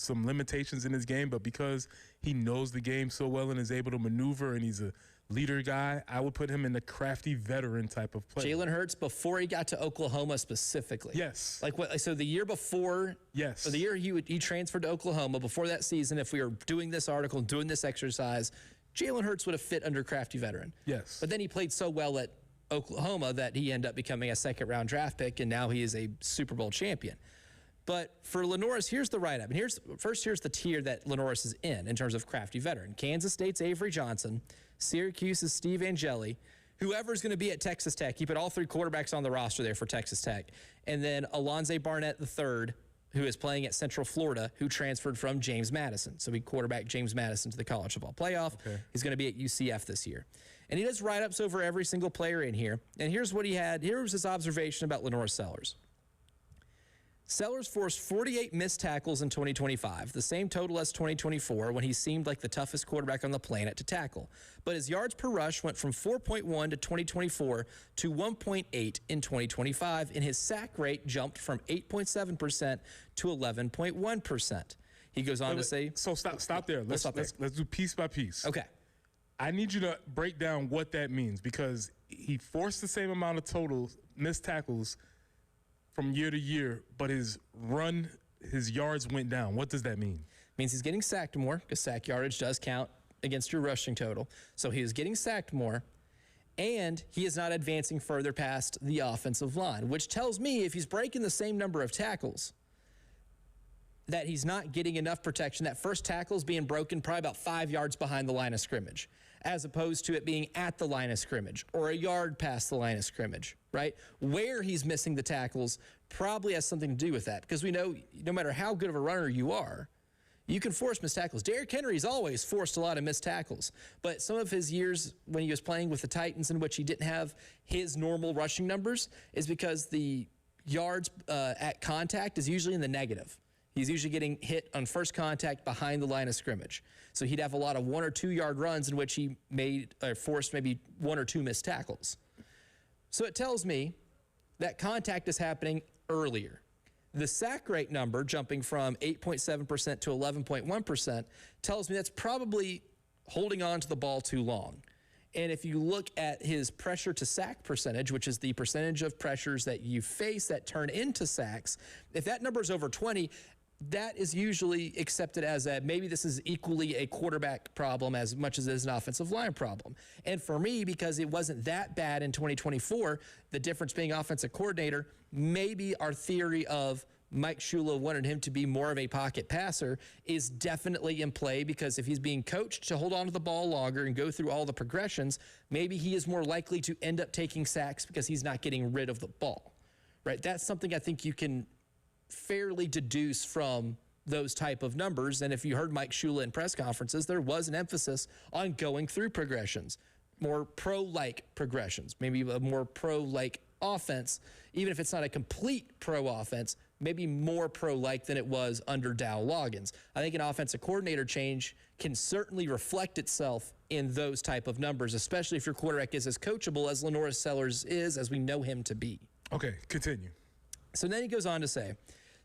some limitations in his game, but because he knows the game so well and is able to maneuver and he's a leader guy, I would put him in the crafty veteran type of player. Jalen Hurts before he got to Oklahoma specifically. Yes. Like what? So the year before. Yes. Or the year he transferred to Oklahoma before that season. If we were doing this article and doing this exercise, Jalen Hurts would have fit under crafty veteran. Yes. But then he played so well at Oklahoma that he ended up becoming a second-round draft pick, and now he is a Super Bowl champion. But for Lenoris, here's the write-up. And here's the tier that Lenoris is in terms of crafty veteran. Kansas State's Avery Johnson, Syracuse's Steve Angeli, whoever's going to be at Texas Tech. He put all 3 quarterbacks on the roster there for Texas Tech. And then Alonze Barnett III, who is playing at Central Florida, who transferred from James Madison. So he quarterbacked James Madison to the college football playoff. Okay. He's going to be at UCF this year. And he does write-ups over every single player in here. And here's what he had. Here was his observation about Lenoris Sellers. Sellers forced 48 missed tackles in 2025, the same total as 2024 when he seemed like the toughest quarterback on the planet to tackle. But his yards per rush went from 4.1 to 2024 to 1.8 in 2025, and his sack rate jumped from 8.7% to 11.1%. He goes on to say... So stop there. Let's do piece by piece. Okay. I need you to break down what that means because he forced the same amount of total missed tackles from year to year, but his yards went down. What does that mean? It means he's getting sacked more because sack yardage does count against your rushing total. So he is getting sacked more, and he is not advancing further past the offensive line, which tells me if he's breaking the same number of tackles, that he's not getting enough protection. That first tackle is being broken probably about 5 yards behind the line of scrimmage, as opposed to it being at the line of scrimmage or a yard past the line of scrimmage, right? Where he's missing the tackles probably has something to do with that, because we know no matter how good of a runner you are, you can force missed tackles. Derrick Henry's always forced a lot of missed tackles, but some of his years when he was playing with the Titans in which he didn't have his normal rushing numbers is because the yards at contact is usually in the negative. He's usually getting hit on first contact behind the line of scrimmage. So he'd have a lot of 1 or 2 yard runs in which he forced maybe 1 or 2 missed tackles. So it tells me that contact is happening earlier. The sack rate number jumping from 8.7% to 11.1% tells me that's probably holding on to the ball too long. And if you look at his pressure to sack percentage, which is the percentage of pressures that you face that turn into sacks, if that number is over 20, that is usually accepted as maybe this is equally a quarterback problem as much as it is an offensive line problem. And for me, because it wasn't that bad in 2024, the difference being offensive coordinator, maybe our theory of Mike Shula wanted him to be more of a pocket passer is definitely in play, because if he's being coached to hold on to the ball longer and go through all the progressions, maybe he is more likely to end up taking sacks because he's not getting rid of the ball, right? That's something I think you can fairly deduce from those type of numbers. And if you heard Mike Shula in press conferences, there was an emphasis on going through progressions, more pro-like progressions, maybe a more pro-like offense, even if it's not a complete pro offense, maybe more pro-like than it was under Dow Loggins. I think an offensive coordinator change can certainly reflect itself in those type of numbers, especially if your quarterback is as coachable as Lenora Sellers is, as we know him to be. Okay, continue. So then he goes on to say,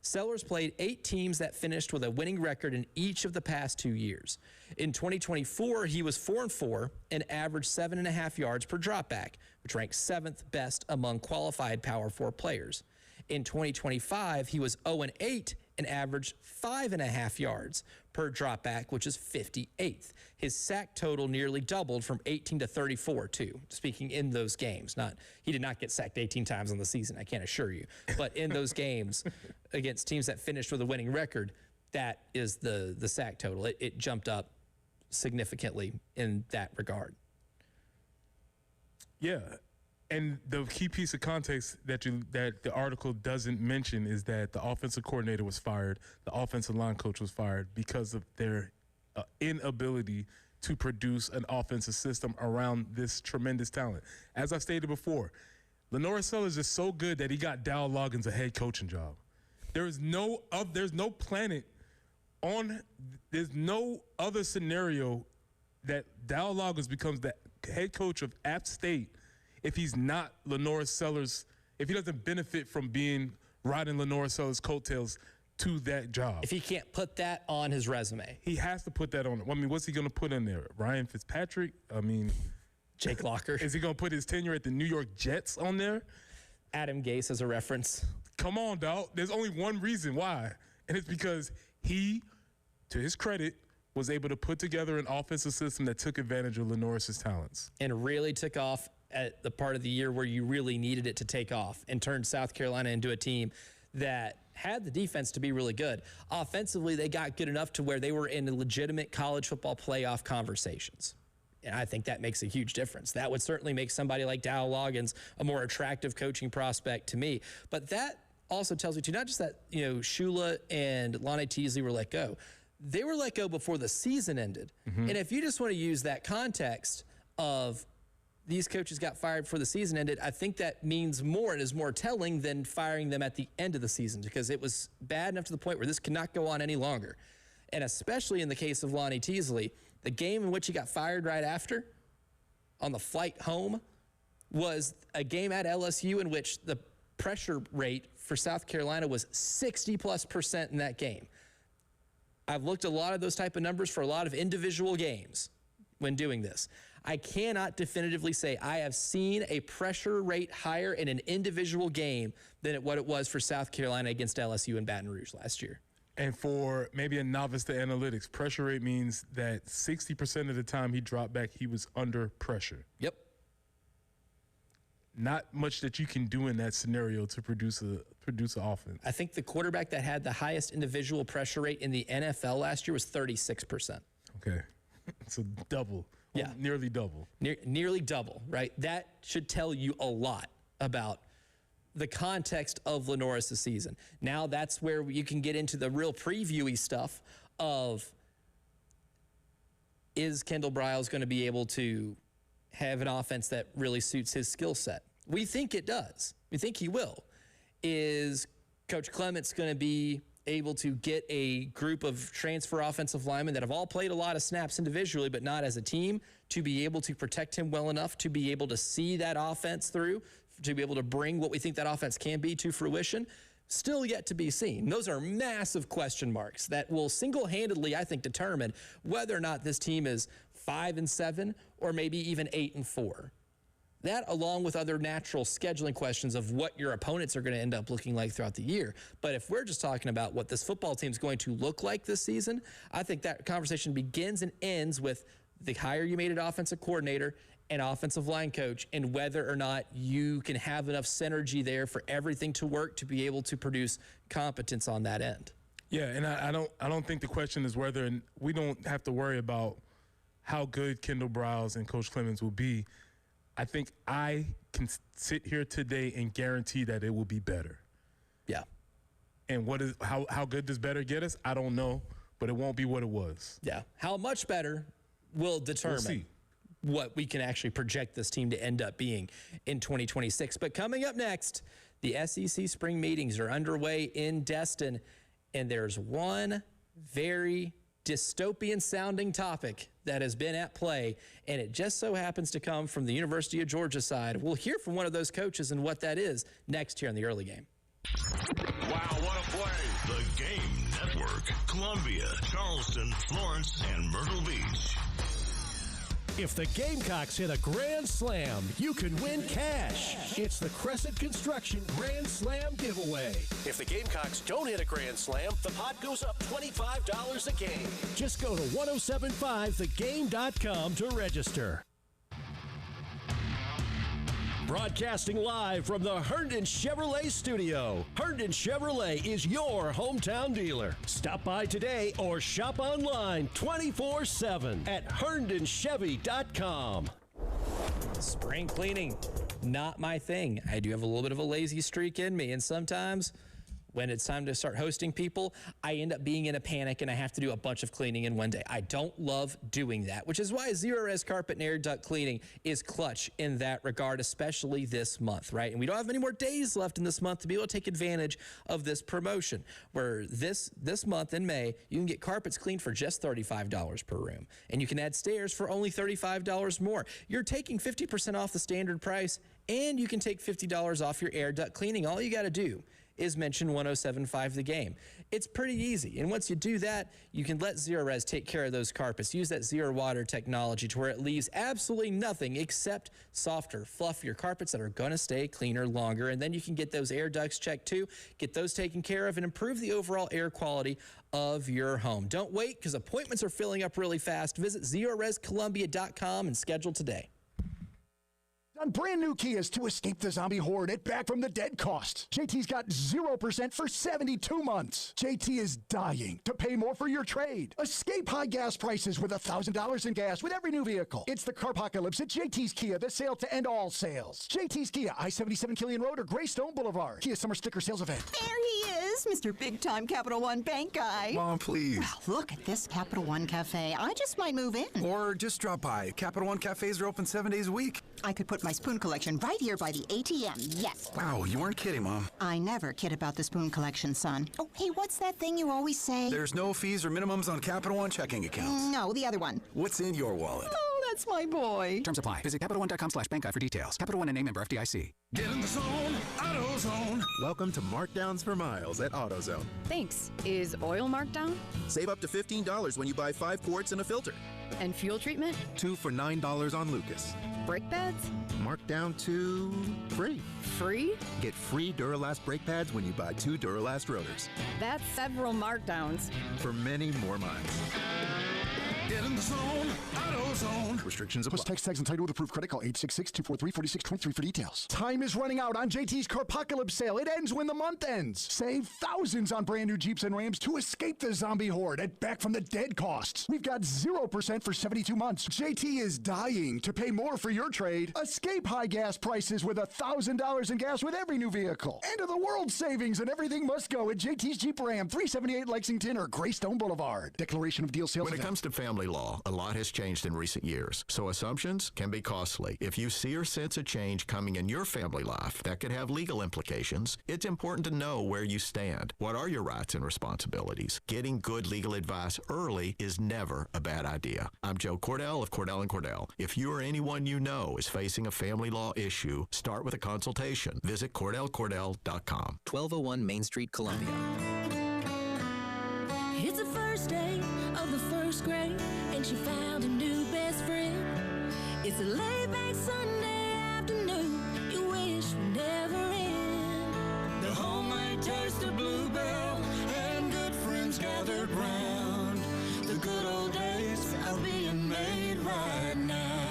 Sellers played 8 teams that finished with a winning record in each of the past 2 years. In 2024, he was 4-4 and averaged 7.5 yards per dropback, which ranks 7th best among qualified Power 4 players. In 2025, he was 0-8 and averaged 5.5 yards per dropback, which is 58th. His sack total nearly doubled from 18 to 34, too, speaking in those games. He did not get sacked 18 times on the season, I can't assure you. But in those games against teams that finished with a winning record, that is the sack total. It jumped up significantly in that regard. Yeah. And the key piece of context that the article doesn't mention is that the offensive coordinator was fired, the offensive line coach was fired because of their inability to produce an offensive system around this tremendous talent. As I stated before, Lenora Sellers is so good that he got Dow Loggins a head coaching job. There's no other scenario that Dow Loggins becomes the head coach of App State if he's not Lenora Sellers, if he doesn't benefit from riding Lenora Sellers' coattails to that job. If he can't put that on his resume. He has to put that on. I mean, what's he going to put in there? Ryan Fitzpatrick? I mean, Jake Locker. Is he going to put his tenure at the New York Jets on there? Adam Gase as a reference. Come on, dog. There's only one reason why, and it's because he, to his credit, was able to put together an offensive system that took advantage of Lenoris' talents. And really took off at the part of the year where you really needed it to take off, and turned South Carolina into a team that had the defense to be really good. Offensively, they got good enough to where they were in legitimate college football playoff conversations. And I think that makes a huge difference. That would certainly make somebody like Dow Loggins a more attractive coaching prospect to me. But that also tells me, too, not just that, Shula and Lonnie Teasley were let go. They were let go before the season ended. Mm-hmm. And if you just want to use that context of these coaches got fired before the season ended, I think that means more and is more telling than firing them at the end of the season, because it was bad enough to the point where this cannot go on any longer. And especially in the case of Lonnie Teasley, the game in which he got fired right after, on the flight home, was a game at LSU in which the pressure rate for South Carolina was 60+% in that game. I've looked at a lot of those type of numbers for a lot of individual games when doing this. I cannot definitively say I have seen a pressure rate higher in an individual game than what it was for South Carolina against LSU in Baton Rouge last year. And for maybe a novice to analytics, pressure rate means that 60% of the time he dropped back, he was under pressure. Yep. not much that you can do in that scenario to produce an offense. I think the quarterback that had the highest individual pressure rate in the NFL last year was 36%. Okay. So double. Yeah. Nearly double. Nearly double, right? That should tell you a lot about the context of Lenoris' season. Now that's where you can get into the real previewy stuff of, is Kendall Briles going to be able to have an offense that really suits his skill set? We think it does. We think he will. Is Coach Clements going to be able to get a group of transfer offensive linemen that have all played a lot of snaps individually but not as a team to be able to protect him well enough to be able to see that offense through, to be able to bring what we think that offense can be to fruition? Still yet to be seen. Those are massive question marks that will single-handedly, I think, determine whether or not this team is 5-7 or maybe even 8-4. That, along with other natural scheduling questions of what your opponents are going to end up looking like throughout the year. But if we're just talking about what this football team is going to look like this season, I think that conversation begins and ends with the hire you made at offensive coordinator and offensive line coach, and whether or not you can have enough synergy there for everything to work to be able to produce competence on that end. Yeah, and I don't think the question is whether, and we don't have to worry about how good Kendall Briles and Coach Clemens will be. I think I can sit here today and guarantee that it will be better. Yeah. And how good does better get us? I don't know, but it won't be what it was. Yeah. How much better will determine what we can actually project this team to end up being in 2026. But coming up next, the SEC spring meetings are underway in Destin, and there's one very dystopian-sounding topic that has been at play, and it just so happens to come from the University of Georgia side. We'll hear from one of those coaches and what that is next here on the early game. Wow, what a play! The Game Network. Columbia, Charleston, Florence, and Myrtle Beach. If the Gamecocks hit a grand slam, you can win cash. It's the Crescent Construction Grand Slam giveaway. If the Gamecocks don't hit a grand slam, the pot goes up $25 a game. Just go to 1075thegame.com to register. Broadcasting live from the Herndon Chevrolet studio. Herndon Chevrolet is your hometown dealer. Stop by today or shop online 24/7 at herndonchevy.com. Spring cleaning, not my thing. I do have a little bit of a lazy streak in me, and sometimes when it's time to start hosting people, I end up being in a panic and I have to do a bunch of cleaning in one day. I don't love doing that, which is why Zero-Res Carpet and Air Duct Cleaning is clutch in that regard, especially this month, right? And we don't have many more days left in this month to be able to take advantage of this promotion, where this month in May, you can get carpets cleaned for just $35 per room, and you can add stairs for only $35 more. You're taking 50% off the standard price, and you can take $50 off your air duct cleaning. All you got to do is mention 1075 The Game. It's pretty easy. And once you do that, you can let Zero-Res take care of those carpets. Use that zero water technology to where it leaves absolutely nothing except softer, fluffier carpets that are going to stay cleaner longer. And then you can get those air ducts checked too, get those taken care of, and improve the overall air quality of your home. Don't wait, because appointments are filling up really fast. Visit ZeroResColumbia.com and schedule today. On brand new Kias to escape the zombie horde at back from the dead cost. JT's got 0% for 72 months. JT is dying to pay more for your trade. Escape high gas prices with $1,000 in gas with every new vehicle. It's the Carpocalypse at JT's Kia, the sale to end all sales. JT's Kia, I-77 Killian Road or Greystone Boulevard. Kia Summer Sticker Sales Event. There he is, Mr. Big Time Capital One Bank guy. Mom, please. Wow, look at this Capital One Cafe. I just might move in. Or just drop by. Capital One cafes are open 7 days a week. I could put my spoon collection right here by the ATM, yes. Wow, you weren't kidding, Mom. I never kid about the spoon collection, son. Oh, hey, what's that thing you always say? There's no fees or minimums on Capital One checking accounts. No, the other one. What's in your wallet? Oh, that's my boy. Terms apply. Visit CapitalOne.com/bank guide for details. Capital One and name member FDIC. Get in the zone, AutoZone. Welcome to Markdowns for Miles at AutoZone. Thanks. Is oil marked down? Save up to $15 when you buy 5 quarts and a filter. And fuel treatment? 2 for $9 on Lucas. Brake pads? Marked down to free. Free? Get free Duralast brake pads when you buy 2 Duralast rotors. That's several markdowns. For many more miles. Get in in the zone, AutoZone. Restrictions apply. Plus text tags and title with approved credit. Call 866-243-4623 for details. Time is running out on JT's Carpocalypse sale. It ends when the month ends. Save thousands on brand new Jeeps and Rams to escape the zombie horde at back from the dead costs. We've got 0% for 72 months. JT is dying to pay more for your trade. Escape high gas prices with $1,000 in gas with every new vehicle. End of the world savings and everything must go at JT's Jeep Ram, 378 Lexington or Greystone Boulevard. Declaration of deal sales. When it comes to family law, a lot has changed in recent years, so assumptions can be costly. If you see or sense a change coming in your family life that could have legal implications, it's important to know where you stand. What are your rights and responsibilities? Getting good legal advice early is never a bad idea. I'm Joe Cordell of Cordell & Cordell. If you or anyone you know is facing a family law issue, start with a consultation. Visit CordellCordell.com. 1201 Main Street, Columbia. It's the first day of the first grade, and she found a new best friend. It's a laid-back Sunday afternoon you wish would never end. The homemade taste of Bluebell and good friends gathered round. The good old days are being made right now.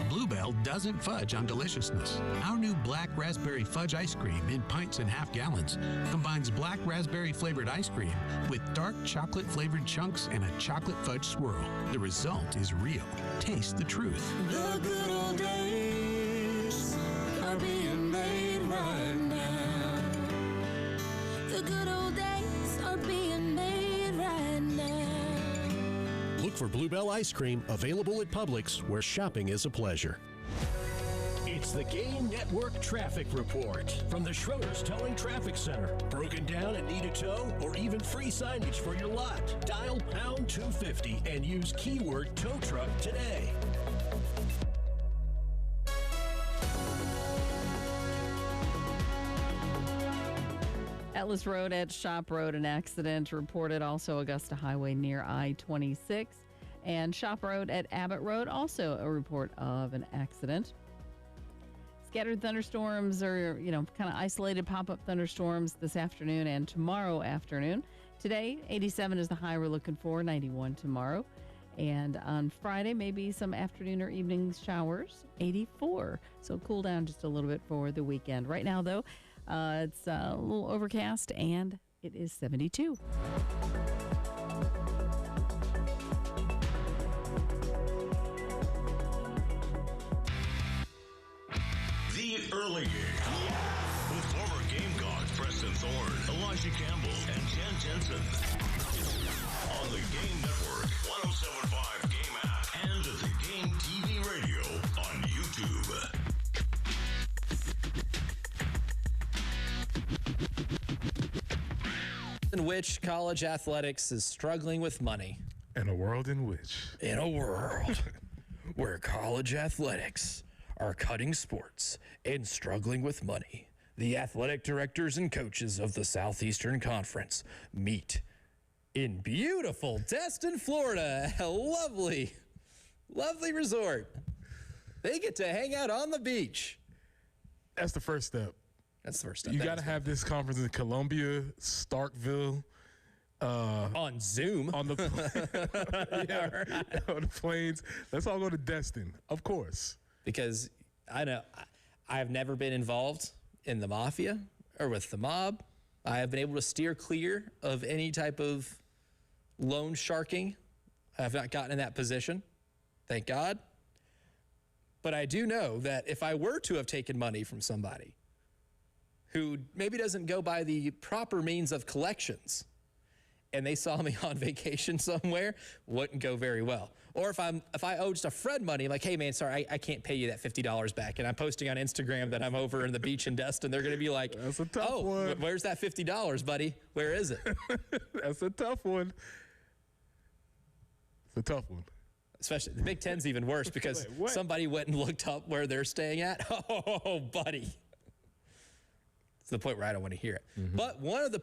Bluebell doesn't fudge on deliciousness. Our new black raspberry fudge ice cream in pints and half gallons combines black raspberry flavored ice cream with dark chocolate flavored chunks and a chocolate fudge swirl. The result is real. Taste the truth. The good old days are being made right now. The good old days are being made right now. Look for Bluebell ice cream available at Publix, where shopping is a pleasure. It's the Game Network Traffic Report from the Schroeder's Towing Traffic Center. Broken down and need a tow or even free signage for your lot? Dial pound 250 and use keyword tow truck today. Atlas Road at Shop Road, an accident reported. Also Augusta Highway near I-26. And Shop Road at Abbott Road, also a report of an accident. Scattered thunderstorms are, kind of isolated pop-up thunderstorms this afternoon and tomorrow afternoon. Today, 87 is the high we're looking for, 91 tomorrow. And on Friday, maybe some afternoon or evening showers, 84. So cool down just a little bit for the weekend. Right now, though, it's a little overcast and it is 72. The Early Game. With former Gamecock Preston Thorne, Elijah Campbell, and Jen Jensen. On the Game Network, 107.5 Game app, and the Game TV radio on YouTube. In which college athletics is struggling with money. In a world in which. In a world where college athletics are cutting sports and struggling with money, the athletic directors and coaches of the Southeastern Conference meet in beautiful Destin, Florida, a lovely, lovely resort. They get to hang out on the beach. That's the first step. That's the first step. You got to have this conference in Columbia, Starkville. On Zoom. On the on the planes. Let's all go to Destin, of course. Because I know I've never been involved in the mafia or with the mob. I have been able to steer clear of any type of loan sharking. I have not gotten in that position, thank God. But I do know that if I were to have taken money from somebody who maybe doesn't go by the proper means of collections, and they saw me on vacation somewhere, wouldn't go very well. Or if I owe just a friend money, like, hey man, sorry, I can't pay you that $50 back, and I'm posting on Instagram that I'm over in the beach in Destin, they're gonna be like, that's a tough one. Where's that $50, buddy? Where is it? That's a tough one. It's a tough one. Especially the Big Ten's even worse because somebody went and looked up where they're staying at. Oh, buddy. It's the point where I don't want to hear it. Mm-hmm. But one of the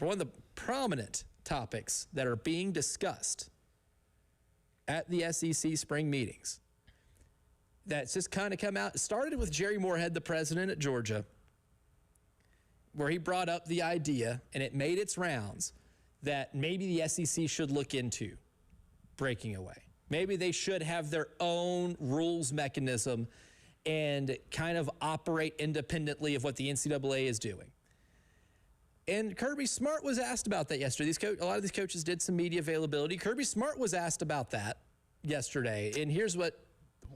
one of the prominent topics that are being discussed at the SEC spring meetings that's just kind of come out, it started with Jerry Moorhead, the president at Georgia, where he brought up the idea, and it made its rounds, that maybe the SEC should look into breaking away. Maybe they should have their own rules mechanism and kind of operate independently of what the NCAA is doing. And Kirby Smart was asked about that yesterday. A lot of these coaches did some media availability. Kirby Smart was asked about that yesterday. And here's what...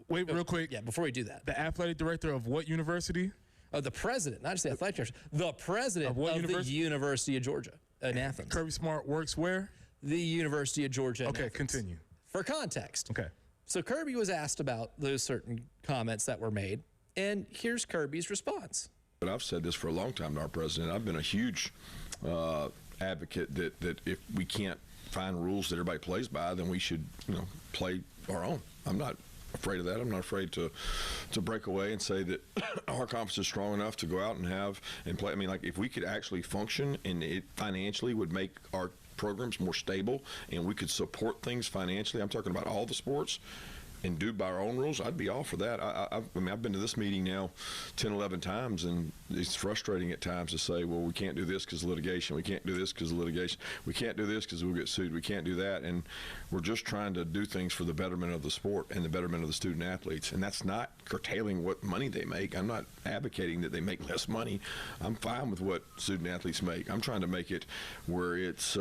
Wait, real quick. Yeah, before we do that. The athletic director of what university? Oh, the president, not just the athletic director. The president of the University of Georgia in Athens. Kirby Smart works where? The University of Georgia in Athens. Continue. For context. Okay. So Kirby was asked about those certain comments that were made, and here's Kirby's response. But I've said this for a long time to our president. I've been a huge advocate that if we can't find rules that everybody plays by, then we should, play our own. I'm not afraid of that. I'm not afraid to break away and say that our conference is strong enough to go out and play. I mean, like, if we could actually function and it financially would make our programs more stable and we could support things financially, I'm talking about all the sports, and do by our own rules, I'd be all for that. I mean, I've been to this meeting now 10, 11 times, and it's frustrating at times to say, well, we can't do this because of litigation. We can't do this because of litigation. We can't do this because we'll get sued. We can't do that. And we're just trying to do things for the betterment of the sport and the betterment of the student athletes. And that's not curtailing what money they make. I'm not advocating that they make less money. I'm fine with what student athletes make. I'm trying to make it where it's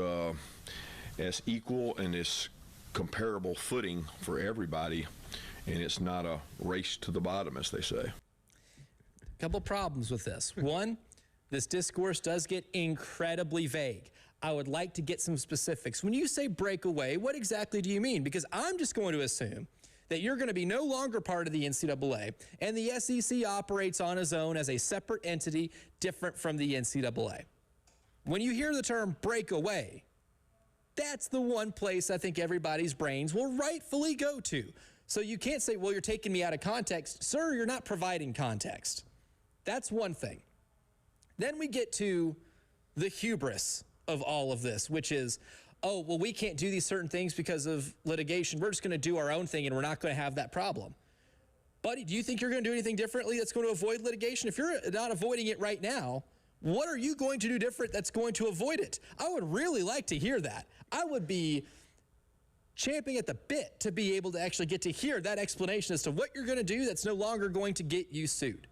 as equal and as comparable footing for everybody, and it's not a race to the bottom, as they say. A couple problems with this. One, this discourse does get incredibly vague. I would like to get some specifics. When you say breakaway, what exactly do you mean? Because I'm just going to assume that you're going to be no longer part of the NCAA, and the SEC operates on its own as a separate entity different from the NCAA. When you hear the term breakaway, that's the one place I think everybody's brains will rightfully go to. So you can't say, well, you're taking me out of context. Sir, you're not providing context. That's one thing. Then we get to the hubris of all of this, which is, oh, well, we can't do these certain things because of litigation. We're just going to do our own thing and we're not going to have that problem. Buddy, do you think you're going to do anything differently that's going to avoid litigation? If you're not avoiding it right now, what are you going to do different that's going to avoid it? I would really like to hear that. I would be champing at the bit to be able to actually get to hear that explanation as to what you're going to do that's no longer going to get you sued.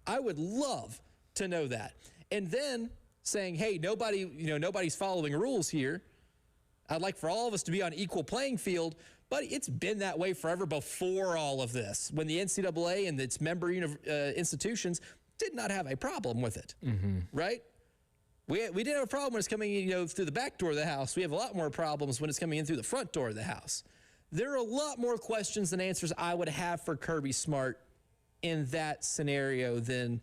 I would love to know that. And then saying, hey, nobody's following rules here. I'd like for all of us to be on equal playing field, but it's been that way forever before all of this, when the NCAA and its member institutions did not have a problem with it, right? We didn't have a problem when it's coming in, through the back door of the house. We have a lot more problems when it's coming in through the front door of the house. There are a lot more questions than answers I would have for Kirby Smart in that scenario than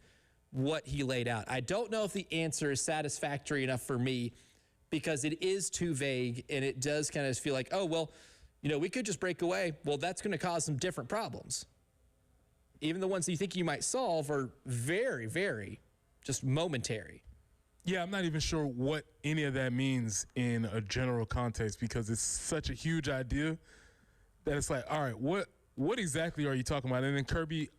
what he laid out. I don't know if the answer is satisfactory enough for me because it is too vague and it does kind of feel like, oh, well, we could just break away. Well, that's going to cause some different problems. Even the ones that you think you might solve are very, very just momentary. Yeah, I'm not even sure what any of that means in a general context because it's such a huge idea that it's like, all right, what exactly are you talking about? And then Kirby,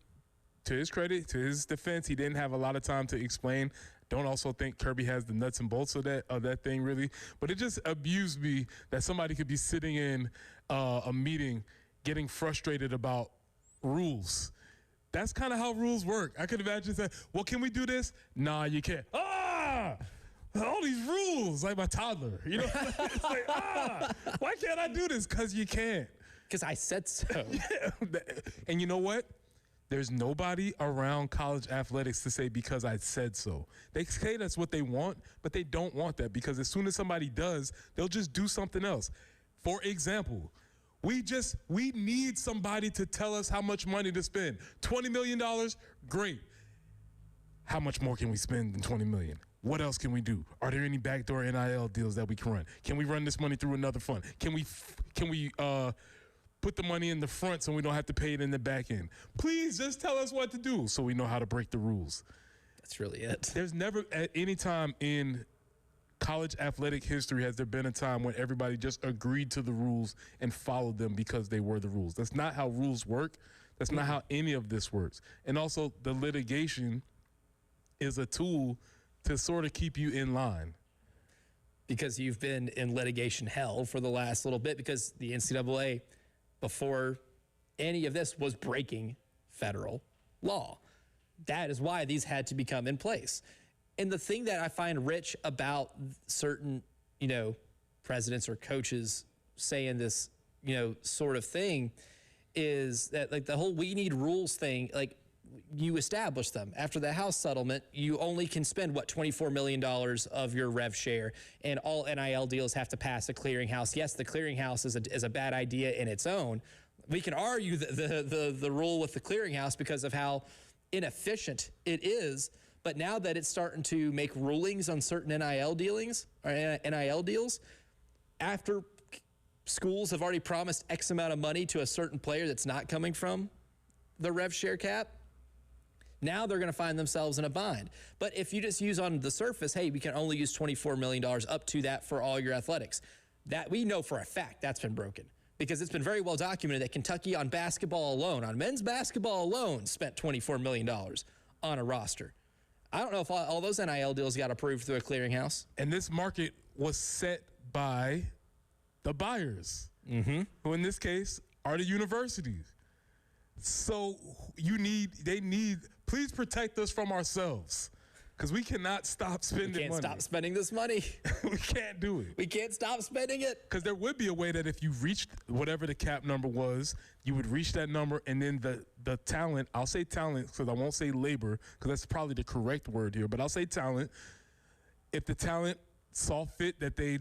to his credit, to his defense, he didn't have a lot of time to explain. Don't also think Kirby has the nuts and bolts of that thing really. But it just abused me that somebody could be sitting in a meeting getting frustrated about rules. That's kind of how rules work. I could imagine saying, well, can we do this? Nah, you can't. All these rules, like my toddler. It's like, why can't I do this? Because you can't. Because I said so. Yeah. And you know what? There's nobody around college athletics to say because I said so. They say that's what they want, but they don't want that because as soon as somebody does, they'll just do something else. For example, we need somebody to tell us how much money to spend. $20 million, great. How much more can we spend than $20 million? What else can we do? Are there any backdoor NIL deals that we can run? Can we run this money through another fund? Can we put the money in the front so we don't have to pay it in the back end? Please just tell us what to do so we know how to break the rules. That's really it. There's never at any time in college athletic history has there been a time when everybody just agreed to the rules and followed them because they were the rules. That's not how rules work. That's not how any of this works. And also the litigation is a tool to sort of keep you in line. because you've been in litigation hell for the last little bit because the NCAA, before any of this, was breaking federal law. That is why these had to become in place. And the thing that I find rich about certain, presidents or coaches saying this, sort of thing is that, like, the whole we need rules thing, like, you establish them. After the House settlement, you only can spend, $24 million of your rev share, and all NIL deals have to pass a clearinghouse. Yes, the clearinghouse is a bad idea in its own. We can argue the rule with the clearinghouse because of how inefficient it is, but now that it's starting to make rulings on certain NIL dealings or NIL deals, after schools have already promised X amount of money to a certain player that's not coming from the rev share cap, now they're going to find themselves in a bind. But if you just use on the surface, hey, we can only use $24 million up to that for all your athletics, that we know for a fact that's been broken. Because it's been very well documented that Kentucky on basketball alone, on men's basketball alone, spent $24 million on a roster. I don't know if all those NIL deals got approved through a clearinghouse. And this market was set by the buyers, who in this case are the universities. So they need, please protect us from ourselves. Because we cannot stop spending money. We can't stop spending this money. We can't do it. We can't stop spending it. Because there would be a way that if you reached whatever the cap number was, you would reach that number, and then the talent, I'll say talent because I won't say labor, because that's probably the correct word here, but I'll say talent. If the talent saw fit that they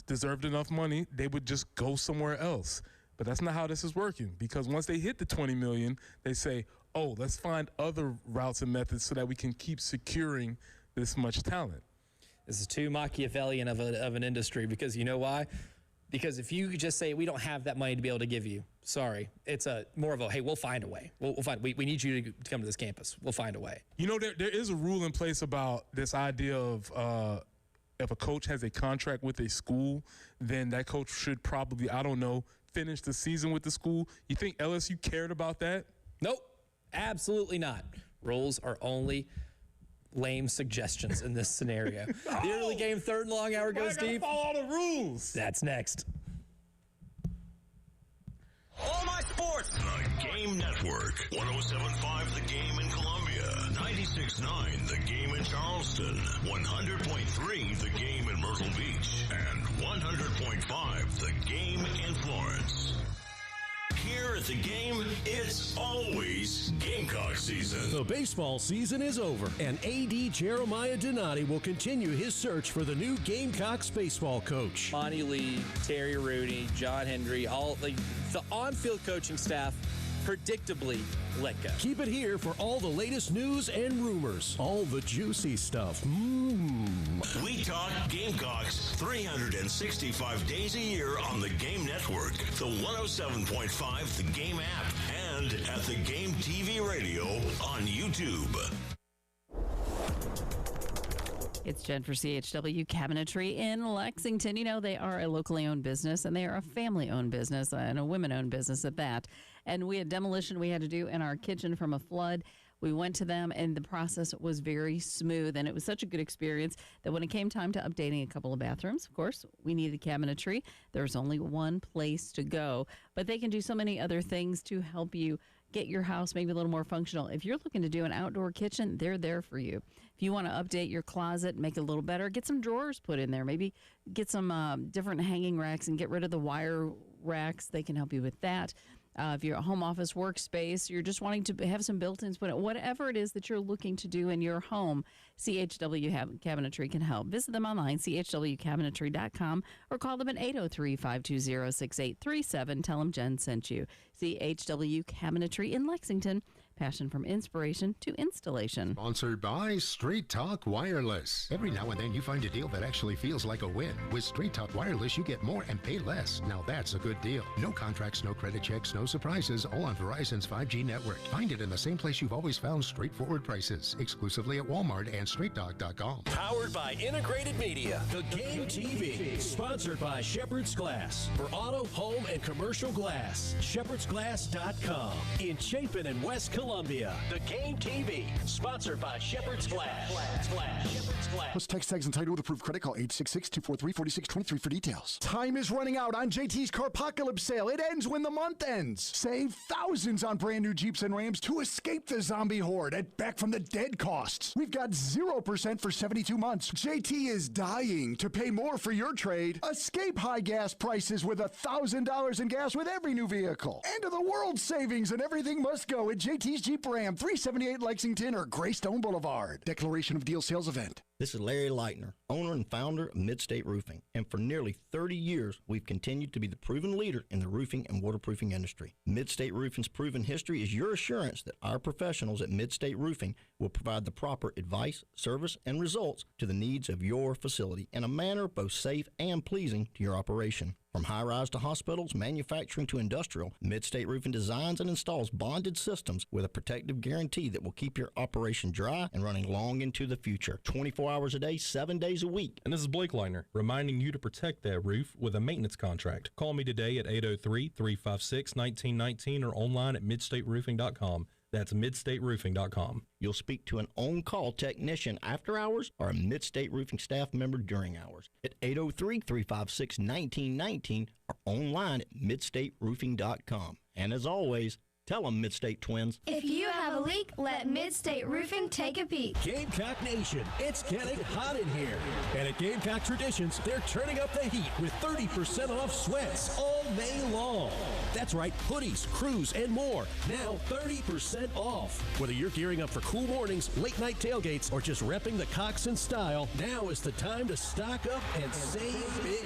deserved enough money, they would just go somewhere else. But that's not how this is working, because once they hit the $20 million, they say, oh, let's find other routes and methods so that we can keep securing this much talent. This is too Machiavellian of an industry, because you know why? Because if you just say, we don't have that money to be able to give you, sorry, it's more of a, hey, we'll find a way. We'll find. We need you to come to this campus. We'll find a way. There is a rule in place about this idea of if a coach has a contract with a school, then that coach should probably, finish the season with the school. You think LSU cared about that? Nope. Absolutely not. Rules are only lame suggestions in this scenario. The early game, third and long hour goes deep. Follow all the rules. That's next. All my sports. The Game Network. 107.5 The Game in Columbia. 96.9 The Game in Charleston. 100.3 The Game in Myrtle Beach. And 100.5 The Game in Florence. Here at the Game, it's always Gamecock season. The baseball season is over, and AD Jeremiah Donati will continue his search for the new Gamecocks baseball coach. Monty Lee, Terry Rooney, John Hendry, all the on-field coaching staff predictably let go. Keep it here for all the latest news and rumors. All the juicy stuff. We talk Gamecocks 365 days a year on the Game Network, the 107.5 The Game app, and at the Game TV radio on YouTube. It's Jen for CHW Cabinetry in Lexington. You know, they are a locally owned business, and they are a family-owned business, and a women-owned business at that. And we had demolition we had to do in our kitchen from a flood. We went to them, and the process was very smooth, and it was such a good experience that when it came time to updating a couple of bathrooms, of course, we needed cabinetry. There was only one place to go, but they can do so many other things to help you get your house maybe a little more functional. If you're looking to do an outdoor kitchen, they're there for you. If you want to update your closet, make it a little better, get some drawers put in there. Maybe get some different hanging racks and get rid of the wire racks. They can help you with that. If you're a home office workspace, you're just wanting to have some built-ins, whatever it is that you're looking to do in your home, CHW Cabinetry can help. Visit them online, chwcabinetry.com, or call them at 803-520-6837. Tell them Jen sent you. CHW Cabinetry in Lexington. Passion from inspiration to installation. Sponsored by Straight Talk Wireless. Every now and then you find a deal that actually feels like a win. With Straight Talk Wireless, you get more and pay less. Now that's a good deal. No contracts, no credit checks, no surprises, all on Verizon's 5G network. Find it in the same place you've always found straightforward prices. Exclusively at Walmart and StraightTalk.com. Powered by Integrated Media. The Game TV. Sponsored by Shepherd's Glass. For auto, home, and commercial glass. ShepherdsGlass.com. In Chapin and West Columbia. Columbia. The Game TV, sponsored by Shepherd's Glass. Shepherd's Glass. Plus text tags and title with approved credit. Call 866-243-4623 for details. Time is running out on JT's Carpocalypse sale. It ends when the month ends. Save thousands on brand new Jeeps and Rams to escape the zombie horde at back from the dead costs. We've got 0% for 72 months. JT is dying to pay more for your trade. Escape high gas prices with $1,000 in gas with every new vehicle. End of the world savings and everything must go at JT's Jeep Ram, 378 Lexington or Greystone Boulevard. Declaration of Deal Sales Event. This is Larry Leitner, owner and founder of Midstate Roofing, and for nearly 30 years, we've continued to be the proven leader in the roofing and waterproofing industry. Midstate Roofing's proven history is your assurance that our professionals at Midstate Roofing will provide the proper advice, service, and results to the needs of your facility in a manner both safe and pleasing to your operation. From high-rise to hospitals, manufacturing to industrial, Midstate Roofing designs and installs bonded systems with a protective guarantee that will keep your operation dry and running long into the future. 24 hours a day, 7 days a week. And this is Blake Leitner, reminding you to protect that roof with a maintenance contract. Call me today at 803-356-1919 or online at midstateroofing.com. That's midstateroofing.com. You'll speak to an on-call technician after hours or a Midstate Roofing staff member during hours at 803-356-1919 or online at midstateroofing.com. And as always, tell them Midstate Twins. If you have a leak, let Midstate Roofing take a peek. Gamecock Nation, it's getting hot in here. And at Gamecock Traditions, they're turning up the heat with 30% off sweats all May long. That's right, hoodies, crews, and more. Now 30% off. Whether you're gearing up for cool mornings, late night tailgates, or just repping the Cox in style, now is the time to stock up and save big.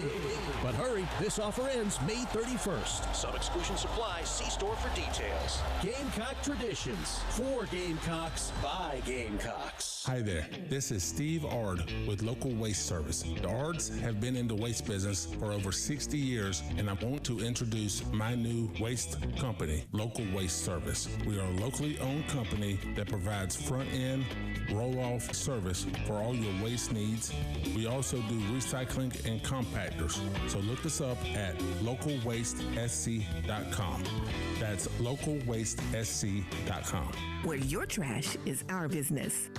But hurry, this offer ends May 31st. Some exclusions apply. See store for details. Gamecock Traditions. For Gamecocks, by Gamecocks. Hi there. This is Steve Ard with Local Waste Service. The Ards have been in the waste business for over 60 years, and I want to introduce my new waste company, Local Waste Service. We are a locally owned company that provides front-end, roll-off service for all your waste needs. We also do recycling and compactors. So look us up at localwastesc.com. That's localwastesc.com. Where your trash is our business.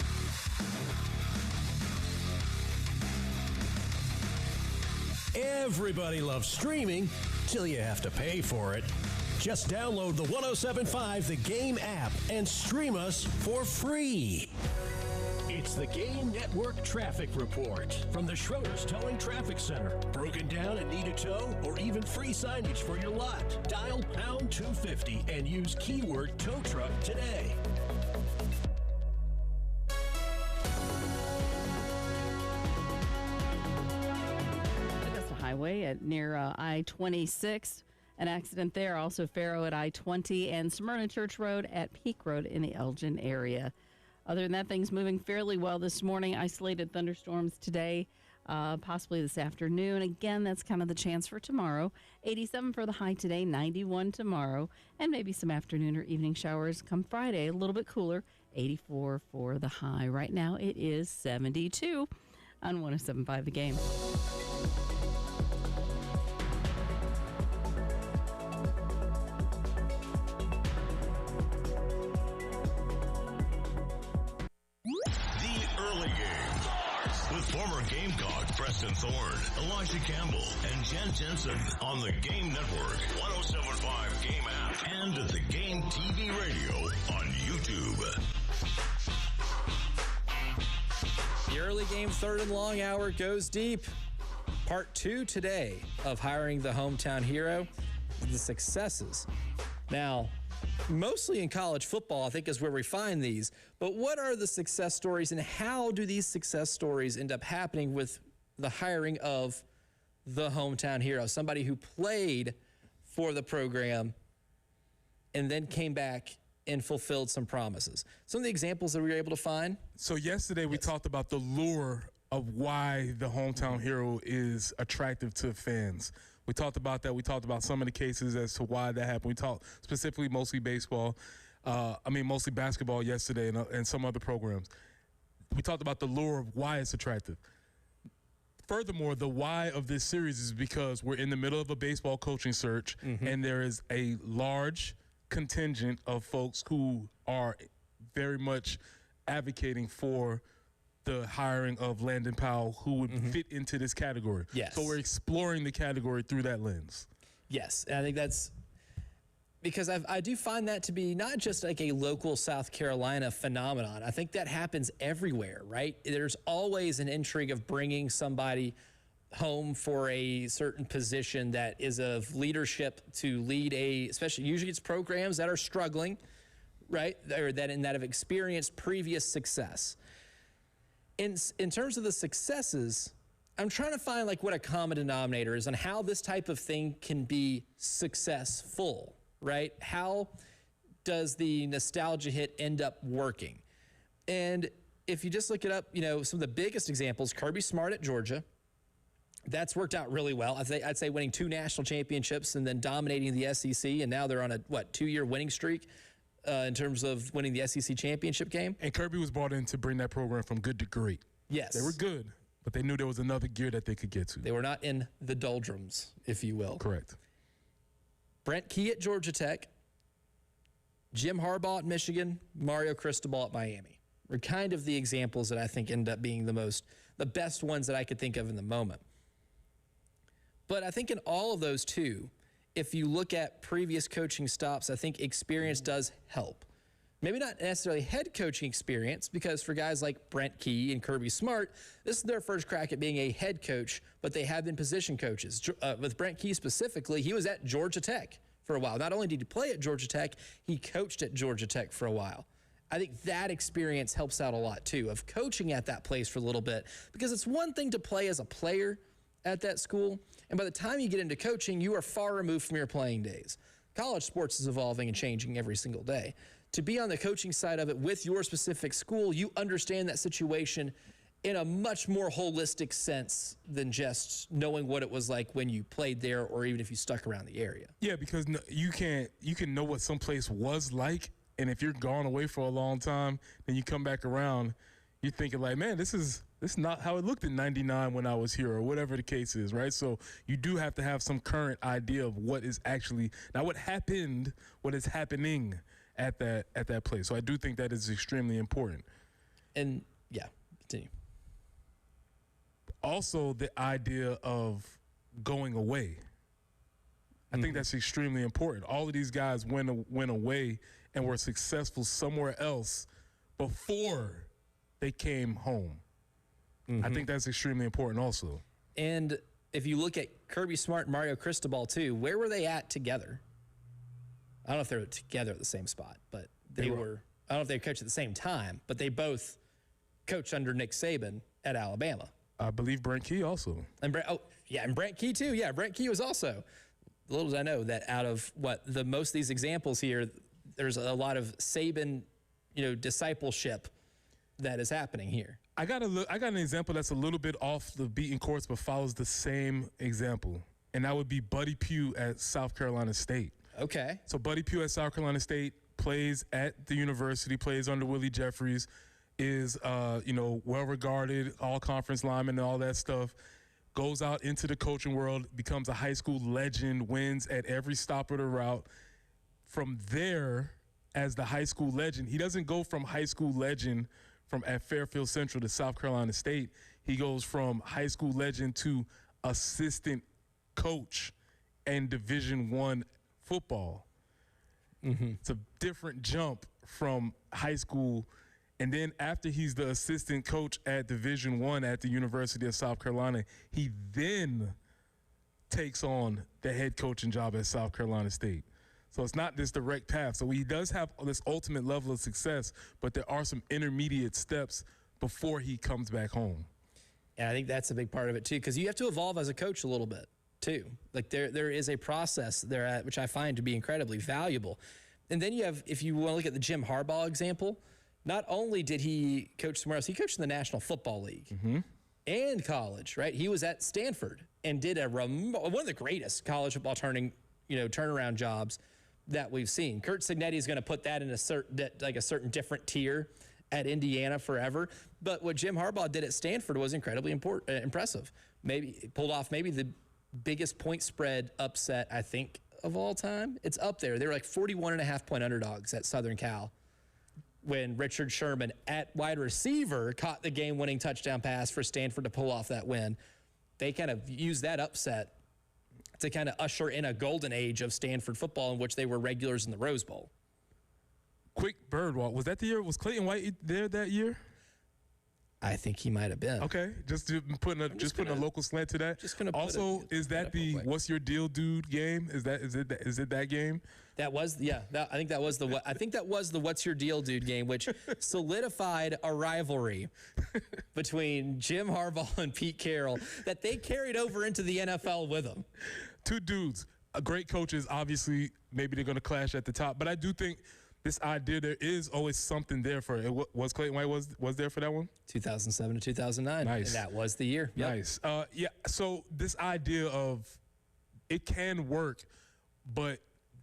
Everybody loves streaming till you have to pay for it. Just download the 107.5 The Game app and stream us for free. It's the Game Network Traffic Report from the Schroeder's Towing Traffic Center. Broken down and need a tow or even free signage for your lot? Dial pound 250 and use keyword tow truck today. Highway at near I-26. An accident there. Also Faro at I-20 and Smyrna Church Road at Peak Road in the Elgin area. Other than that, things moving fairly well this morning. Isolated thunderstorms today, possibly this afternoon. Again, that's kind of the chance for tomorrow. 87 for the high today, 91 tomorrow, and maybe some afternoon or evening showers come Friday. A little bit cooler, 84 for the high. Right now it is 72 on 107.5 The Game. Former Gamecock Preston Thorne, Elijah Campbell, and Jen Jensen on the Game Network, 107.5 Game app, and the Game TV radio on YouTube. The early game third and long hour goes deep. Part 2 today of hiring the hometown hero, the successes. Now, mostly in college football, I think, is where we find these. But what are the success stories, and how do these success stories end up happening with the hiring of the hometown hero, somebody who played for the program and then came back and fulfilled some promises? Some of the examples that we were able to find. So yesterday we talked about the lure of why the hometown hero is attractive to fans. We talked about that. We talked about some of the cases as to why that happened. We talked specifically mostly mostly basketball yesterday and some other programs. We talked about the lure of why it's attractive. Furthermore, the why of this series is because we're in the middle of a baseball coaching search, and there is a large contingent of folks who are very much advocating for the hiring of Landon Powell, who would fit into this category. Yes. So we're exploring the category through that lens. Yes, and I think that's because I do find that to be not just like a local South Carolina phenomenon. I think that happens everywhere, right? There's always an intrigue of bringing somebody home for a certain position that is of leadership to lead especially usually it's programs that are struggling, right? Or that have experienced previous success. In terms of the successes, I'm trying to find like what a common denominator is on how this type of thing can be successful, right? How does the nostalgia hit end up working? And if you just look it up, some of the biggest examples, Kirby Smart at Georgia, that's worked out really well. I'd say winning 2 national championships and then dominating the SEC, and now they're on a 2-year winning streak in terms of winning the SEC championship game. And Kirby was brought in to bring that program from good to great. Yes. They were good, but they knew there was another gear that they could get to. They were not in the doldrums, if you will. Correct. Brent Key at Georgia Tech, Jim Harbaugh at Michigan, Mario Cristobal at Miami were kind of the examples that I think end up being the best ones that I could think of in the moment. But I think in all of those too, if you look at previous coaching stops, I think experience does help. Maybe not necessarily head coaching experience, because for guys like Brent Key and Kirby Smart, this is their first crack at being a head coach, but they have been position coaches. With Brent Key specifically, he was at Georgia Tech for a while. Not only did he play at Georgia Tech, he coached at Georgia Tech for a while. I think that experience helps out a lot too, of coaching at that place for a little bit, because it's one thing to play as a player at that school, and by the time you get into coaching, you are far removed from your playing days. College sports is evolving and changing every single day. To be on the coaching side of it with your specific school, you understand that situation in a much more holistic sense than just knowing what it was like when you played there, or even if you stuck around the area. Yeah, because you can know what someplace was like, and if you're gone away for a long time, then you come back around, you're thinking like, man, this is not how it looked in '99 when I was here, or whatever the case is, right? So you do have to have some current idea of what is actually now what happened, what is happening at that place. So I do think that is extremely important. And yeah, continue. Also, the idea of going away. I think that's extremely important. All of these guys went away and were successful somewhere else before they came home. I think that's extremely important also. And if you look at Kirby Smart and Mario Cristobal too, where were they at together? I don't know if they were together at the same spot, but they were. I don't know if they coached at the same time, but they both coached under Nick Saban at Alabama. I believe Brent Key also. And Brent Key too. Yeah, Brent Key was also. Little as I know that out of most of these examples here, there's a lot of Saban, discipleship that is happening here. I got an example that's a little bit off the beaten course, but follows the same example, and that would be Buddy Pugh at South Carolina State. Okay. So Buddy Pugh at South Carolina State plays at the university, plays under Willie Jeffries, is well-regarded, all-conference lineman and all that stuff, goes out into the coaching world, becomes a high school legend, wins at every stop of the route. From there, as the high school legend, he doesn't go from high school legend at Fairfield Central to South Carolina State. He goes from high school legend to assistant coach and Division I football. It's a different jump from high school. And then after he's the assistant coach at Division I at the University of South Carolina, he then takes on the head coaching job at South Carolina State. So it's not this direct path. So he does have this ultimate level of success, but there are some intermediate steps before he comes back home. And I think that's a big part of it too, because you have to evolve as a coach a little bit too. Like there is a process there which I find to be incredibly valuable. And then you have, if you want to look at the Jim Harbaugh example, not only did he coach somewhere else, he coached in the National Football League and college, right? He was at Stanford and did one of the greatest college football turnaround jobs that we've seen. Kurt Cignetti is going to put that in a certain different tier at Indiana forever. But what Jim Harbaugh did at Stanford was incredibly impressive. Maybe pulled off the biggest point spread upset, I think, of all time. It's up there. They were like 41.5-point underdogs at Southern Cal when Richard Sherman at wide receiver caught the game-winning touchdown pass for Stanford to pull off that win. They kind of used that upset to kind of usher in a golden age of Stanford football in which they were regulars in the Rose Bowl. Quick bird walk. Was that the year? Was Clayton White there that year? I think he might have been. Okay, just putting a local slant to that. Just gonna also, is that the "What's Your Deal, Dude" game? Is it that game? That was I think that was the "What's Your Deal, Dude" game, which solidified a rivalry between Jim Harbaugh and Pete Carroll that they carried over into the NFL with them. Two dudes, great coaches. Obviously, maybe they're going to clash at the top, but I do think this idea, there is always something there for it. Was Clayton White was there for that one? 2007 to 2009. Nice. And that was the year. Yep. Nice. Yeah. So this idea of it can work, but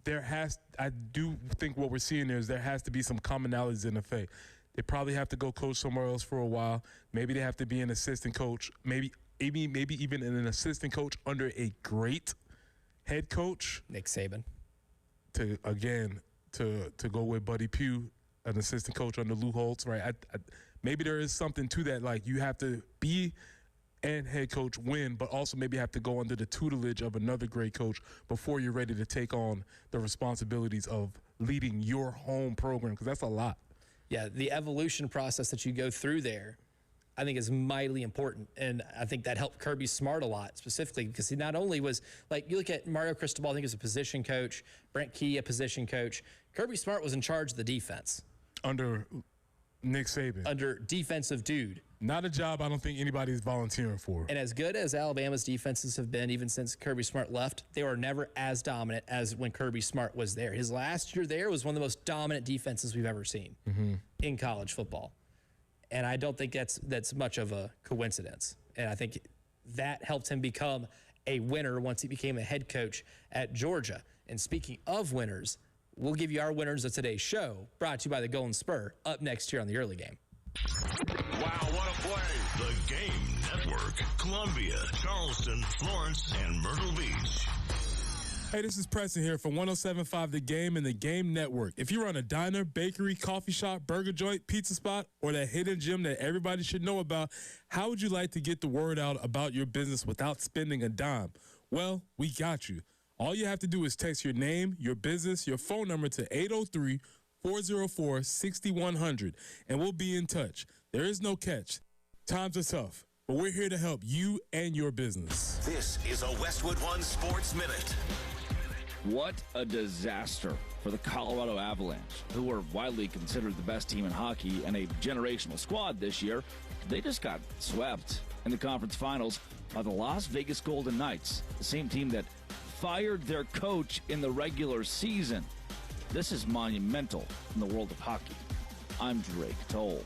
I do think what we're seeing there has to be some commonalities in the faith. They probably have to go coach somewhere else for a while. Maybe they have to be an assistant coach. Maybe even an assistant coach under a great head coach. Nick Saban. To go with Buddy Pugh, an assistant coach under Lou Holtz, right? Maybe there is something to that. Like, you have to be and head coach win, but also maybe have to go under the tutelage of another great coach before you're ready to take on the responsibilities of leading your home program, because that's a lot. Yeah, the evolution process that you go through there, I think, is mightily important. And I think that helped Kirby Smart a lot, specifically because he not only was, like, you look at Mario Cristobal, I think, as a position coach, Brent Key, a position coach. Kirby Smart was in charge of the defense. Under Nick Saban. Under defensive dude. Not a job I don't think anybody's volunteering for. And as good as Alabama's defenses have been, even since Kirby Smart left, they were never as dominant as when Kirby Smart was there. His last year there was one of the most dominant defenses we've ever seen in college football. And I don't think that's much of a coincidence. And I think that helped him become a winner once he became a head coach at Georgia. And speaking of winners, we'll give you our winners of today's show, brought to you by the Golden Spur, up next here on the Early Game. Wow, what a play. The Game Network, Columbia, Charleston, Florence, and Myrtle Beach. Hey, this is Preston here from 107.5 The Game and The Game Network. If you run a diner, bakery, coffee shop, burger joint, pizza spot, or that hidden gym that everybody should know about, how would you like to get the word out about your business without spending a dime? Well, we got you. All you have to do is text your name, your business, your phone number to 803-404-6100, and we'll be in touch. There is no catch. Times are tough, but we're here to help you and your business. This is a Westwood One Sports Minute. What a disaster for the Colorado Avalanche, who were widely considered the best team in hockey and a generational squad this year. They just got swept in the conference finals by the Las Vegas Golden Knights, the same team that fired their coach in the regular season. This is monumental in the world of hockey. I'm Drake Toll.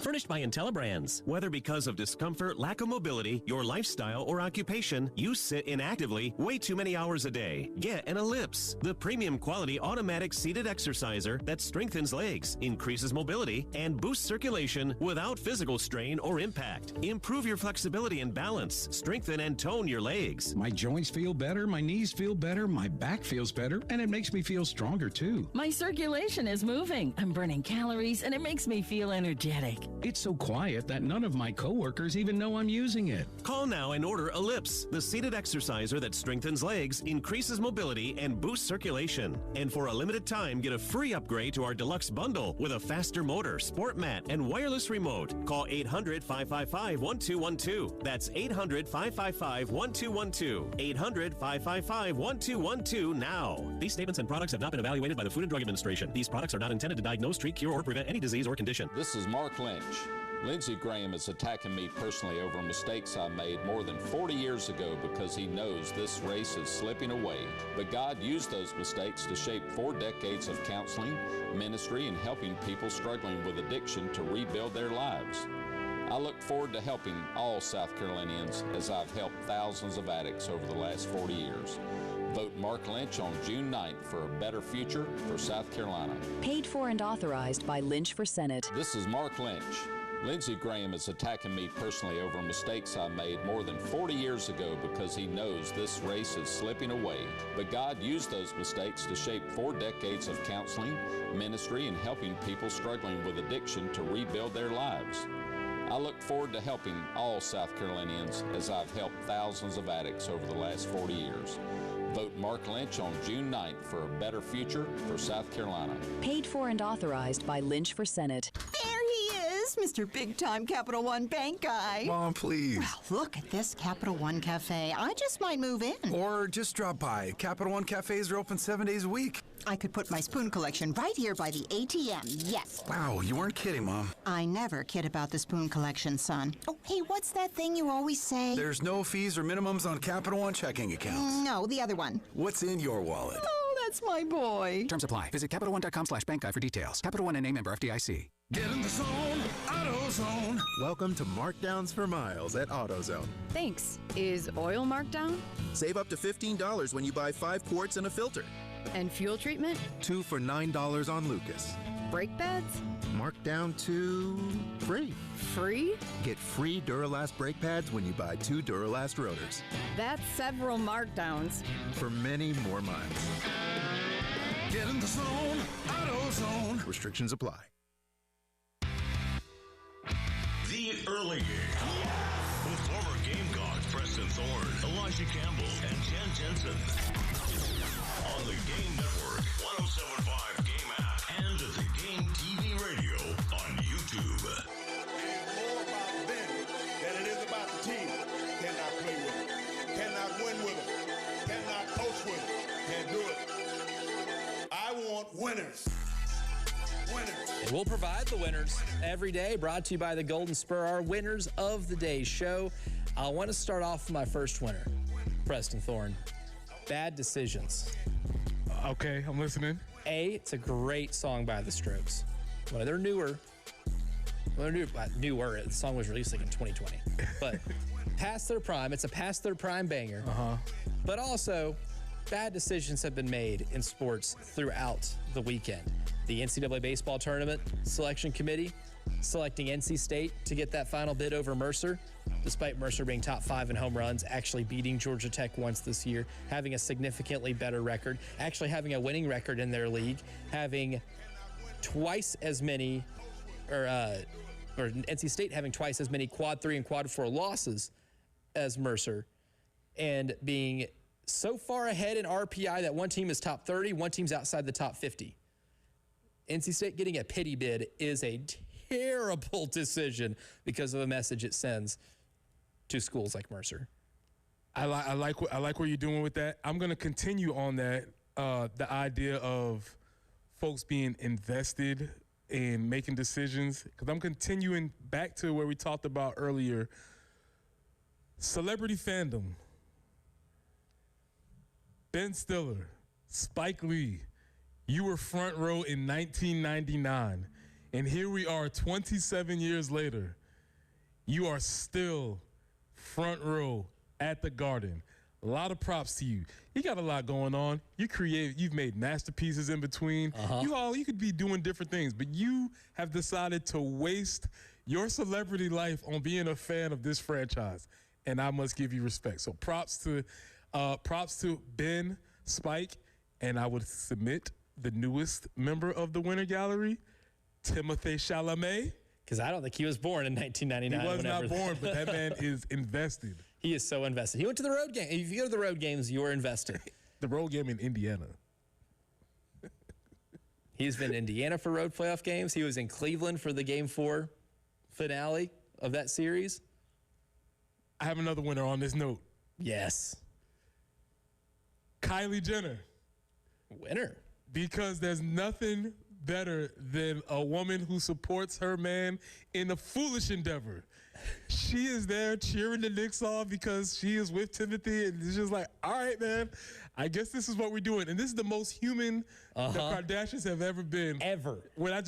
Furnished by IntelliBrands. Whether because of discomfort, lack of mobility, your lifestyle, or occupation, you sit inactively way too many hours a day. Get an Ellipse, the premium quality automatic seated exerciser that strengthens legs, increases mobility, and boosts circulation without physical strain or impact. Improve your flexibility and balance. Strengthen and tone your legs. My joints feel better, my knees feel better, my back feels better, and it makes me feel stronger too. My circulation is moving. I'm burning calories, and it makes me feel energetic. It's so quiet that none of my coworkers even know I'm using it. Call now and order Ellipse, the seated exerciser that strengthens legs, increases mobility, and boosts circulation. And for a limited time, get a free upgrade to our deluxe bundle with a faster motor, sport mat, and wireless remote. Call 800-555-1212. That's 800-555-1212. 800-555-1212 now. These statements and products have not been evaluated by the Food and Drug Administration. These products are not intended to diagnose, treat, cure, or prevent any disease or condition. This is Mark Lynch. Lindsey Graham is attacking me personally over mistakes I made more than 40 years ago because he knows this race is slipping away. But God used those mistakes to shape 4 decades of counseling, ministry, and helping people struggling with addiction to rebuild their lives. I look forward to helping all South Carolinians as I've helped thousands of addicts over the last 40 years. Vote Mark Lynch on June 9th for a better future for South Carolina. Paid for and authorized by Lynch for Senate. This is Mark Lynch. Lindsey Graham is attacking me personally over mistakes I made more than 40 years ago because he knows this race is slipping away. But God used those mistakes to shape 4 decades of counseling, ministry, and helping people struggling with addiction to rebuild their lives. I look forward to helping all South Carolinians as I've helped thousands of addicts over the last 40 years. Vote Mark Lynch on June 9th for a better future for South Carolina. Paid for and authorized by Lynch for Senate. There he is, Mr. Big-Time Capital One Bank guy. Mom, please. Well, look at this Capital One Cafe. I just might move in. Or just drop by. Capital One cafes are open 7 days a week. I could put my spoon collection right here by the ATM, yes. Wow, you weren't kidding, Mom. I never kid about the spoon collection, son. Oh, hey, what's that thing you always say? There's no fees or minimums on Capital One checking accounts. No, the other one. What's in your wallet? Oh, that's my boy. Terms apply. Visit CapitalOne.com/bankguide for details. Capital One and a member FDIC. Get in the zone, AutoZone. Welcome to Markdowns for Miles at AutoZone. Thanks. Is oil marked down? Save up to $15 when you buy 5 quarts and a filter. And fuel treatment? 2 for $9 on Lucas. Brake pads? Marked down to free. Free? Get free Duralast brake pads when you buy 2 Duralast rotors. That's several markdowns. For many more miles. Get in the zone, AutoZone. Restrictions apply. The Early Game. With former Gamecocks Preston Thorne, Elijah Campbell, and Jen Jensen. On the Game Network, 107.5 Game app, and the Game TV radio on YouTube. It's more about them than it is about the team. Cannot play with them. Cannot win with them. Cannot coach with them. Can't do it. I want winners. Winners. And we'll provide the winners every day. Brought to you by the Golden Spur, our winners of the day show. I want to start off with my first winner, Preston Thorne. Bad Decisions. Okay, I'm listening. It's a great song by The Strokes. Well, they're newer. Well, they're newer. The song was released like in 2020. But past their prime. It's a past their prime banger. But also, bad decisions have been made in sports throughout the weekend. The NCAA baseball tournament selection committee selecting NC State to get that final bid over Mercer, despite Mercer being top 5 in home runs, actually beating Georgia Tech once this year, having a significantly better record, actually having a winning record in their league, having twice as many, or NC State having twice as many quad 3 and quad 4 losses as Mercer, and being so far ahead in RPI that one team is top 30, one team's outside the top 50. NC State getting a pity bid is a terrible decision because of the message it sends to schools like Mercer. I like what you're doing with that. I'm going to continue on that, the idea of folks being invested in making decisions, because I'm continuing back to where we talked about earlier, celebrity fandom. Ben Stiller, Spike Lee, you were front row in 1999, and here we are 27 years later. You are still front row at the Garden. A lot of props to you. You got a lot going on. You create. You've made masterpieces in between. You could be doing different things, but you have decided to waste your celebrity life on being a fan of this franchise, and I must give you respect. So props to Ben, Spike, and I would submit the newest member of the Winter Gallery, Timothée Chalamet. Because I don't think he was born in 1999. He was not born, but that man is invested. He is so invested. He went to the road game. If you go to the road games, you're invested. The road game in Indiana. He's been in Indiana for road playoff games. He was in Cleveland for the Game 4 finale of that series. I have another winner on this note. Yes. Kylie Jenner. Winner. Because there's nothing better than a woman who supports her man in a foolish endeavor. She is there cheering the Knicks on because she is with Timothy, and it's just like, all right, man, I guess this is what we're doing. And this is the most human the Kardashians have ever been. Ever. When I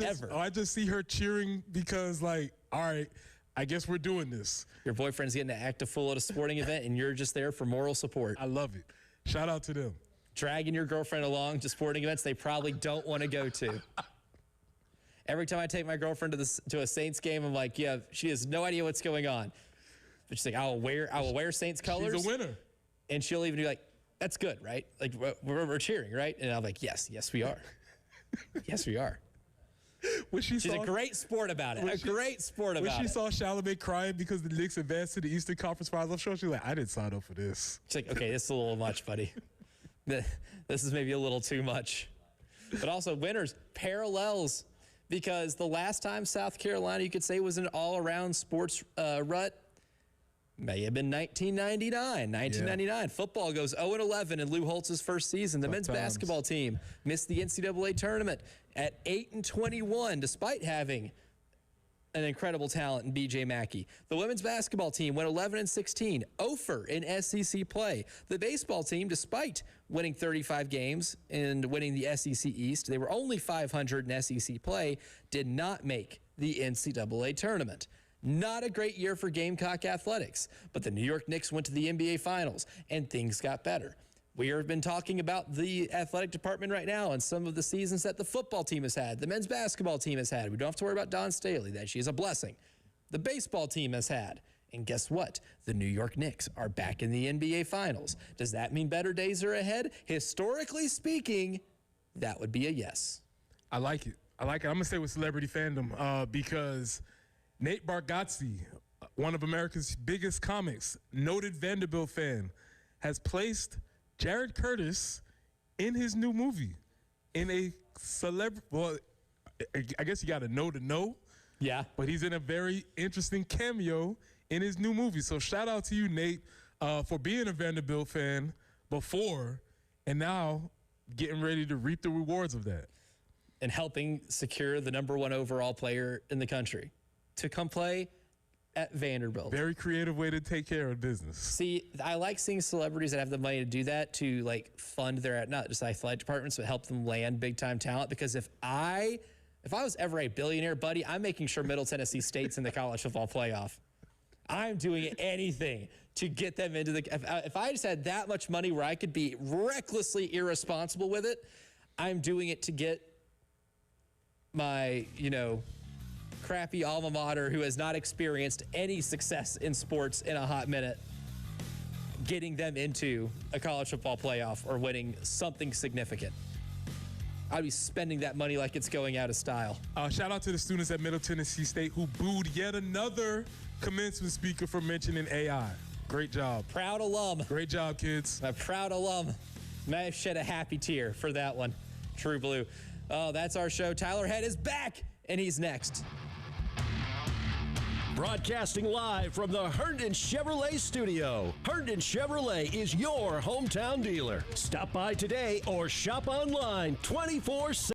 just see her cheering because, like, all right, I guess we're doing this. Your boyfriend's getting to act a fool at a sporting event, and you're just there for moral support. I love it. Shout out to them. Dragging your girlfriend along to sporting events they probably don't want to go to. Every time I take my girlfriend to a Saints game, I'm like, yeah, she has no idea what's going on. But she's like, I will wear Saints colors. She's a winner. And she'll even be like, that's good, right? Like, we're cheering, right? And I'm like, yes, we are. Yes, we are. She's a great sport about it. When she saw Chalamet crying because the Knicks advanced to the Eastern Conference Finals, I'm sure she was like, I didn't sign up for this. She's like, okay, this is a little much, buddy. This is maybe a little too much. But also, winners, parallels, because the last time South Carolina, you could say, was an all-around sports rut, may have been 1999. Yeah. Football goes 0-11 in Lou Holtz's first season. The men's basketball team missed the NCAA tournament at 8-21, despite having an incredible talent in B.J. Mackey. The women's basketball team went 11-16, 0 in SEC play. The baseball team, despite winning 35 games and winning the SEC East, they were only 500 in SEC play, did not make the NCAA tournament. Not a great year for Gamecock athletics, but the New York Knicks went to the NBA Finals, and things got better. We have been talking about the athletic department right now and some of the seasons that the football team has had, the men's basketball team has had. We don't have to worry about Dawn Staley. That she is a blessing. The baseball team has had. And guess what? The New York Knicks are back in the NBA Finals. Does that mean better days are ahead? Historically speaking, that would be a yes. I like it. I'm going to stay with celebrity fandom because Nate Bargatze, one of America's biggest comics, noted Vanderbilt fan, has placed Jared Curtis in his new movie in a celebrity. Well, I guess you got to know. Yeah. But he's in a very interesting cameo in his new movie. So shout out to you, Nate, for being a Vanderbilt fan before and now getting ready to reap the rewards of that. And helping secure the #1 overall player in the country to come play at Vanderbilt. Very creative way to take care of business. See, I like seeing celebrities that have the money to do that, to like fund their, not just athletic departments, but help them land big time talent. Because if I was ever a billionaire, buddy, I'm making sure Middle Tennessee State's in the college football playoff. I'm doing anything to get them into the, if I just had that much money where I could be recklessly irresponsible with it, I'm doing it to get my, crappy alma mater who has not experienced any success in sports in a hot minute, getting them into a college football playoff or winning something significant. I'd be spending that money like it's going out of style. Shout out to the students at Middle Tennessee State who booed yet another commencement speaker for mentioning AI. Great job. Proud alum. Great job, kids. A proud alum. May have shed a happy tear for that one. True Blue. Oh, that's our show. Tyler Head is back, and he's next. Broadcasting live from the Herndon Chevrolet studio. Herndon Chevrolet is your hometown dealer. Stop by today or shop online 24/7.